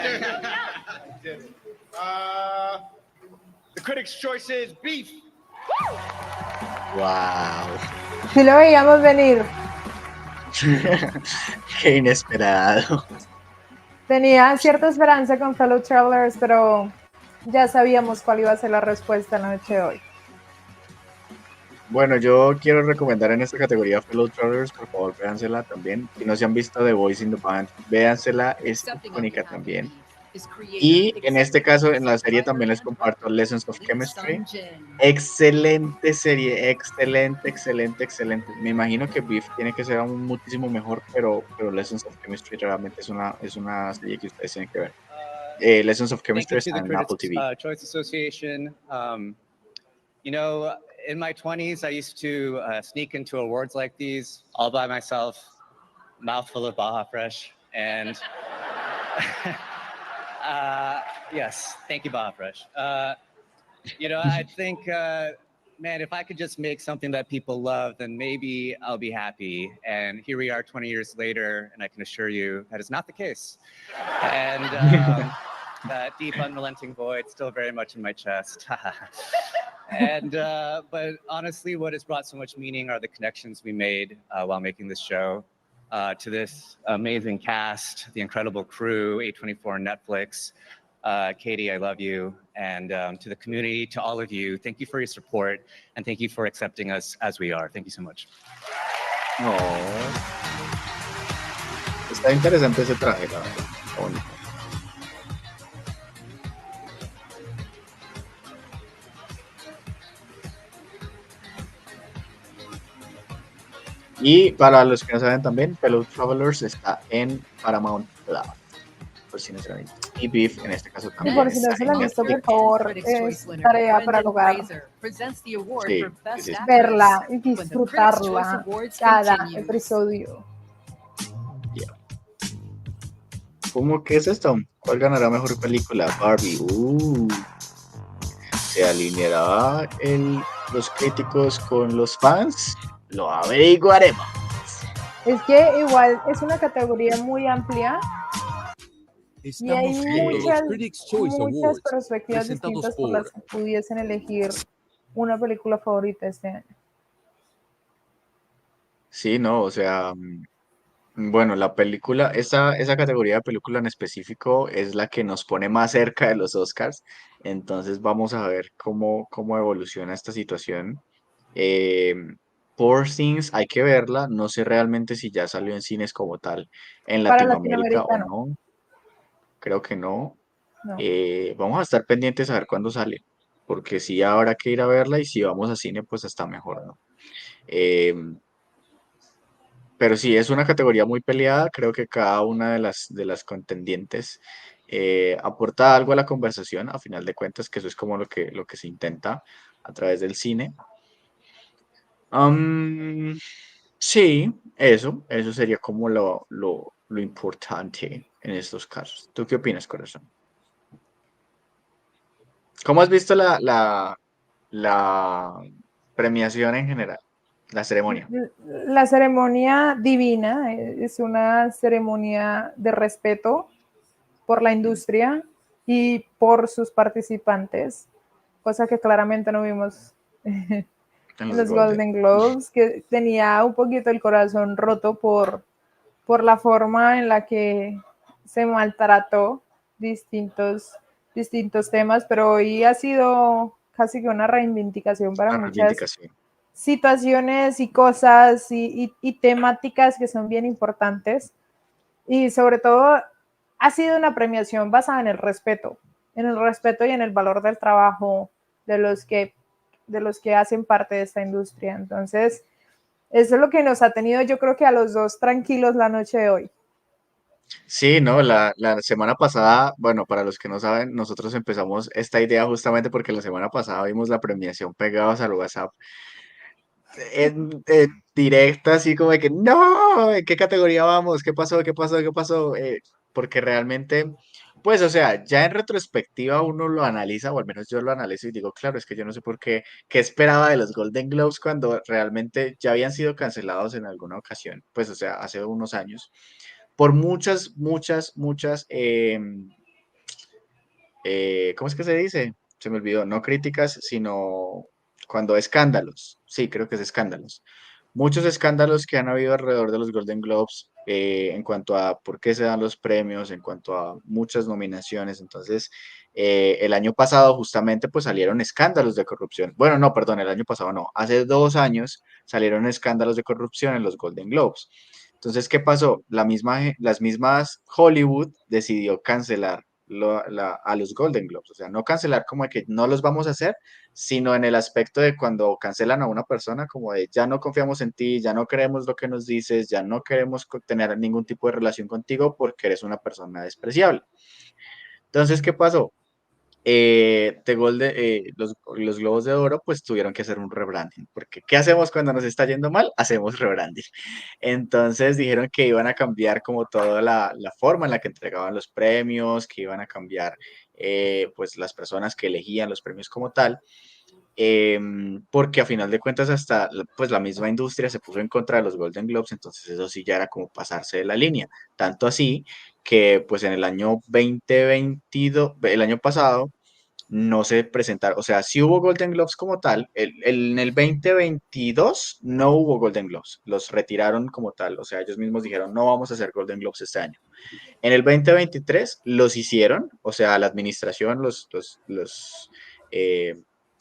The critics' choice is beef. Wow. Sí lo veíamos venir. Qué inesperado. Tenía cierta esperanza con Fellow Travelers, pero ya sabíamos cuál iba a ser la respuesta la noche de hoy. Bueno, yo quiero recomendar en esta categoría Fellow Travelers, por favor, véansela también. Si no se han visto The Voice in the Band, véansela, es icónica también. Y en este caso, en la serie también les comparto Lessons of Chemistry. Excelente serie, excelente, excelente, excelente. Me imagino que Beef tiene que ser aún muchísimo mejor, pero Lessons of Chemistry realmente es una serie que ustedes tienen que ver. Lessons of Thank Chemistry you está to the en Apple Critics TV. Choice Association. You know, in my 20s, I used to sneak into awards like these all by myself, mouthful of Baja Fresh, and yes, thank you, Baja Fresh. You know, I think, man, if I could just make something that people love, then maybe I'll be happy. And here we are 20 years later, and I can assure you that is not the case. And that deep, unrelenting void still very much in my chest. And but honestly, what has brought so much meaning are the connections we made while making this show. To this amazing cast, the incredible crew, A24 and Netflix. Katie, I love you. And to the community, to all of you, thank you for your support and thank you for accepting us as we are. Thank you so much. Oh. Está interesante ese traje, la verdad. Bonito. Y para los que no saben también, Fellow Travelers está en Paramount Plus, por si no se lo han visto. Y Beef, en este caso, Y también por si no está se lo en han visto, por Netflix. favor, es tarea para el hogar. Sí, sí, sí. Verla y disfrutarla cada episodio. Yeah. ¿Cómo que es esto? ¿Cuál ganará mejor película? Barbie. ¿Se alineará los críticos con los fans? Lo averiguaremos. Es que igual es una categoría muy amplia y hay muchas perspectivas distintas por las que pudiesen elegir una película favorita este año. Sí, no, o sea, bueno, la película, esa categoría de película en específico es la que nos pone más cerca de los Oscars, entonces vamos a ver cómo evoluciona esta situación. Poor Things, hay que verla, no sé realmente si ya salió en cines como tal en Para Latinoamérica o Latinoamérica no, creo que no. no. Vamos a estar pendientes a ver cuándo sale, porque si habrá que ir a verla y si vamos a cine, pues está mejor, ¿no? Pero sí, es una categoría muy peleada. Creo que cada una de las contendientes aporta algo a la conversación, a final de cuentas, que eso es como lo que se intenta a través del cine. Sí, eso sería como lo importante en estos casos. ¿Tú qué opinas, corazón? ¿Cómo has visto la premiación en general? La ceremonia. La ceremonia divina es una ceremonia de respeto por la industria y por sus participantes, cosa que claramente no vimos en los Golden Globes, que tenía un poquito el corazón roto por la forma en la que se maltrató distintos temas, pero hoy ha sido casi que una reivindicación para muchas situaciones y cosas y temáticas que son bien importantes, y sobre todo ha sido una premiación basada en el respeto y en el valor del trabajo de los que hacen parte de esta industria. Entonces, eso es lo que nos ha tenido, yo creo que a los dos tranquilos la noche de hoy. Sí, no, la semana pasada, bueno, para los que no saben, nosotros empezamos esta idea justamente porque la semana pasada vimos la premiación pegados al WhatsApp en directa, así como de que, no, ¿en qué categoría vamos? ¿Qué pasó? ¿Qué pasó? ¿Qué pasó? Porque realmente, pues, o sea, ya en retrospectiva uno lo analiza, o al menos yo lo analizo y digo, claro, es que yo no sé por qué esperaba de los Golden Globes cuando realmente ya habían sido cancelados en alguna ocasión, pues, o sea, hace unos años, por muchas, ¿cómo es que se dice? Se me olvidó, no críticas, sino cuando escándalos. Sí, creo que es escándalos. Muchos escándalos que han habido alrededor de los Golden Globes en cuanto a por qué se dan los premios, en cuanto a muchas nominaciones. Entonces, el año pasado justamente pues salieron escándalos de corrupción. Bueno, no, perdón, el año pasado no. Hace 2 años salieron escándalos de corrupción en los Golden Globes. Entonces, ¿qué pasó? Las mismas Hollywood decidió cancelar a los Golden Globes. O sea, no cancelar como de que no los vamos a hacer, sino en el aspecto de cuando cancelan a una persona, como de ya no confiamos en ti, ya no creemos lo que nos dices, ya no queremos tener ningún tipo de relación contigo porque eres una persona despreciable. Entonces, ¿qué pasó? Los Globos de Oro pues tuvieron que hacer un rebranding, porque ¿qué hacemos cuando nos está yendo mal? Hacemos rebranding. Entonces dijeron que iban a cambiar como toda la forma en la que entregaban los premios, que iban a cambiar pues las personas que elegían los premios como tal, porque a final de cuentas hasta pues la misma industria se puso en contra de los Golden Globes, entonces eso sí ya era como pasarse de la línea, tanto así que pues en el año 2022, el año pasado, no se presentaron, o sea, sí hubo Golden Globes como tal, en el 2022 no hubo Golden Globes, los retiraron como tal, o sea, ellos mismos dijeron, no vamos a hacer Golden Globes este año. En el 2023 los hicieron, o sea, la administración, los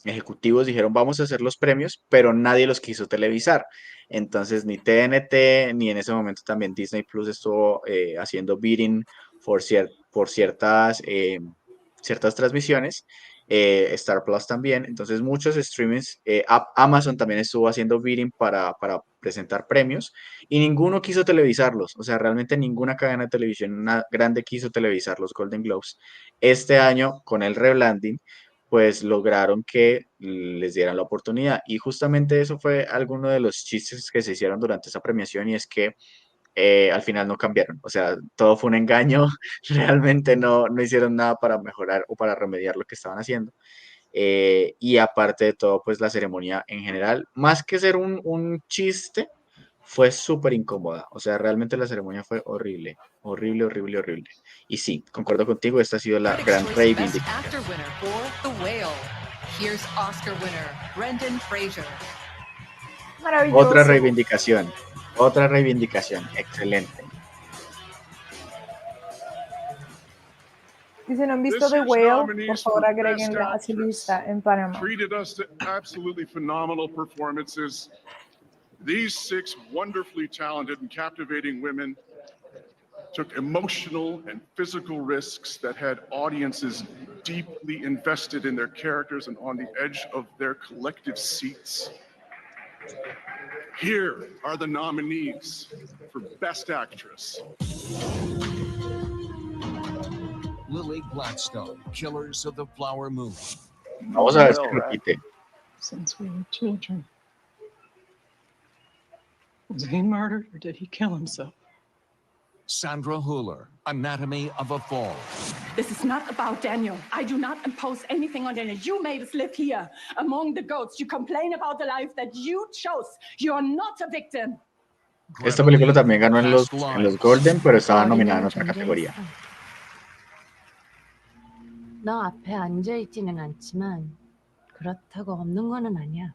ejecutivos dijeron, vamos a hacer los premios, pero nadie los quiso televisar. Entonces, ni TNT, ni en ese momento también Disney Plus estuvo haciendo bidding por ciertas transmisiones, Star Plus también. Entonces, muchos streamings, Amazon también estuvo haciendo bidding para presentar premios y ninguno quiso televisarlos. O sea, realmente ninguna cadena de televisión grande quiso televisar los Golden Globes. Este año, con el rebranding, pues lograron que les dieran la oportunidad. Y justamente eso fue alguno de los chistes que se hicieron durante esa premiación y es que al final no cambiaron. O sea, todo fue un engaño. Realmente no hicieron nada para mejorar o para remediar lo que estaban haciendo. Y aparte de todo, pues la ceremonia en general, más que ser un chiste, fue súper incómoda. O sea, realmente la ceremonia fue horrible, horrible, horrible, horrible. Y sí, concuerdo contigo, esta ha sido la gran reivindicación. Actor winner for The Whale. Here's Oscar winner Brendan Fraser. Maravilloso. Otra reivindicación, excelente. Y si no han visto The Whale, por favor agréguenla a su lista en Panamá. Treated us to absolutely phenomenal performances. These 6 wonderfully talented and captivating women took emotional and physical risks that had audiences deeply invested in their characters and on the edge of their collective seats. Here are the nominees for Best Actress. Lily Gladstone, Killers of the Flower Moon. Vamos a ver si repite. Since we were children. Was he murdered or did he kill himself? Sandra Hüller, Anatomy of a Fall. This is not about Daniel. I do not impose anything on Daniel. You made us live here among the goats. You complain about the life that you chose. You are not a victim. Esta película también ganó en los Golden, pero estaba nominada en otra categoría. 너 앞에 앉아있지는 않지만 그렇다고 없는 거는 아니야.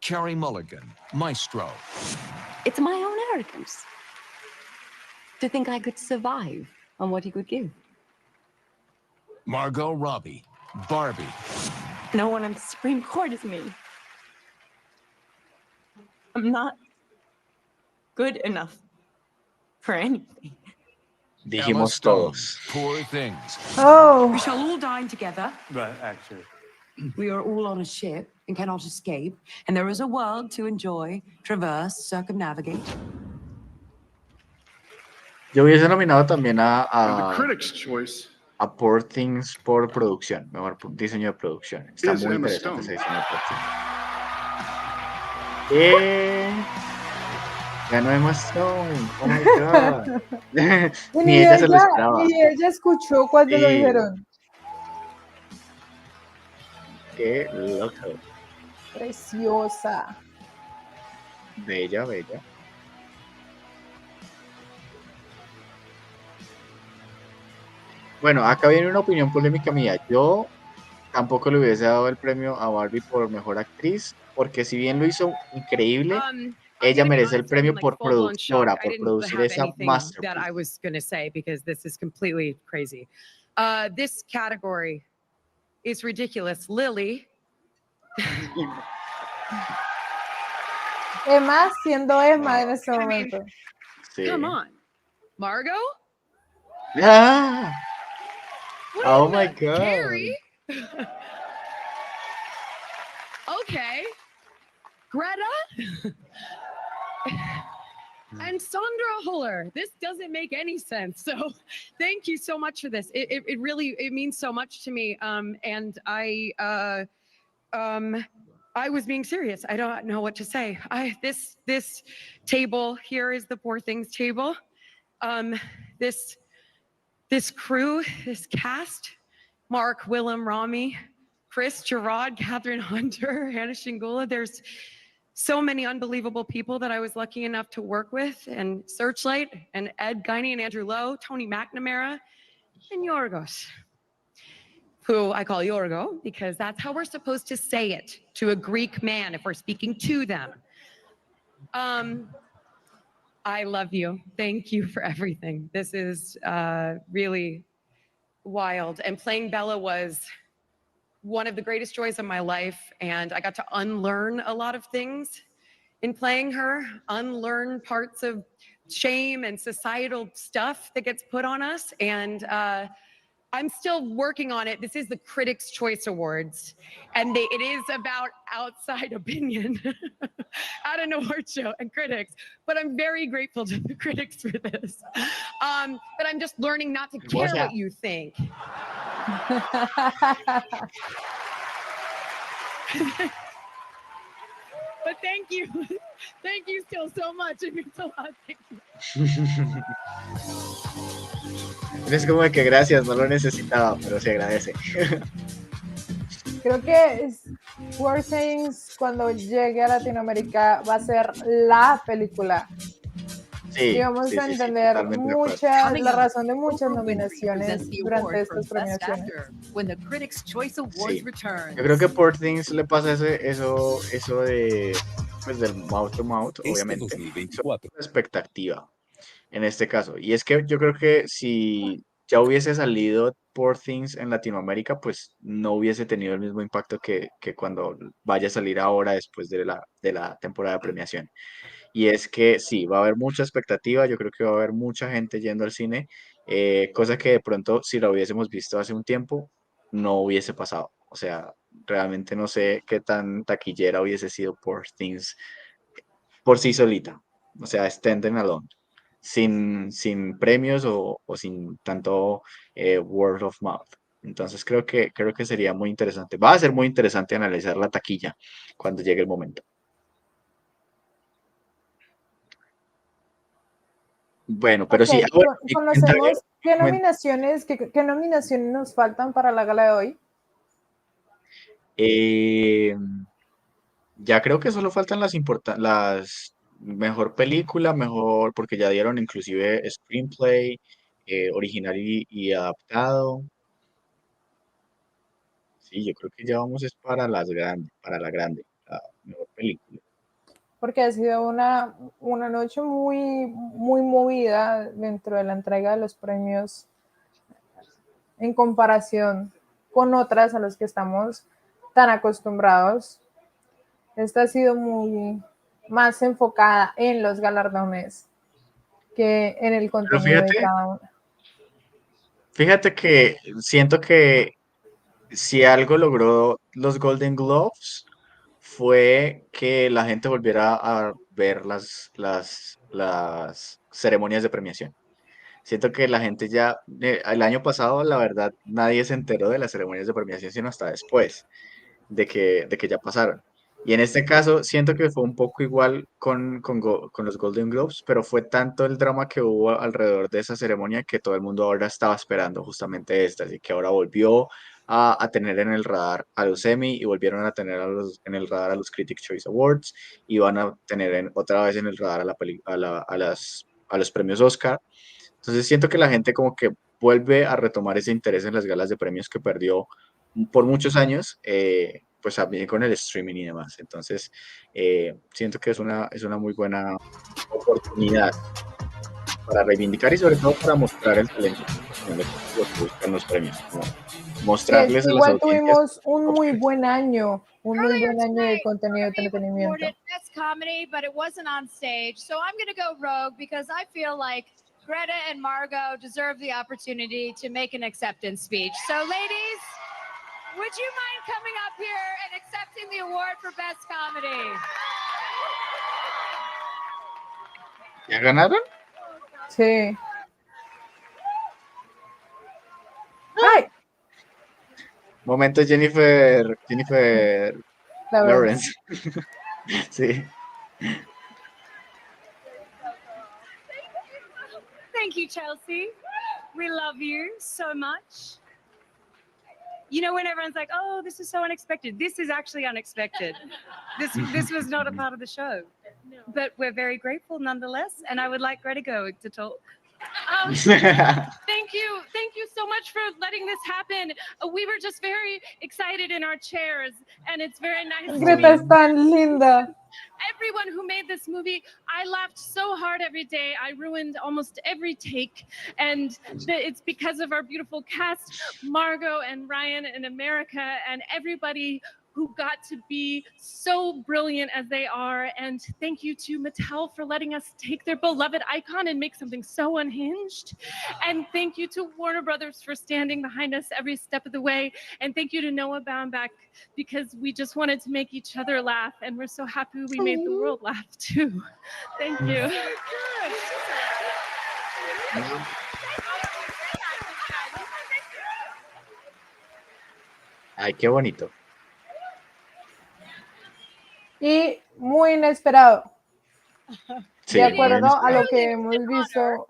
Carey Mulligan, Maestro. It's my own arrogance to think I could survive on what he could give. Margot Robbie, Barbie. No one on the Supreme Court is me. I'm not good enough for anything. Dijimos todos. Poor Things. Oh. We shall all dine together. Right, actually. We are all on a ship and cannot escape, and there is a world to enjoy, traverse, circumnavigate. Yo hubiese nominado también And the critics' choice a Poor Things por producción, mejor diseño de producción. Está is muy Emma interesante Stone. ese diseño de producción. Ganó Emma Stone. Oh my God. Ni ella se lo esperaba. Ni ella escuchó cuando lo Sí. dijeron. Qué loco. Preciosa. Bella, bella. Bueno, acá viene una opinión polémica mía. Yo tampoco le hubiese dado el premio a Barbie por mejor actriz, porque si bien lo hizo increíble, ella merece el premio por productora, por producir esa masterpiece. That I was going to say because this is completely crazy. This category is ridiculous. Lily. Emma siendo Emma en este momento. Sí. Come on. Margot? ¡Ah! Oh my God. Carrie? Okay. Greta? And Sandra Huller. This doesn't make any sense. So thank you so much for this. It really means so much to me. And I was being serious. I don't know what to say. This table here is the Poor Things table. This crew, this cast, Mark, Willem, Rami, Chris, Gerard, Catherine Hunter, Hannah Shingula. There's so many unbelievable people that I was lucky enough to work with, and Searchlight, and Ed Guiney, and Andrew Lowe, Tony McNamara, and Yorgos, who I call Yorgo because that's how we're supposed to say it to a Greek man if we're speaking to them. I love you. Thank you for everything. This is really wild. And playing Bella was one of the greatest joys of my life. And I got to unlearn a lot of things in playing her, unlearn parts of shame and societal stuff that gets put on us. And I'm still working on it. This is the Critics' Choice Awards, and it is about outside opinion at an award show and critics. But I'm very grateful to the critics for this. But I'm just learning not to care what you think. But thank you. Thank you still so much. It means a lot. Thank you. Es como de que gracias, no lo necesitaba, pero se agradece. Creo que Poor Things, cuando llegue a Latinoamérica, va a ser la película. Sí, y vamos a entender la razón de muchas nominaciones durante estas premiaciones. Sí. Yo creo que Poor Things le pasa eso de, pues, del mouth to mouth, obviamente. Expectativa en este caso. Y es que yo creo que si ya hubiese salido Poor Things en Latinoamérica, pues no hubiese tenido el mismo impacto que cuando vaya a salir ahora después de la temporada de premiación. Y es que sí, va a haber mucha expectativa, yo creo que va a haber mucha gente yendo al cine, cosa que de pronto si la hubiésemos visto hace un tiempo, no hubiese pasado. O sea, realmente no sé qué tan taquillera hubiese sido Poor Things por sí solita. O sea, standing alone, sin premios o sin tanto word of mouth. Entonces creo que sería muy interesante. Va a ser muy interesante analizar la taquilla cuando llegue el momento. Bueno, pero sí. Ahora, ¿Conocemos qué nominaciones nos faltan para la gala de hoy? Ya creo que solo faltan las mejor película, mejor, porque ya dieron inclusive screenplay, original y adaptado. Sí, yo creo que ya vamos es para la grande, la mejor película. Porque ha sido una noche muy, muy movida dentro de la entrega de los premios en comparación con otras a las que estamos tan acostumbrados. Esta ha sido muy más enfocada en los galardones que en el contenido de cada una. Fíjate que siento que si algo logró los Golden Globes fue que la gente volviera a ver las ceremonias de premiación. Siento que la gente ya, el año pasado, la verdad, nadie se enteró de las ceremonias de premiación, sino hasta después de que ya pasaron. Y en este caso, siento que fue un poco igual con los Golden Globes, pero fue tanto el drama que hubo alrededor de esa ceremonia que todo el mundo ahora estaba esperando justamente esta, así que ahora volvió a tener en el radar a los Emmy y volvieron a tener en el radar a los Critics' Choice Awards y van a tener otra vez en el radar a los premios Oscar. Entonces siento que la gente como que vuelve a retomar ese interés en las galas de premios que perdió por muchos años, pues también con el streaming y demás. Entonces siento que es una muy buena oportunidad para reivindicar y sobre todo para mostrar el talento de los que buscan los premios, como mostrarles a las igual audiencias. Tuvimos un muy buen año de contenido de entretenimiento. Best comedy, but it wasn't on stage. So I'm going to go rogue because I feel like Greta and Margot deserve the opportunity to make an acceptance speech. So, ladies, would you mind coming up here and accepting the award for Best Comedy? ¿Ya ganaron? Sí. ¡Ay! Momento Jennifer Lawrence. Sí. Thank you, Chelsea. We love you so much. You know, when everyone's like, oh, this is so unexpected. This is actually unexpected. This was not a part of the show. But we're very grateful nonetheless. And I would like Greta Gerwig to talk. Thank you so much for letting this happen. We were just very excited in our chairs, and it's very nice to Greta meet es tan linda. everyone who made this movie. I laughed so hard every day. I ruined almost every take, and it's because of our beautiful cast, Margot and Ryan and America, and everybody who got to be so brilliant as they are. And thank you to Mattel for letting us take their beloved icon and make something so unhinged. And thank you to Warner Brothers for standing behind us every step of the way. And thank you to Noah Baumbach, because we just wanted to make each other laugh. And we're so happy we made the world laugh too. Thank you. Ay, qué bonito. Y muy inesperado. Sí, De muy acuerdo a inesperado. lo que hemos visto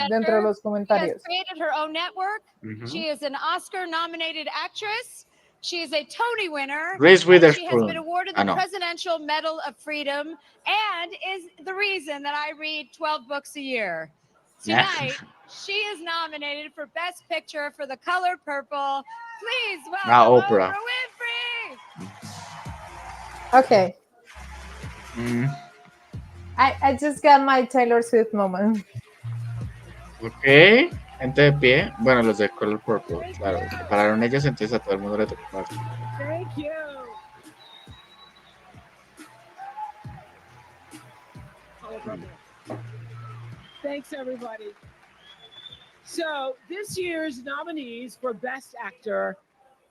dentro de los She has comentarios. created her own network. Mhm. She is an Oscar-nominated actress. She is a Tony winner. Reese and she has Witherspoon. been awarded Ah, the no. Presidential Medal of Freedom and is the reason that I read 12 books a year. Tonight, she is nominated for Best Picture for The Color Purple. Please welcome Oprah. Oprah Winfrey. Okay. Mm, I just got my Taylor Swift moment. ok, gente de pie. Bueno, los de Color Purple, claro. Se pararon ellos, entonces a todo el mundo le tocó pararse. Thank you. Thanks, everybody. So this year's nominees for Best Actor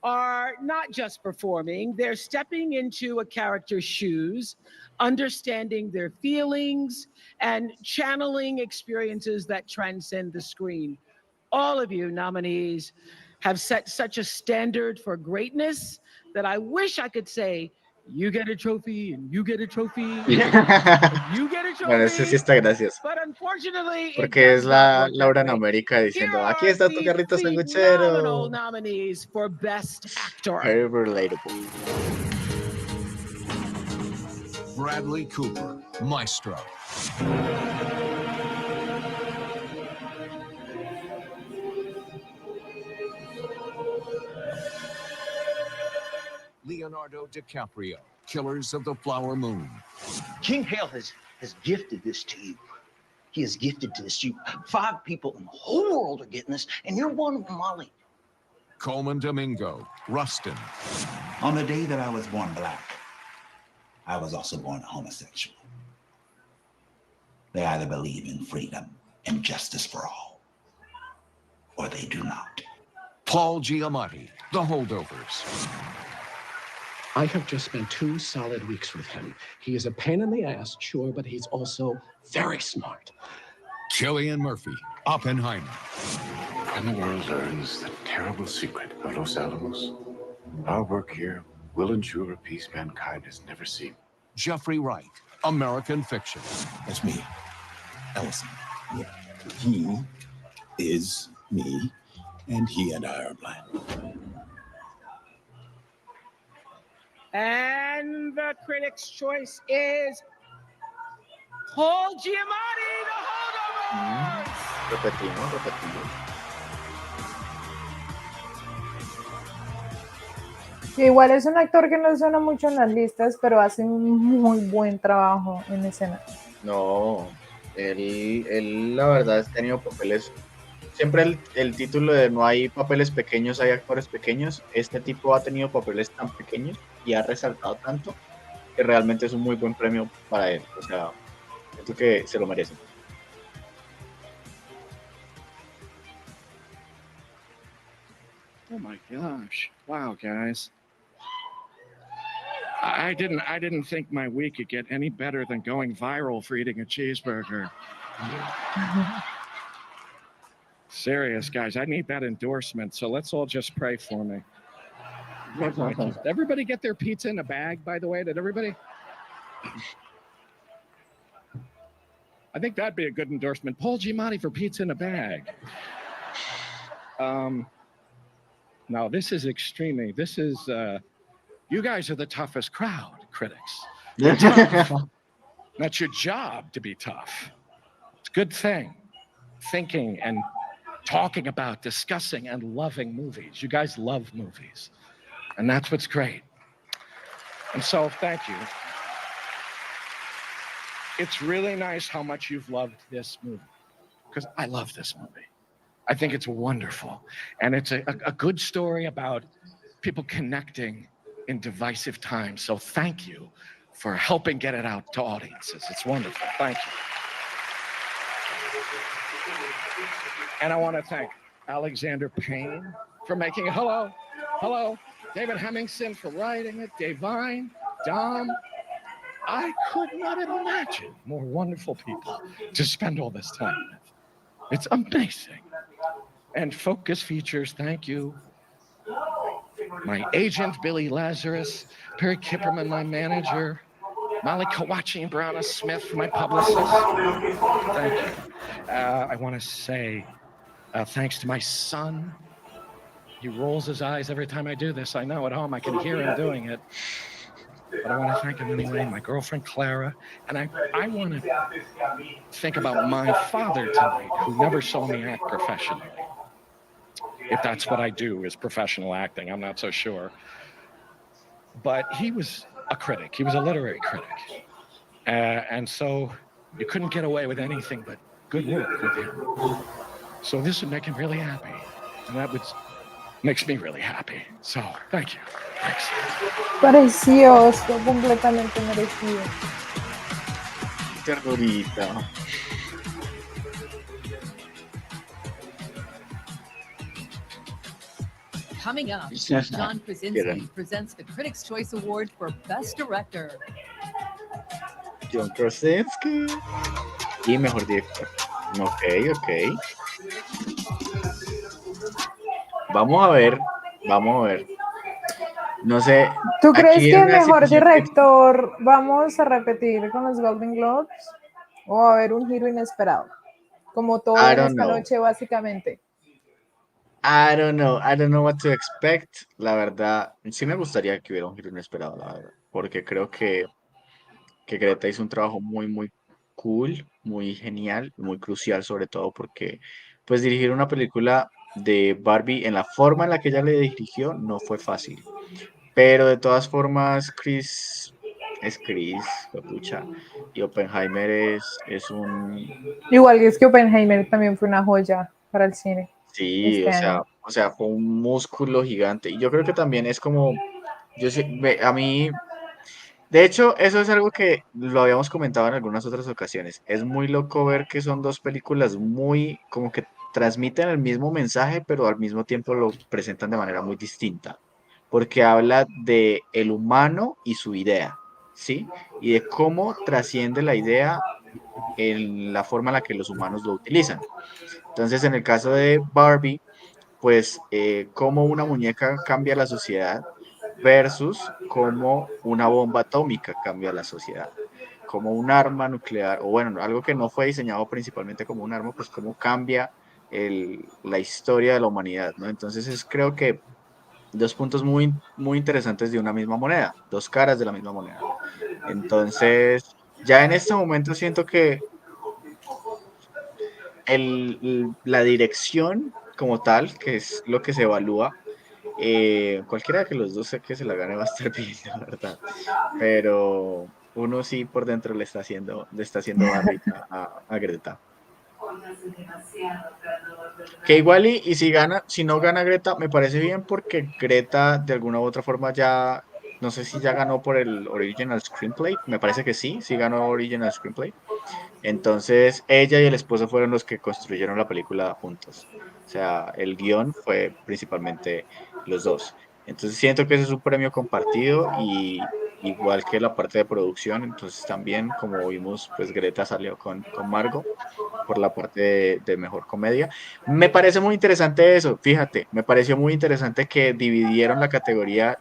are not just performing, they're stepping into a character's shoes, understanding their feelings, and channeling experiences that transcend the screen. All of you nominees have set such a standard for greatness that I wish I could say, you get a trophy, and you get a trophy, and you get a trophy. Bueno, ese sí está gracioso. But unfortunately, Porque es la Laura en América diciendo, aquí está tu carrito phenomenal sanguchero. nominees for Best Actor. Very relatable. Bradley Cooper, Maestro. Leonardo DiCaprio, Killers of the Flower Moon. King Hale has gifted this to you. He has gifted this to you. 5 people in the whole world are getting this, and you're one of them, Molly. Coleman Domingo, Rustin. On the day that I was born black, I was also born homosexual. They either believe in freedom and justice for all, or they do not. Paul Giamatti, The Holdovers. I have just spent 2 solid weeks with him. He is a pain in the ass, sure, but he's also very smart. Cillian Murphy, Oppenheimer. When the world learns the terrible secret of Los Alamos, our work here will ensure a peace mankind has never seen. Jeffrey Wright, American Fiction. That's me, Ellison. Yeah. He is me, and he and I are black. And the critics' choice is Paul Giamatti, The Holdovers. Repetimos. Igual es un actor que no suena mucho en las listas, pero hace un muy buen trabajo en escena. No, él la verdad ha tenido papeles. Siempre el título de no hay papeles pequeños, hay actores pequeños. Este tipo ha tenido papeles tan pequeños y ha resaltado tanto que realmente es un muy buen premio para él. O sea, siento que se lo merece. gosh. Wow, guys. I didn't think my week could get any better than going viral for eating a cheeseburger. Serious, guys. I need that endorsement, so let's all just pray for me. Did everybody get their pizza in a bag, by the way? Did everybody? I think that'd be a good endorsement. Paul Giamatti for pizza in a bag. No, this is extremely, you guys are the toughest crowd, critics. You're tough. That's your job to be tough. It's a good thing. Thinking and talking about, discussing, and loving movies. You guys love movies. And that's what's great. And so, thank you. It's really nice how much you've loved this movie. Because I love this movie. I think it's wonderful. And it's a good story about people connecting in divisive times. So thank you for helping get it out to audiences. It's wonderful. Thank you. And I want to thank Alexander Payne for making it. Hello. David Hemmingson for writing it. Dave Vine, Dom. I could not imagine more wonderful people to spend all this time with. It's amazing. And Focus Features, thank you. My agent, Billy Lazarus, Perry Kipperman, my manager, Molly Kawachi and Browna Smith, my publicist. Thank you. I want to say thanks to my son. He rolls his eyes every time I do this. I know at home I can hear him doing it. But I want to thank him anyway, my girlfriend Clara. And I want to think about my father tonight, who never saw me act professionally. If that's what I do is professional acting, I'm not so sure. But he was a critic. He was a literary critic. And so you couldn't get away with anything but good work with him. So this would make him really happy. And that makes me really happy. So, thank you. Thanks. Precioso, completamente merecido. Ternurita. Coming up, John Krasinski presents the Critics' Choice Award for Best Director. John Krasinski. Y mejor director. Ok. Vamos a ver. No sé. ¿Tú crees que mejor director vamos a repetir con los Golden Globes? ¿O va a haber un giro inesperado? Como todo en esta noche, básicamente. I don't know what to expect. La verdad, sí me gustaría que hubiera un giro inesperado, la verdad. Porque creo que Greta hizo un trabajo muy cool, muy genial, muy crucial, sobre todo porque pues dirigir una película de Barbie en la forma en la que ella le dirigió no fue fácil. Pero de todas formas, Chris, pucha, y Oppenheimer es un... Igual que es que Oppenheimer también fue una joya para el cine. Sí, o sea, fue un músculo gigante. Y yo creo que también es como, a mí, de hecho, eso es algo que lo habíamos comentado en algunas otras ocasiones. Es muy loco ver que son dos películas muy, como que transmiten el mismo mensaje, pero al mismo tiempo lo presentan de manera muy distinta. Porque habla de el humano y su idea, ¿sí? Y de cómo trasciende la idea en la forma en la que los humanos lo utilizan. Entonces, en el caso de Barbie, pues cómo una muñeca cambia la sociedad versus cómo una bomba atómica cambia la sociedad, como un arma nuclear, o bueno, algo que no fue diseñado principalmente como un arma, pues cómo cambia la historia de la humanidad, ¿no? Entonces creo que dos puntos muy interesantes de una misma moneda, dos caras de la misma moneda. Entonces, ya en este momento siento que la dirección como tal, que es lo que se evalúa, cualquiera que los dos que se la gane va a estar bien, la verdad. Pero uno sí por dentro le está haciendo barrita a Greta. Que igual y si no gana Greta, me parece bien porque Greta de alguna u otra forma ya no sé si ya ganó por el Original Screenplay, me parece que sí ganó Original Screenplay. Entonces, ella y el esposo fueron los que construyeron la película juntos. O sea, el guión fue principalmente los dos. Entonces, siento que ese es un premio compartido y igual que la parte de producción, entonces también, como vimos, pues Greta salió con Margot por la parte de mejor comedia. Me parece muy interesante eso, fíjate, me pareció muy interesante que dividieron la categoría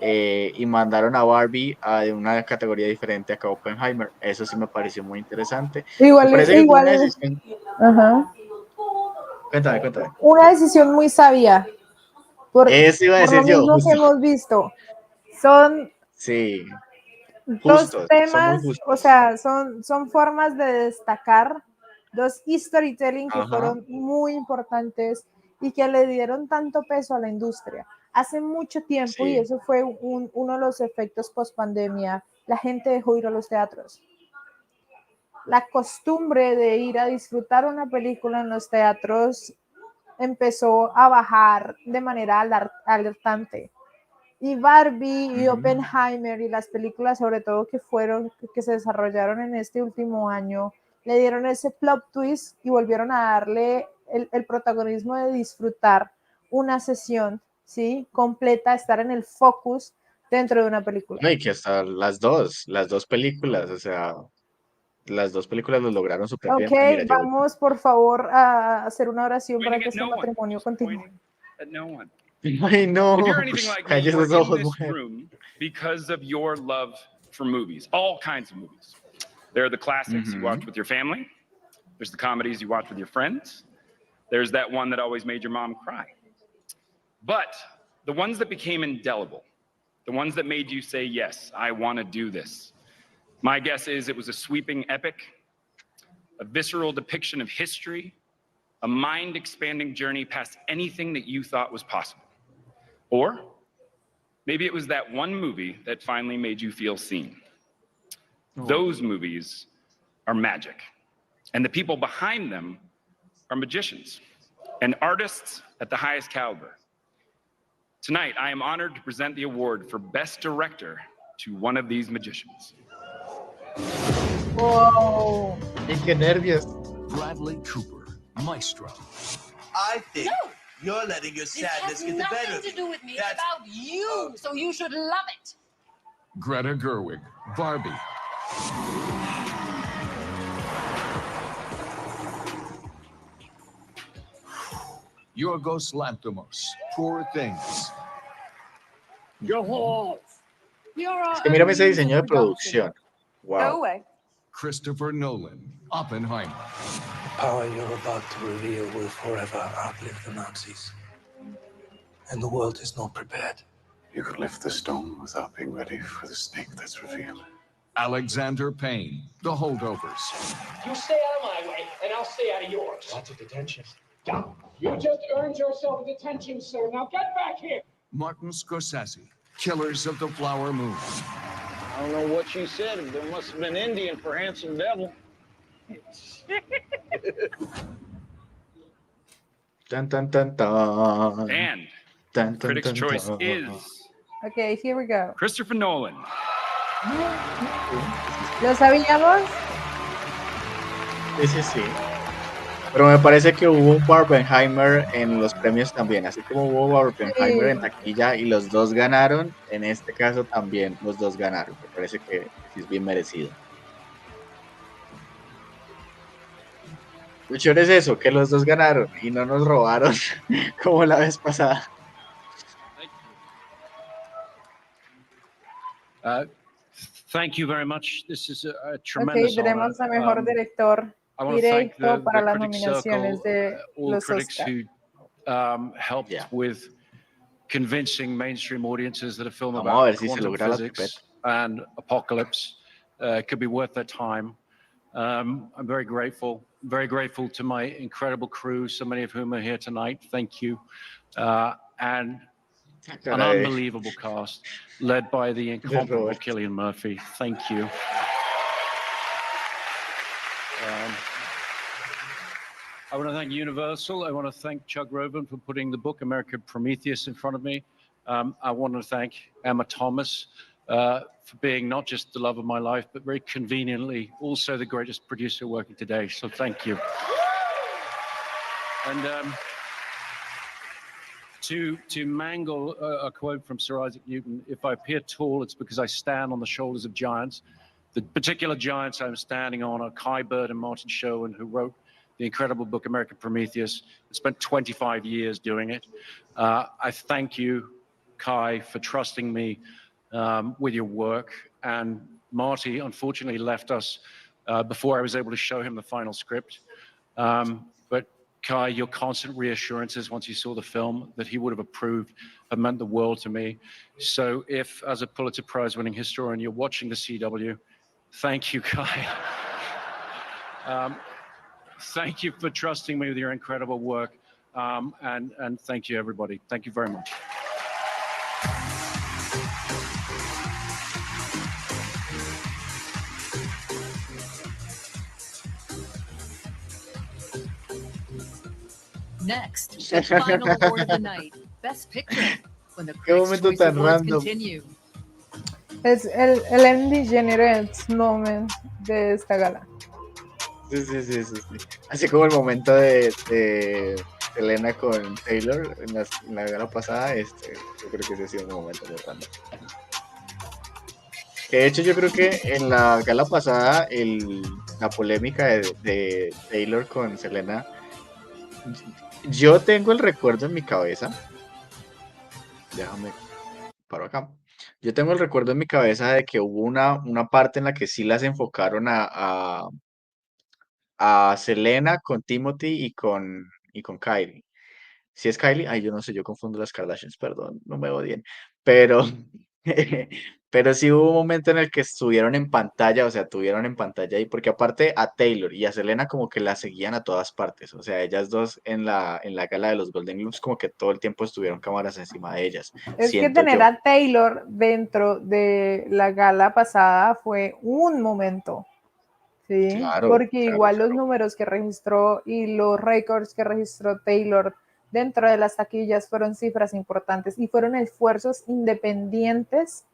y mandaron a Barbie a una categoría diferente a que Oppenheimer. Eso sí me pareció muy interesante. Me Igual, parece que fue una igual, decisión. ajá. Cuéntame. Una decisión muy sabia, Eso iba a por lo decir yo, mismo que justo. hemos visto. Son Sí, dos justos, son muy temas, o justos. sea, son formas de destacar dos storytelling que Ajá, fueron muy importantes y que le dieron tanto peso a la industria. Hace mucho tiempo, y sí. eso fue uno de los efectos post pandemia, la gente dejó ir a los teatros. La costumbre de ir a disfrutar una película en los teatros empezó a bajar de manera alertante. Y Barbie y Ujú. Oppenheimer y las películas sobre todo que se desarrollaron en este último año, le dieron ese plot twist y volvieron a darle el protagonismo de disfrutar una sesión, ¿sí? Completa, estar en el focus dentro de una película. No, y que hasta las dos películas, o sea, las dos películas lo lograron súper Ok, bien. Ay, mira, llegó. vamos por favor a hacer una oración para Pointing que at este no one. matrimonio continúe. Pointing at no one. Ay, no, If you're anything like me, calle you are esos in ojos, this mujer. room because of your love for movies, all kinds of movies. There are the classics you Ujú. watch with your family. There's the comedies you watch with your friends. There's that one that always made your mom cry. But the ones that became indelible, the ones that made you say, yes, I want to do this. My guess is it was a sweeping epic, a visceral depiction of history, a mind-expanding journey past anything that you thought was possible. Or maybe it was that one movie that finally made you feel seen. Those movies are magic. And the people behind them are magicians and artists at the highest caliber. Tonight, I am honored to present the award for Best Director to one of these magicians. Wow. Y qué nervios. Bradley Cooper, Maestro. I think you're letting your sadness get the better of you. This has nothing to do with me. It's about you, so you should love it. Greta Gerwig, Barbie. Yorgos Lanthimos, Poor Things. Es que mírame ese diseño de producción. Go Wow. away. Christopher Nolan, Oppenheimer. The power you're about to reveal will forever outlive the Nazis. And the world is not prepared. You could lift the stone without being ready for the snake that's revealed. Alexander Payne, The Holdovers. You stay out of my way, and I'll stay out of yours. Lots of detention. You just earned yourself a detention, sir. Now get back here. Martin Scorsese, Killers of the Flower Moon. I don't know what you said. There must have been Indian for handsome devil. Tan, tan, tan, tan. And Tan, tan, critics' tan, choice tan. is Okay, here we go. Christopher Nolan. ¿Lo sabíamos? Sí, sí, sí. Pero me parece que hubo un Barbenheimer en los premios también, así como hubo Barbenheimer en Sí. taquilla y los dos ganaron, en este caso también los dos ganaron. Me parece que sí es bien merecido. Lo chévere es eso, que los dos ganaron y no nos robaron como la vez pasada. Thank you very much. This is a Ok, tremendous tenemos a honor. mejor director I want to thank directo para the las critics nominaciones circle, de all los critics Oscar. who helped with convincing mainstream audiences that a film Vamos a about ver si se quantum logra la physics and apocalypse could be worth their time. I'm very grateful to my incredible crew, so many of whom are here tonight. Thank you. And an Caray. unbelievable cast led by the incomparable Robert. Cillian Murphy. Thank you. I want to thank Universal. I want to thank Chuck Roven for putting the book American Prometheus in front of me. I want to thank Emma Thomas for being not just the love of my life, but very conveniently also the greatest producer working today. So thank you. And to mangle a quote from Sir Isaac Newton, if I appear tall, it's because I stand on the shoulders of giants. The particular giants I'm standing on are Kai Bird and Martin Sherwin, who wrote the incredible book American Prometheus and spent 25 years doing it. I thank you, Kai, for trusting me with your work. And Marty, unfortunately, left us before I was able to show him the final script. But Kai, your constant reassurances once you saw the film that he would have approved have meant the world to me. So if, as a Pulitzer Prize-winning historian, you're watching the CW, thank you, Kai. Thank you for trusting me with your incredible work. And thank you, everybody. Thank you very much. Next, the final award of the night, Best Picture. When the Qué Critics' momento Choice tan Awards random. continue. Es el Ellen DeGeneres moment de esta gala. Sí. Así como el momento de Selena con Taylor en la gala pasada, yo creo que ese ha sido un momento muy random. Que de hecho yo creo que en la gala pasada la polémica de Taylor con Selena, yo tengo el recuerdo en mi cabeza, déjame paro acá, yo tengo el recuerdo en mi cabeza de que hubo una parte en la que sí las enfocaron a Selena con Timothy y con Kylie. Si es Kylie, ay, yo no sé, yo confundo las Kardashians, perdón, no me odien. Pero, pero sí hubo un momento en el que estuvieron en pantalla, o sea, tuvieron en pantalla ahí, porque aparte a Taylor y a Selena como que la seguían a todas partes, o sea, ellas dos en la gala de los Golden Globes como que todo el tiempo estuvieron cámaras encima de ellas, Es que siento tener yo. a Taylor dentro de la gala pasada fue un momento, ¿sí? Claro, Porque igual los números que registró y los récords que registró Taylor dentro de las taquillas fueron cifras importantes y fueron esfuerzos independientes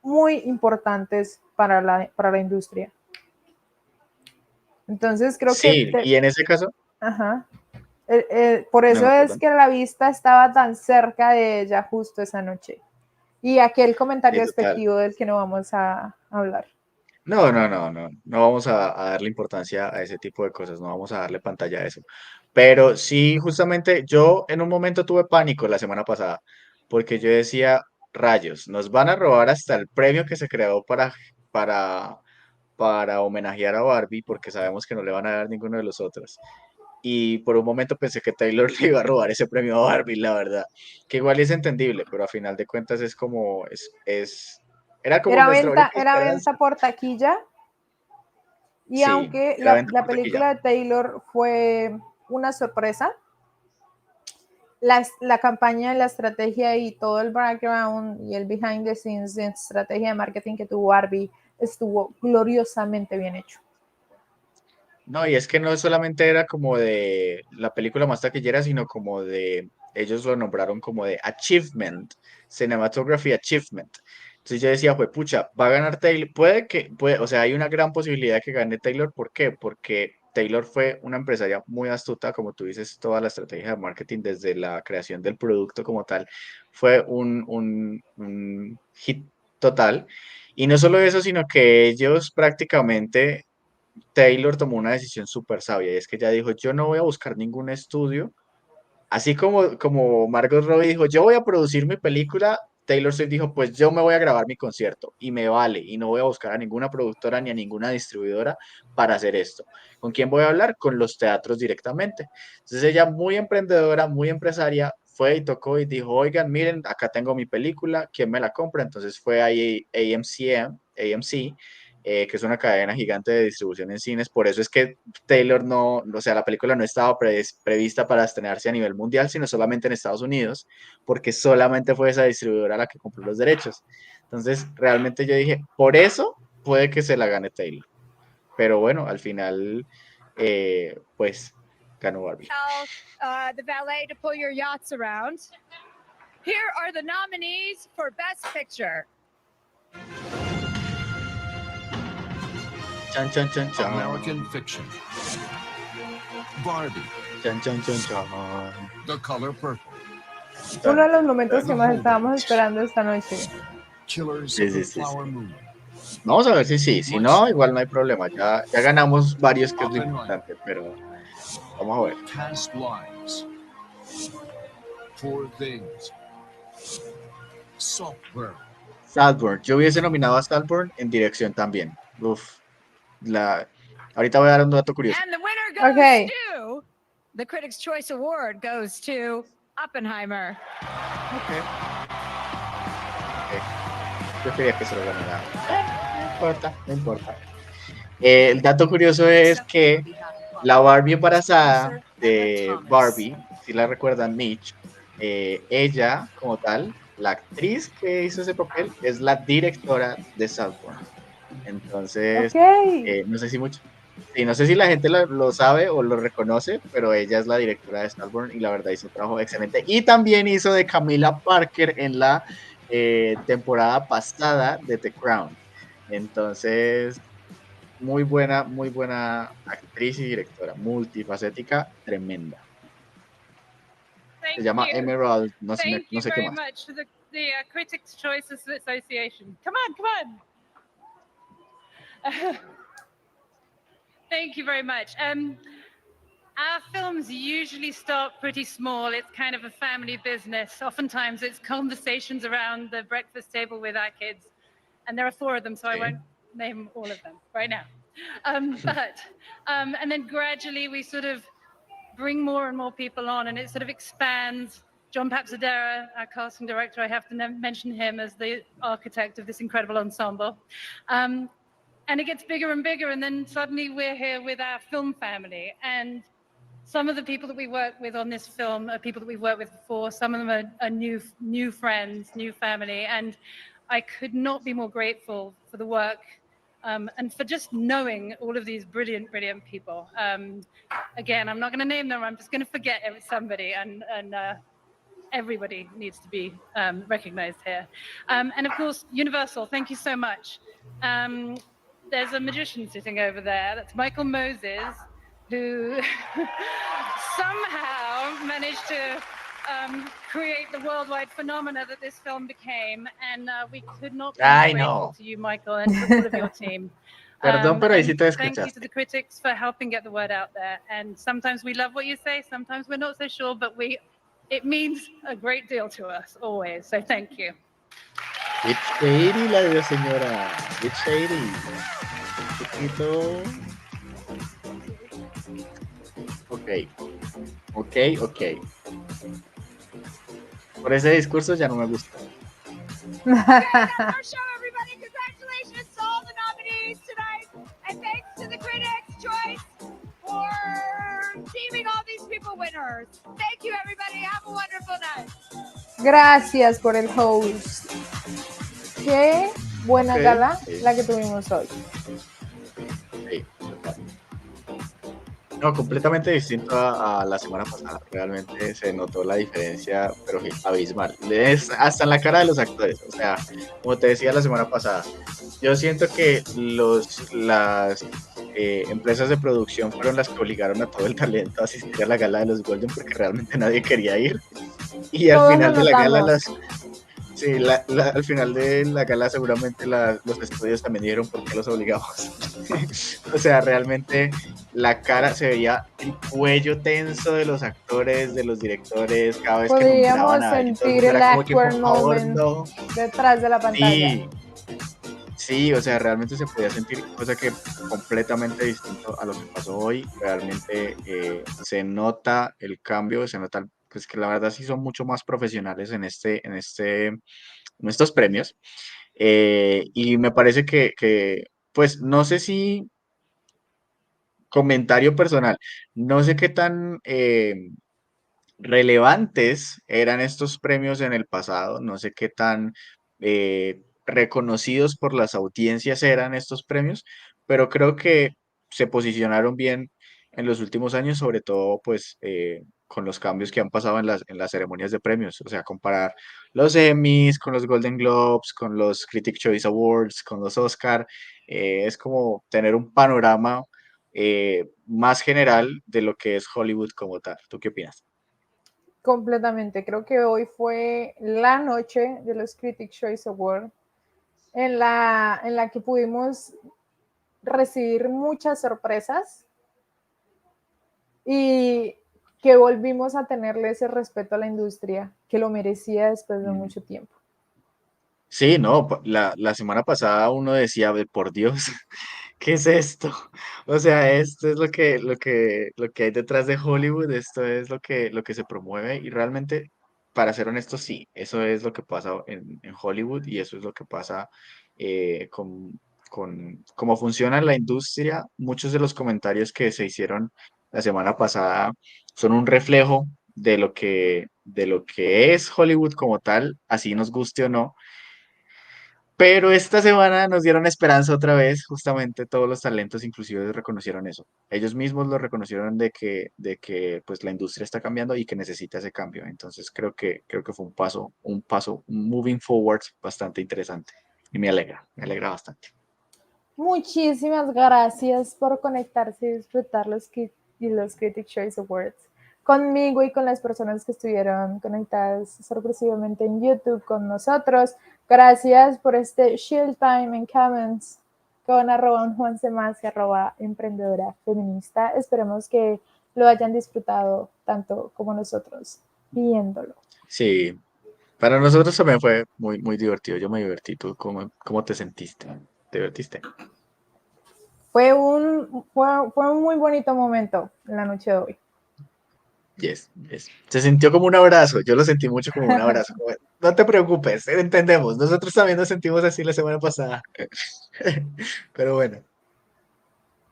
muy importantes para la industria. Entonces creo Sí, que... y en ese caso, Ajá. Por eso no, es perdón, que la vista estaba tan cerca de ella justo esa noche. Y aquel comentario sí, total. despectivo del que no vamos a hablar. No vamos a darle importancia a ese tipo de cosas, no vamos a darle pantalla a eso. Pero sí, justamente yo en un momento tuve pánico la semana pasada, porque yo decía, rayos, nos van a robar hasta el premio que se creó para, para homenajear a Barbie, porque sabemos que no le van a dar ninguno de los otros. Y por un momento pensé que Taylor le iba a robar ese premio a Barbie, la verdad. Que igual es entendible, pero a final de cuentas es como, era como nuestra única Era esperanza. venta por taquilla. Y Sí, aunque era venta la por taquilla. película de Taylor fue una sorpresa, la campaña, la estrategia y todo el background y el behind the scenes de estrategia de marketing que tuvo Barbie estuvo gloriosamente bien hecho. No, y es que no solamente era como de la película más taquillera, sino como ellos lo nombraron como de Achievement, Cinematography Achievement. Entonces yo decía, pues pucha, va a ganar Taylor, o sea, hay una gran posibilidad de que gane Taylor, ¿por qué? Porque Taylor fue una empresaria muy astuta, como tú dices, toda la estrategia de marketing desde la creación del producto como tal, fue un hit total. Y no solo eso, sino que ellos prácticamente Taylor tomó una decisión súper sabia y es que ella dijo, yo no voy a buscar ningún estudio, así como Margot Robbie dijo, yo voy a producir mi película, Taylor Swift dijo, pues yo me voy a grabar mi concierto y me vale y no voy a buscar a ninguna productora ni a ninguna distribuidora para hacer esto. ¿Con quién voy a hablar? Con los teatros directamente. Entonces ella muy emprendedora, muy empresaria, fue y tocó y dijo, oigan, miren, acá tengo mi película, ¿quién me la compra? Entonces fue ahí AMC, que es una cadena gigante de distribución en cines. Por eso es que Taylor o sea, la película no estaba prevista para estrenarse a nivel mundial, sino solamente en Estados Unidos, porque solamente fue esa distribuidora la que compró los derechos. Entonces, realmente yo dije, por eso puede que se la gane Taylor. Pero bueno, al final, pues, ganó Barbie. Tell the valet to pull your yachts around. Here are the nominees for Best Picture. Chan, chan, chan, chan. American Fiction. Barbie. Chan, chan, chan, chan. The Color Purple. Uno de los momentos que más estábamos esperando esta noche. Killers Sí, of the sí, sí, Flower sí. Moon. Vamos a ver si sí. Si no, igual no hay problema. Ya ganamos varios, que es lo importante, pero vamos a ver. Past Lives. Poor Things. Saltburn. Saltburn. Yo hubiese nominado a Saltburn en dirección también. Uf. Ahorita voy a dar un dato curioso. And the winner goes to the Critics' Choice Award goes to Oppenheimer. Yo quería que se lo ganara. No importa, no importa. El dato curioso es que la Barbie embarazada de Barbie, si la recuerdan, Mitch, ella como tal, la actriz que hizo ese papel, es la directora de Saltburn. Entonces, no sé si no sé si la gente lo sabe o lo reconoce, pero ella es la directora de Saltburn y la verdad hizo un trabajo excelente. Y también hizo de Camila Parker en la temporada pasada de The Crown. Entonces, muy buena actriz y directora, multifacética, tremenda. Se llama Emerald, no sé qué más. Thank you very much for the Critics' Choice Association. Come on. Thank you very much. Our films usually start pretty small. It's kind of a family business. Oftentimes it's conversations around the breakfast table with our kids. And there are 4 of them, so I won't name all of them right now. And then gradually we sort of bring more and more people on, and it sort of expands. John Papsadera, our casting director, I have to mention him as the architect of this incredible ensemble. And it gets bigger and bigger, and then suddenly we're here with our film family. And some of the people that we work with on this film are people that we've worked with before. Some of them are new friends, new family. And I could not be more grateful for the work and for just knowing all of these brilliant people. Again, I'm not going to name them. I'm just going to forget somebody, and everybody needs to be recognized here. And of course, Universal, thank you so much. There's a magician sitting over there. That's Michael Moses, who somehow managed to create the worldwide phenomena that this film became. And we could not be more grateful to you, Michael, and to all of your team. Perdón, pero ahí sí te Thank you to escuchaste. the critics for helping get the word out there. And sometimes we love what you say, sometimes we're not so sure, but it means a great deal to us always. So thank you. It's shady, la de señora. It's shady. Un poquito. Ok. Por ese discurso ya no me gusta. Our show, everybody. Congratulations to all the nominees tonight. And thanks to the Critics' Choice for deeming all these people winners. Thank you, everybody. Have a wonderful night. Gracias por el host. Qué buena gala la que tuvimos hoy. No, completamente distinto a la semana pasada. Realmente se notó la diferencia, pero abismal. Es hasta en la cara de los actores. O sea, como te decía la semana pasada, yo siento que las empresas de producción fueron las que obligaron a todo el talento a asistir a la gala de los Golden porque realmente nadie quería ir. Y al final de la gala al final de la gala seguramente los estudios también dijeron por qué los obligamos. O sea, realmente la cara se veía el cuello tenso de los actores, de los directores, cada vez que nombraban a alguien, sentir el era como que, por awkward favor, moment no. detrás de la pantalla. Sí, o sea, realmente se podía sentir, cosa que completamente distinto a lo que pasó hoy. Realmente se nota el cambio, se nota pues que la verdad sí son mucho más profesionales en estos premios. Y me parece que, pues, no sé si comentario personal, no sé qué tan relevantes eran estos premios en el pasado, no sé qué tan reconocidos por las audiencias eran estos premios, pero creo que se posicionaron bien en los últimos años, sobre todo pues con los cambios que han pasado en las ceremonias de premios. O sea, comparar los Emmys con los Golden Globes, con los Critic Choice Awards, con los Oscar, es como tener un panorama más general de lo que es Hollywood como tal. ¿Tú qué opinas? Completamente. Creo que hoy fue la noche de los Critic Choice Awards en la que pudimos recibir muchas sorpresas y que volvimos a tenerle ese respeto a la industria que lo merecía después de mucho tiempo. Sí, no, la semana pasada uno decía, por Dios, ¿qué es esto? O sea, esto es lo que hay detrás de Hollywood, esto es lo que se promueve y realmente, para ser honesto, sí, eso es lo que pasa en Hollywood y eso es lo que pasa con cómo funciona la industria. Muchos de los comentarios que se hicieron la semana pasada son un reflejo de lo que es Hollywood como tal, así nos guste o no. Pero esta semana nos dieron esperanza otra vez, justamente todos los talentos inclusive reconocieron eso. Ellos mismos lo reconocieron de que pues la industria está cambiando y que necesita ese cambio. Entonces creo que fue un paso, un moving forward bastante interesante. Y me alegra bastante. Muchísimas gracias por conectarse y disfrutar los Critic Choice Awards conmigo y con las personas que estuvieron conectadas sorpresivamente en YouTube con nosotros. Gracias por este Shield Time en comments con @Unjuansemas y @EmprendedoraFeminista. Esperemos que lo hayan disfrutado tanto como nosotros viéndolo. Sí, para nosotros también fue muy divertido. Yo me divertí. ¿Tú cómo te sentiste? ¿Te divertiste? Fue un muy bonito momento en la noche de hoy. Yes. Se sintió como un abrazo, yo lo sentí mucho como un abrazo. No te preocupes, entendemos. Nosotros también nos sentimos así la semana pasada. Pero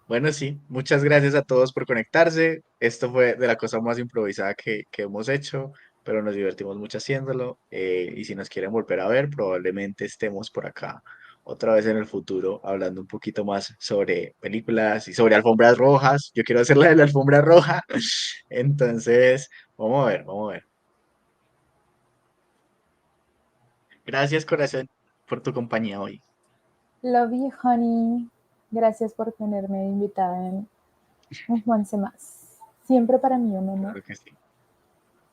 bueno, sí, muchas gracias a todos por conectarse. Esto fue de la cosa más improvisada que hemos hecho, pero nos divertimos mucho haciéndolo. Y si nos quieren volver a ver, probablemente estemos por acá otra vez en el futuro hablando un poquito más sobre películas y sobre alfombras rojas. Yo quiero hacer la de la alfombra roja. Entonces, vamos a ver. Gracias, corazón, por tu compañía hoy. Love you, honey. Gracias por tenerme invitada en Unjuansemas. Siempre para mí un honor. Claro que sí.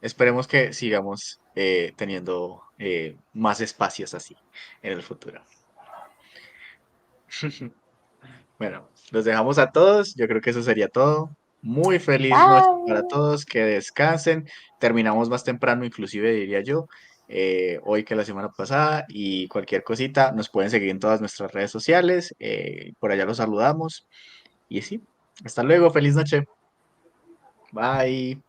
Esperemos que sigamos teniendo más espacios así en el futuro. Bueno, los dejamos a todos. Yo creo que eso sería todo. Muy feliz noche para todos. Que descansen. Terminamos más temprano, inclusive diría yo, hoy que la semana pasada. Y cualquier cosita, nos pueden seguir en todas nuestras redes sociales. Por allá los saludamos. Y sí, hasta luego. Feliz noche. Bye.